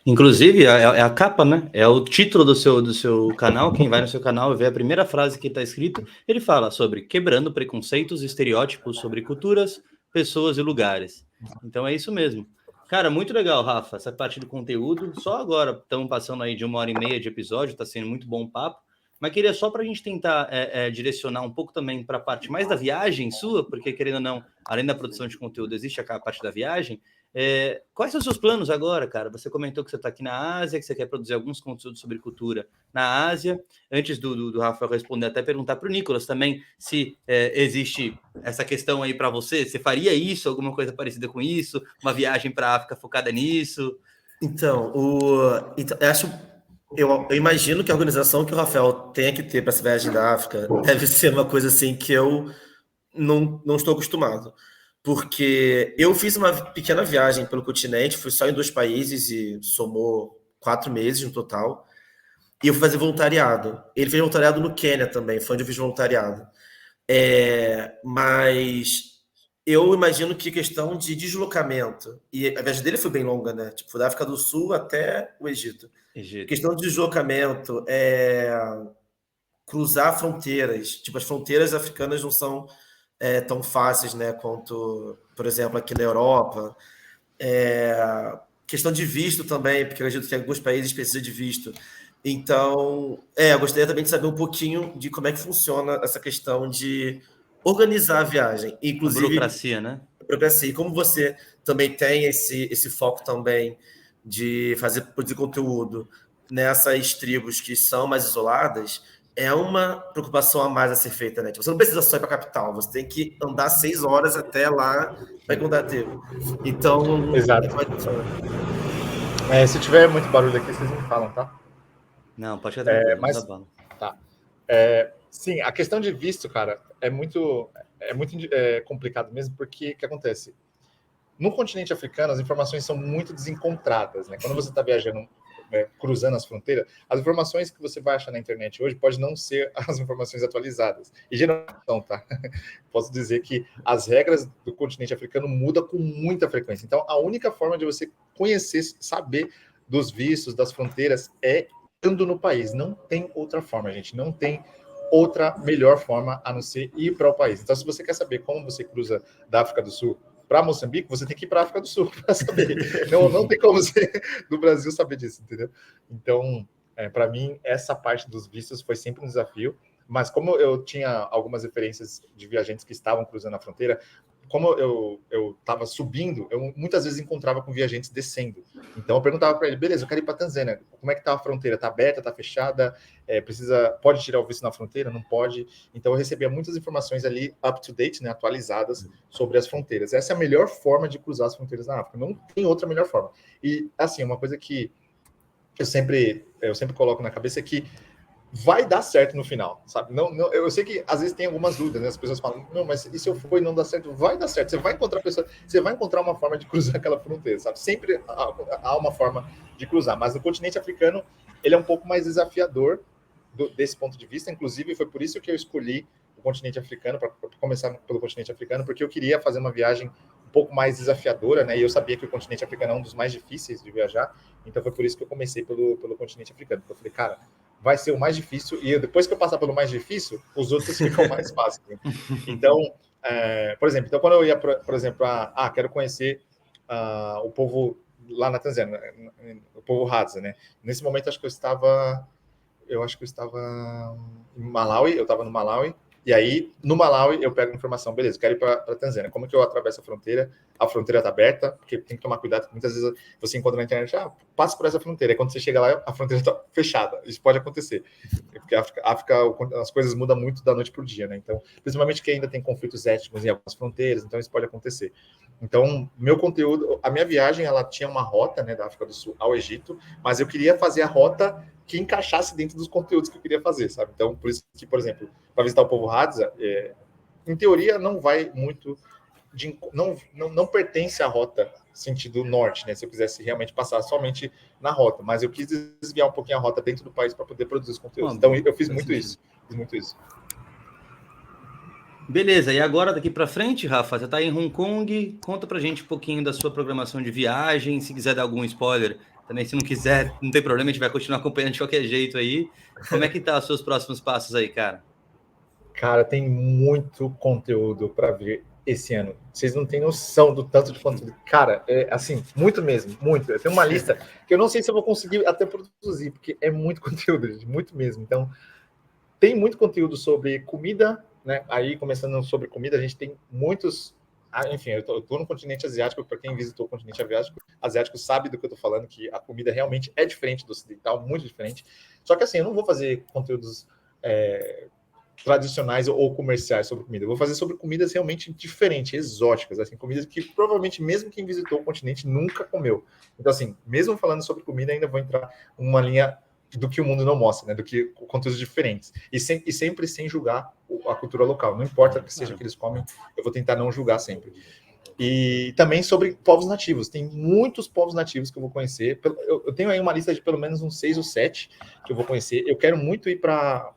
Inclusive, é a capa, né? É o título do seu canal. Quem vai no seu canal e vê a primeira frase que está escrito, ele fala sobre quebrando preconceitos e estereótipos sobre culturas, pessoas e lugares. Então é isso mesmo. Cara, muito legal, Rafa, essa parte do conteúdo. Só agora, estamos passando aí de 1h30 de episódio, está sendo muito bom o papo. Mas queria só para a gente tentar direcionar um pouco também para a parte mais da viagem sua, porque querendo ou não, além da produção de conteúdo, existe a parte da viagem. Quais são os seus planos agora, cara? Você comentou que você está aqui na Ásia, que você quer produzir alguns conteúdos sobre cultura na Ásia. Antes do Rafael responder, até perguntar para o Nicolas também se existe essa questão aí para você. Você faria isso, alguma coisa parecida com isso? Uma viagem para a África focada nisso? Então, eu imagino que a organização que o Rafael tenha que ter para essa viagem da África deve ser uma coisa assim que eu não estou acostumado. Porque eu fiz uma pequena viagem pelo continente, fui só em 2 países e somou 4 meses no total. E eu fui fazer voluntariado. Ele fez voluntariado no Quênia também, foi onde eu fiz voluntariado. Mas eu imagino que questão de deslocamento, e a viagem dele foi bem longa, né? Tipo, da África do Sul até o Egito. Questão de deslocamento, cruzar fronteiras. Tipo, as fronteiras africanas não são tão fáceis, né? Quanto, por exemplo, aqui na Europa. Questão de visto também, porque eu acredito que alguns países precisam de visto. Então, eu gostaria também de saber um pouquinho de como é que funciona essa questão de organizar a viagem. Inclusive, a burocracia, né? E como você também tem esse foco também de produzir conteúdo nessas tribos que são mais isoladas, é uma preocupação a mais a ser feita, né? Tipo, você não precisa só ir para a capital, você tem que andar 6 horas até lá para encontrar a tribo. Então, exato. Se tiver muito barulho aqui, vocês me falam, tá? Não, pode ficar tranquilo. Mas tá. Sim, a questão de visto, cara, é muito complicado mesmo, porque o que acontece? No continente africano, as informações são muito desencontradas, né? Quando você está viajando, cruzando as fronteiras, as informações que você vai achar na internet hoje pode não ser as informações atualizadas. E geralmente não, tá? Posso dizer que as regras do continente africano mudam com muita frequência. Então, a única forma de você conhecer, saber dos vistos, das fronteiras, é estando no país. Não tem outra forma, gente. Não tem outra melhor forma a não ser ir para o país. Então, se você quer saber como você cruza da África do Sul para Moçambique, você tem que ir para a África do Sul para saber. Não tem como você do Brasil saber disso, entendeu? Então, para mim, essa parte dos vistos foi sempre um desafio, mas como eu tinha algumas referências de viajantes que estavam cruzando a fronteira, como eu estava subindo, eu muitas vezes encontrava com viajantes descendo. Então eu perguntava para ele, beleza, eu quero ir para a Tanzânia, como é que está a fronteira? Está aberta, está fechada? Pode tirar o visto na fronteira? Não pode? Então eu recebia muitas informações ali, up to date, né, atualizadas sobre as fronteiras. Essa é a melhor forma de cruzar as fronteiras na África. Não tem outra melhor forma. E, assim, uma coisa que eu sempre coloco na cabeça é que vai dar certo no final, sabe? Não, eu sei que às vezes tem algumas dúvidas, né? As pessoas falam, não, mas e se eu for e não dá certo? Vai dar certo, você vai encontrar uma forma de cruzar aquela fronteira, sabe? Sempre há uma forma de cruzar, mas no continente africano ele é um pouco mais desafiador desse ponto de vista, inclusive foi por isso que eu escolhi o continente africano, para começar pelo continente africano, porque eu queria fazer uma viagem um pouco mais desafiadora, né? E eu sabia que o continente africano é um dos mais difíceis de viajar, então foi por isso que eu comecei pelo continente africano, porque eu falei, cara, vai ser o mais difícil, e depois que eu passar pelo mais difícil, os outros ficam mais fáceis. Né? Então, por exemplo, quando eu ia, por exemplo, quero conhecer o povo lá na Tanzânia, o povo Hadza, né? Nesse momento, acho que eu estava em Malawi, eu estava no Malawi, e aí, no Malawi, eu pego informação, beleza, quero ir para a Tanzânia, como que eu atravesso a fronteira? A fronteira está aberta, porque tem que tomar cuidado, porque muitas vezes você encontra na internet, passa por essa fronteira, e quando você chega lá, a fronteira está fechada, isso pode acontecer, porque a África, as coisas mudam muito da noite para o dia, né, então, principalmente que ainda tem conflitos étnicos em algumas fronteiras, então isso pode acontecer. Então, meu conteúdo, a minha viagem, ela tinha uma rota, né, da África do Sul ao Egito, mas eu queria fazer a rota que encaixasse dentro dos conteúdos que eu queria fazer, sabe? Então, por isso que, por exemplo, para visitar o povo Hadza, em teoria, não vai muito... não pertence à rota sentido norte, né? Se eu quisesse realmente passar somente na rota, mas eu quis desviar um pouquinho a rota dentro do país para poder produzir os conteúdos. Então, eu fiz muito isso. Beleza, e agora daqui para frente, Rafa, você está em Hong Kong, conta pra gente um pouquinho da sua programação de viagem, se quiser dar algum spoiler, também se não quiser, não tem problema, a gente vai continuar acompanhando de qualquer jeito aí. Como é que tá os seus próximos passos aí, cara? Cara, tem muito conteúdo para vir. esse ano. Vocês não têm noção do tanto de conteúdo. Cara, é assim, muito mesmo, muito. Eu tenho uma lista que eu não sei se eu vou conseguir até produzir, porque é muito conteúdo, gente, muito mesmo. Então, tem muito conteúdo sobre comida, né? Aí, começando sobre comida, a gente tem muitos... enfim, eu tô no continente asiático, para quem visitou o continente asiático sabe do que eu tô falando, que a comida realmente é diferente do ocidental, muito diferente. Só que assim, eu não vou fazer conteúdos tradicionais ou comerciais sobre comida. Eu vou fazer sobre comidas realmente diferentes, exóticas, assim, comidas que provavelmente mesmo quem visitou o continente nunca comeu. Então, assim, mesmo falando sobre comida, ainda vou entrar numa linha do que o mundo não mostra, né? Do que conteúdos diferentes. E sempre sem julgar a cultura local. Não importa o que seja que eles comem, eu vou tentar não julgar sempre. E também sobre povos nativos. Tem muitos povos nativos que eu vou conhecer. Eu tenho aí uma lista de pelo menos uns 6 ou 7 que eu vou conhecer. Eu quero muito ir para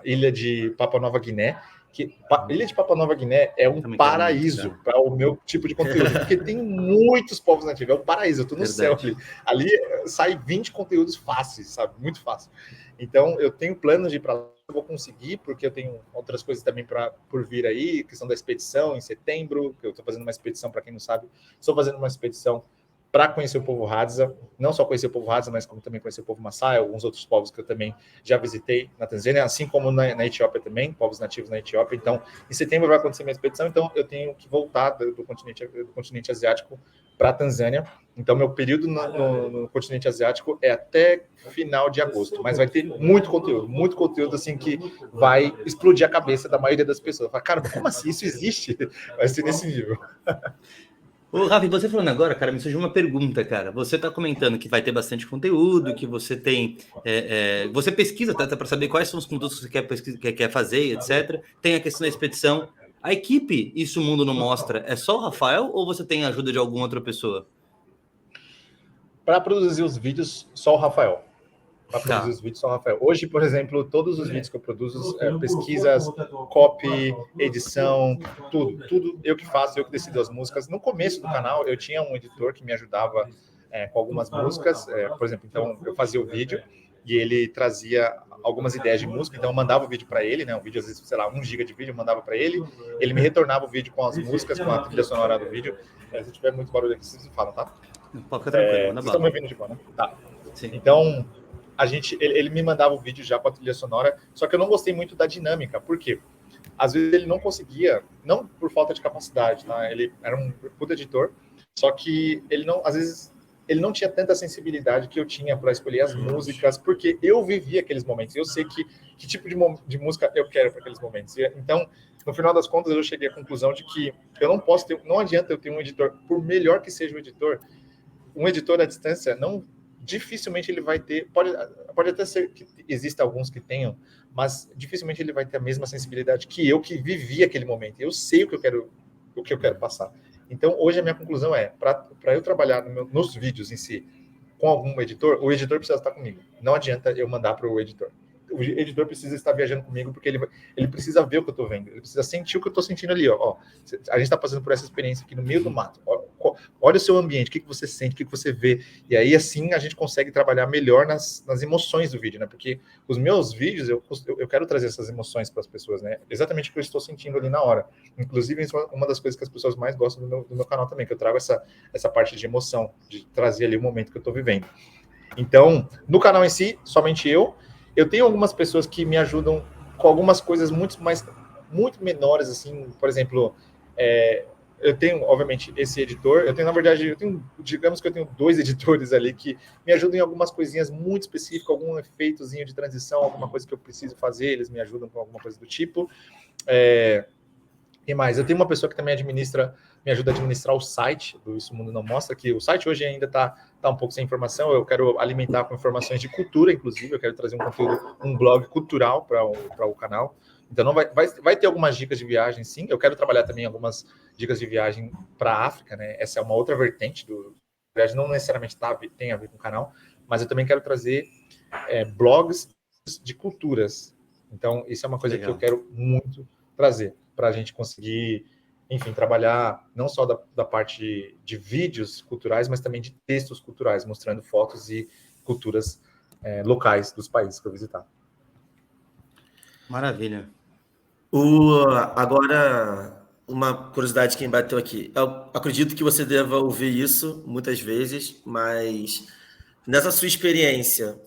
Ilha de Papua Nova Guiné, que Ilha de Papua Nova Guiné é um paraíso para o meu tipo de conteúdo, porque tem muitos povos nativos, é um paraíso, eu estou no céu ali. Ali sai 20 conteúdos fáceis, sabe? Muito fácil. Então, eu tenho planos de ir para lá, eu vou conseguir, porque eu tenho outras coisas também por vir aí, questão da expedição em setembro, que eu estou fazendo uma expedição, para quem não sabe, estou fazendo uma expedição para conhecer o povo Hadza, não só conhecer o povo Hadza, mas como também conhecer o povo Maasai, alguns outros povos que eu também já visitei na Tanzânia, assim como na Etiópia também, povos nativos na Etiópia. Então, em setembro vai acontecer minha expedição, então eu tenho que voltar do continente asiático para a Tanzânia. Então, meu período no continente asiático é até final de agosto, mas vai ter muito conteúdo assim que vai explodir a cabeça da maioria das pessoas. Fala, cara, como assim isso existe? Vai ser nesse nível. Ô, Rafi, você falando agora, cara, me surgiu uma pergunta, cara. Você está comentando que vai ter bastante conteúdo, que você tem... você pesquisa até para saber quais são os conteúdos que você quer fazer, etc. Tem a questão da expedição. A equipe, Isso o Mundo Não Mostra, é só o Rafael ou você tem a ajuda de alguma outra pessoa? Para produzir os vídeos, só o Rafael. Hoje, por exemplo, todos os vídeos que eu produzo, pesquisas, copy, edição, tudo eu que faço, eu que decido as músicas. No começo do canal, eu tinha um editor que me ajudava com algumas músicas, por exemplo, então eu fazia o vídeo e ele trazia algumas ideias de música, então eu mandava o vídeo para ele, né, um vídeo, às vezes, sei lá, 1 GB de vídeo, eu mandava para ele me retornava o vídeo com as músicas, com a trilha sonora do vídeo. Se tiver muito barulho aqui, vocês falam, tá? Pode ficar tranquilo, vocês estão me ouvindo de boa, né? Tá. Sim. Então, ele me mandava o vídeo já com a trilha sonora, só que eu não gostei muito da dinâmica, por quê? Às vezes ele não conseguia, não por falta de capacidade, tá? Ele era um puto editor, só que às vezes ele não tinha tanta sensibilidade que eu tinha para escolher as músicas, porque eu vivia aqueles momentos, eu sei que tipo de música eu quero para aqueles momentos. Então, no final das contas, eu cheguei à conclusão de que eu não posso ter, não adianta eu ter um editor, por melhor que seja o editor, um editor à distância dificilmente ele vai ter, pode até ser que exista alguns que tenham, mas dificilmente ele vai ter a mesma sensibilidade que eu, que vivi aquele momento. Eu sei o que eu quero passar. Então, hoje a minha conclusão é, para eu trabalhar nos vídeos em si, com algum editor, o editor precisa estar comigo. Não adianta eu mandar para o editor. O editor precisa estar viajando comigo, porque ele precisa ver o que eu estou vendo, ele precisa sentir o que eu estou sentindo ali. Ó, a gente está passando por essa experiência aqui no meio do mato. Olha o seu ambiente, o que você sente, o que você vê. E aí, assim, a gente consegue trabalhar melhor nas emoções do vídeo, né? Porque os meus vídeos, eu quero trazer essas emoções para as pessoas, né? Exatamente o que eu estou sentindo ali na hora. Inclusive, isso é uma das coisas que as pessoas mais gostam do meu canal também, que eu trago essa parte de emoção, de trazer ali o momento que eu estou vivendo. Então, no canal em si, somente eu tenho algumas pessoas que me ajudam com algumas coisas muito menores, assim, por exemplo, eu tenho, obviamente, esse editor, digamos que eu tenho 2 editores ali que me ajudam em algumas coisinhas muito específicas, algum efeitozinho de transição, alguma coisa que eu preciso fazer, eles me ajudam com alguma coisa do tipo. E mais, eu tenho uma pessoa que também me ajuda a administrar o site do Isso o Mundo Não Mostra, que o site hoje ainda está um pouco sem informação, eu quero alimentar com informações de cultura, inclusive, eu quero trazer um conteúdo, um blog cultural para o canal. Então, não vai ter algumas dicas de viagem, sim. Eu quero trabalhar também algumas dicas de viagem para a África, né? Essa é uma outra vertente viagem, não necessariamente tem a ver com o canal, mas eu também quero trazer blogs de culturas. Então, isso é uma coisa Legal. Que eu quero muito trazer, para a gente conseguir, enfim, trabalhar não só da parte de vídeos culturais, mas também de textos culturais, mostrando fotos e culturas locais dos países que eu visitar. Maravilha. Agora, uma curiosidade que me bateu aqui. Eu acredito que você deva ouvir isso muitas vezes, mas nessa sua experiência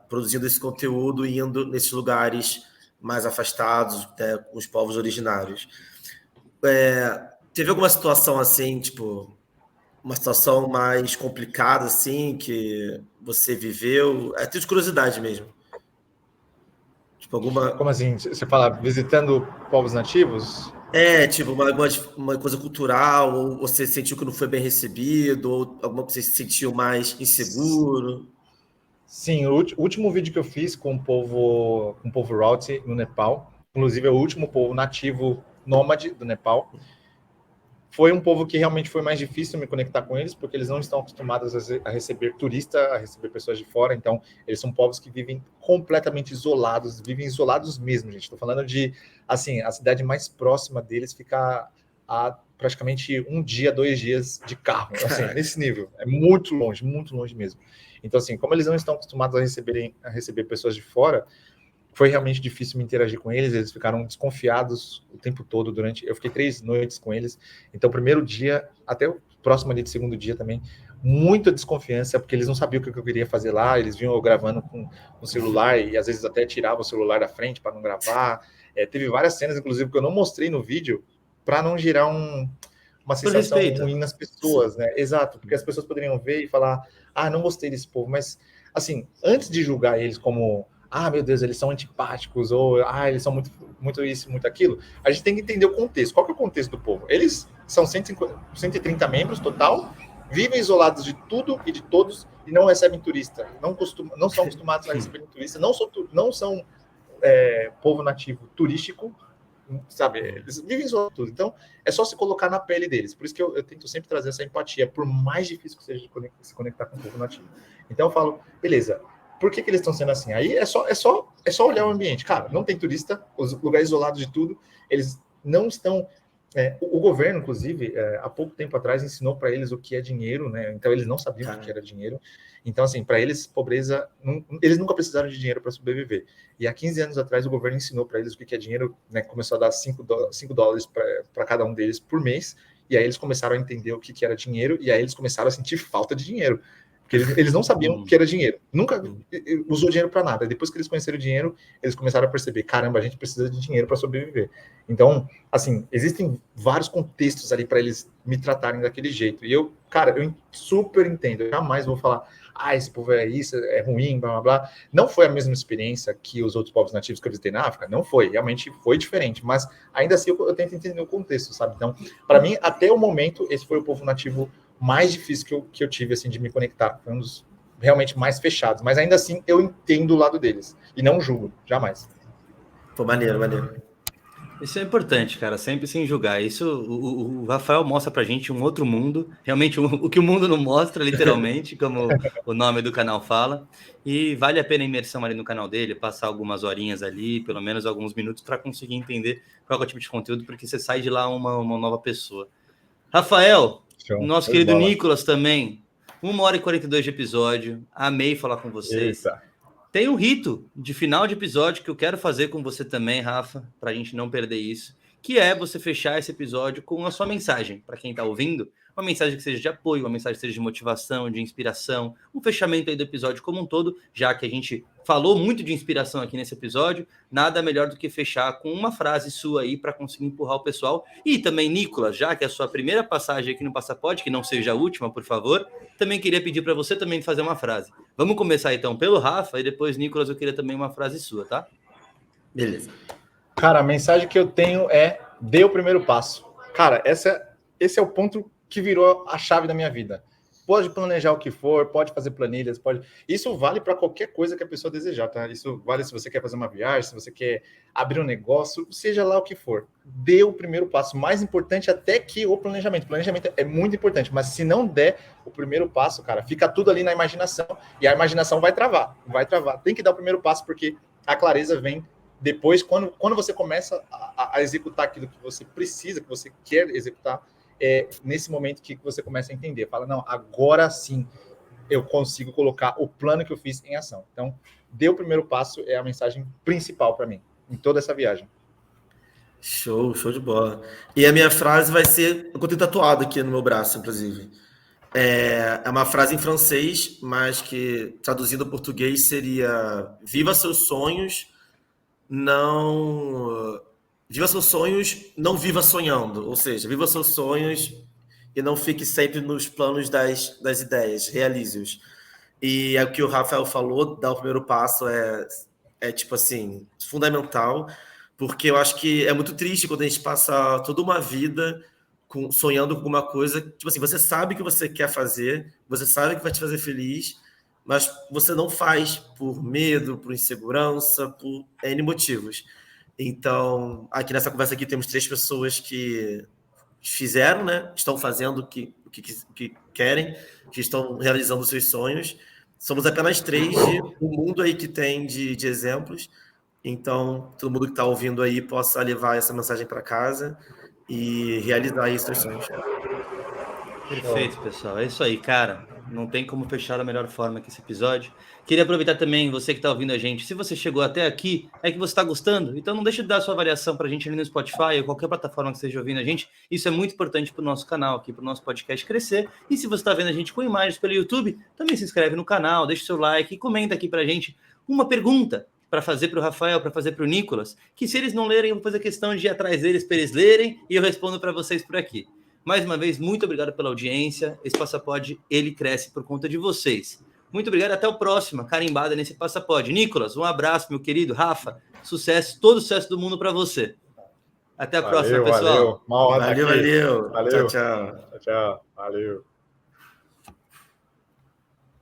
produzindo esse conteúdo e indo nesses lugares mais afastados, né, com os povos originários, teve alguma situação assim, tipo, uma situação mais complicada assim que você viveu? É tudo de curiosidade mesmo. Tipo, alguma. Como assim? Você fala visitando povos nativos? Tipo, uma coisa cultural, ou você sentiu que não foi bem recebido, ou alguma coisa que você se sentiu mais inseguro? Sim, o último vídeo que eu fiz com o povo Rauti no Nepal, inclusive é o último povo nativo nômade do Nepal, foi um povo que realmente foi mais difícil me conectar com eles, porque eles não estão acostumados a receber turista, a receber pessoas de fora, então eles são povos que vivem completamente isolados, vivem isolados mesmo, gente. Estou falando de, assim, a cidade mais próxima deles fica a praticamente 1 dia, 2 dias de carro, assim, nesse nível. É muito longe mesmo. Então, assim, como eles não estão acostumados a receber pessoas de fora, foi realmente difícil me interagir com eles, eles ficaram desconfiados o tempo todo eu fiquei 3 noites com eles, então o primeiro dia, até o próximo ali do segundo dia também, muita desconfiança, porque eles não sabiam o que eu queria fazer lá, eles vinham eu gravando com o celular, e às vezes até tirava o celular da frente para não gravar, teve várias cenas, inclusive, que eu não mostrei no vídeo, para não gerar uma sensação ruim nas pessoas, né? Exato, porque as pessoas poderiam ver e falar, não gostei desse povo, mas, assim, antes de julgar eles como meu Deus, eles são antipáticos, ou eles são muito isso, muito aquilo, a gente tem que entender o contexto. Qual que é o contexto do povo? Eles são 130 membros total, vivem isolados de tudo e de todos, e não recebem turista, não são acostumados a receber turista, não são povo nativo turístico, sabe? Eles vivem isolados de tudo. Então, é só se colocar na pele deles. Por isso que eu tento sempre trazer essa empatia, por mais difícil que seja de se conectar com o povo nativo. Então, eu falo, beleza, por que eles estão sendo assim? Aí é só olhar o ambiente. Cara, não tem turista, os lugares isolados de tudo, eles não estão... o governo, inclusive, há pouco tempo atrás, ensinou para eles o que é dinheiro, né? Então, eles não sabiam o que era dinheiro. Então, assim, para eles, pobreza... eles nunca precisaram de dinheiro para sobreviver. E há 15 anos atrás, o governo ensinou para eles o que é dinheiro, né? Começou a dar $5 para cada um deles por mês, e aí eles começaram a entender o que era dinheiro, e aí eles começaram a sentir falta de dinheiro. Porque eles não sabiam o que era dinheiro. Nunca usou dinheiro para nada. Depois que eles conheceram o dinheiro, eles começaram a perceber, caramba, a gente precisa de dinheiro para sobreviver. Então, assim, existem vários contextos ali para eles me tratarem daquele jeito. E eu super entendo. Eu jamais vou falar, esse povo é isso, é ruim, blá, blá, blá. Não foi a mesma experiência que os outros povos nativos que eu visitei na África. Não foi. Realmente foi diferente. Mas, ainda assim, eu tento entender o contexto, sabe? Então, para mim, até o momento, esse foi o povo nativo mais difícil que eu tive, assim, de me conectar. Foi um dos realmente mais fechados. Mas ainda assim, eu entendo o lado deles. E não julgo, jamais. Pô, maneiro. Isso é importante, cara, sempre sem julgar. Isso, o Rafael mostra pra gente um outro mundo, realmente o que o mundo não mostra, literalmente, como o nome do canal fala. E vale a pena a imersão ali no canal dele, passar algumas horinhas ali, pelo menos alguns minutos, para conseguir entender qual é o tipo de conteúdo, porque você sai de lá uma nova pessoa. Rafael, nosso querido Nicolas também, 1h42 de episódio, amei falar com vocês. Eita. Tem um rito de final de episódio que eu quero fazer com você também, Rafa, para a gente não perder isso, que é você fechar esse episódio com a sua mensagem, para quem está ouvindo, uma mensagem que seja de apoio, uma mensagem que seja de motivação, de inspiração, um fechamento aí do episódio como um todo, já que a gente falou muito de inspiração aqui nesse episódio, nada melhor do que fechar com uma frase sua aí para conseguir empurrar o pessoal. E também, Nicolas, já que é a sua primeira passagem aqui no Passaporte, que não seja a última, por favor, também queria pedir para você também fazer uma frase. Vamos começar então pelo Rafa e depois, Nicolas, eu queria também uma frase sua, tá? Beleza. Cara, a mensagem que eu tenho é: dê o primeiro passo. Cara, esse é o ponto que virou a chave da minha vida. Pode planejar o que for, pode fazer planilhas, pode... Isso vale para qualquer coisa que a pessoa desejar, tá? Isso vale se você quer fazer uma viagem, se você quer abrir um negócio, seja lá o que for. Dê o primeiro passo. Mais importante até que o planejamento. O planejamento é muito importante, mas se não der o primeiro passo, cara, fica tudo ali na imaginação e a imaginação vai travar. Vai travar. Tem que dar o primeiro passo porque a clareza vem depois, quando você começa a executar aquilo que você precisa, que você quer executar, nesse momento que você começa a entender. Fala, não, agora sim eu consigo colocar o plano que eu fiz em ação. Então, dê o primeiro passo é a mensagem principal para mim, em toda essa viagem. Show, show de bola. E a minha frase vai ser, eu tenho tatuado aqui no meu braço, inclusive. É uma frase em francês, mas que traduzindo ao português seria: viva seus sonhos, não. Viva seus sonhos, não viva sonhando. Ou seja, viva seus sonhos e não fique sempre nos planos das ideias, realize-os. E é o que o Rafael falou, dar o primeiro passo é tipo assim, fundamental, porque eu acho que é muito triste quando a gente passa toda uma vida sonhando com alguma coisa. Tipo assim, você sabe o que você quer fazer, você sabe que vai te fazer feliz, mas você não faz por medo, por insegurança, por N motivos. Então, aqui nessa conversa aqui temos 3 pessoas que fizeram, né? Estão fazendo o que querem, que estão realizando os seus sonhos. Somos apenas 3 de um mundo aí que tem de exemplos. Então, todo mundo que está ouvindo aí possa levar essa mensagem para casa e realizar aí seus sonhos. Perfeito, pessoal. É isso aí, cara. Não tem como fechar da melhor forma que esse episódio. Queria aproveitar também, você que está ouvindo a gente, se você chegou até aqui, é que você está gostando, então não deixe de dar sua avaliação para a gente ali no Spotify ou qualquer plataforma que esteja ouvindo a gente. Isso é muito importante para o nosso canal aqui, para o nosso podcast crescer. E se você está vendo a gente com imagens pelo YouTube, também se inscreve no canal, deixa o seu like e comenta aqui para a gente uma pergunta para fazer para o Rafael, para fazer para o Nicolas, que se eles não lerem, eu vou fazer questão de ir atrás deles para eles lerem e eu respondo para vocês por aqui. Mais uma vez, muito obrigado pela audiência. Esse Passapod, ele cresce por conta de vocês. Muito obrigado, até o próximo, carimbada nesse Passapod. Nicolas, um abraço, meu querido. Rafa, sucesso, todo o sucesso do mundo para você. Até a próxima, pessoal. Valeu, uma honra Valeu, aqui. valeu. Valeu. Tchau, tchau. Tchau, valeu.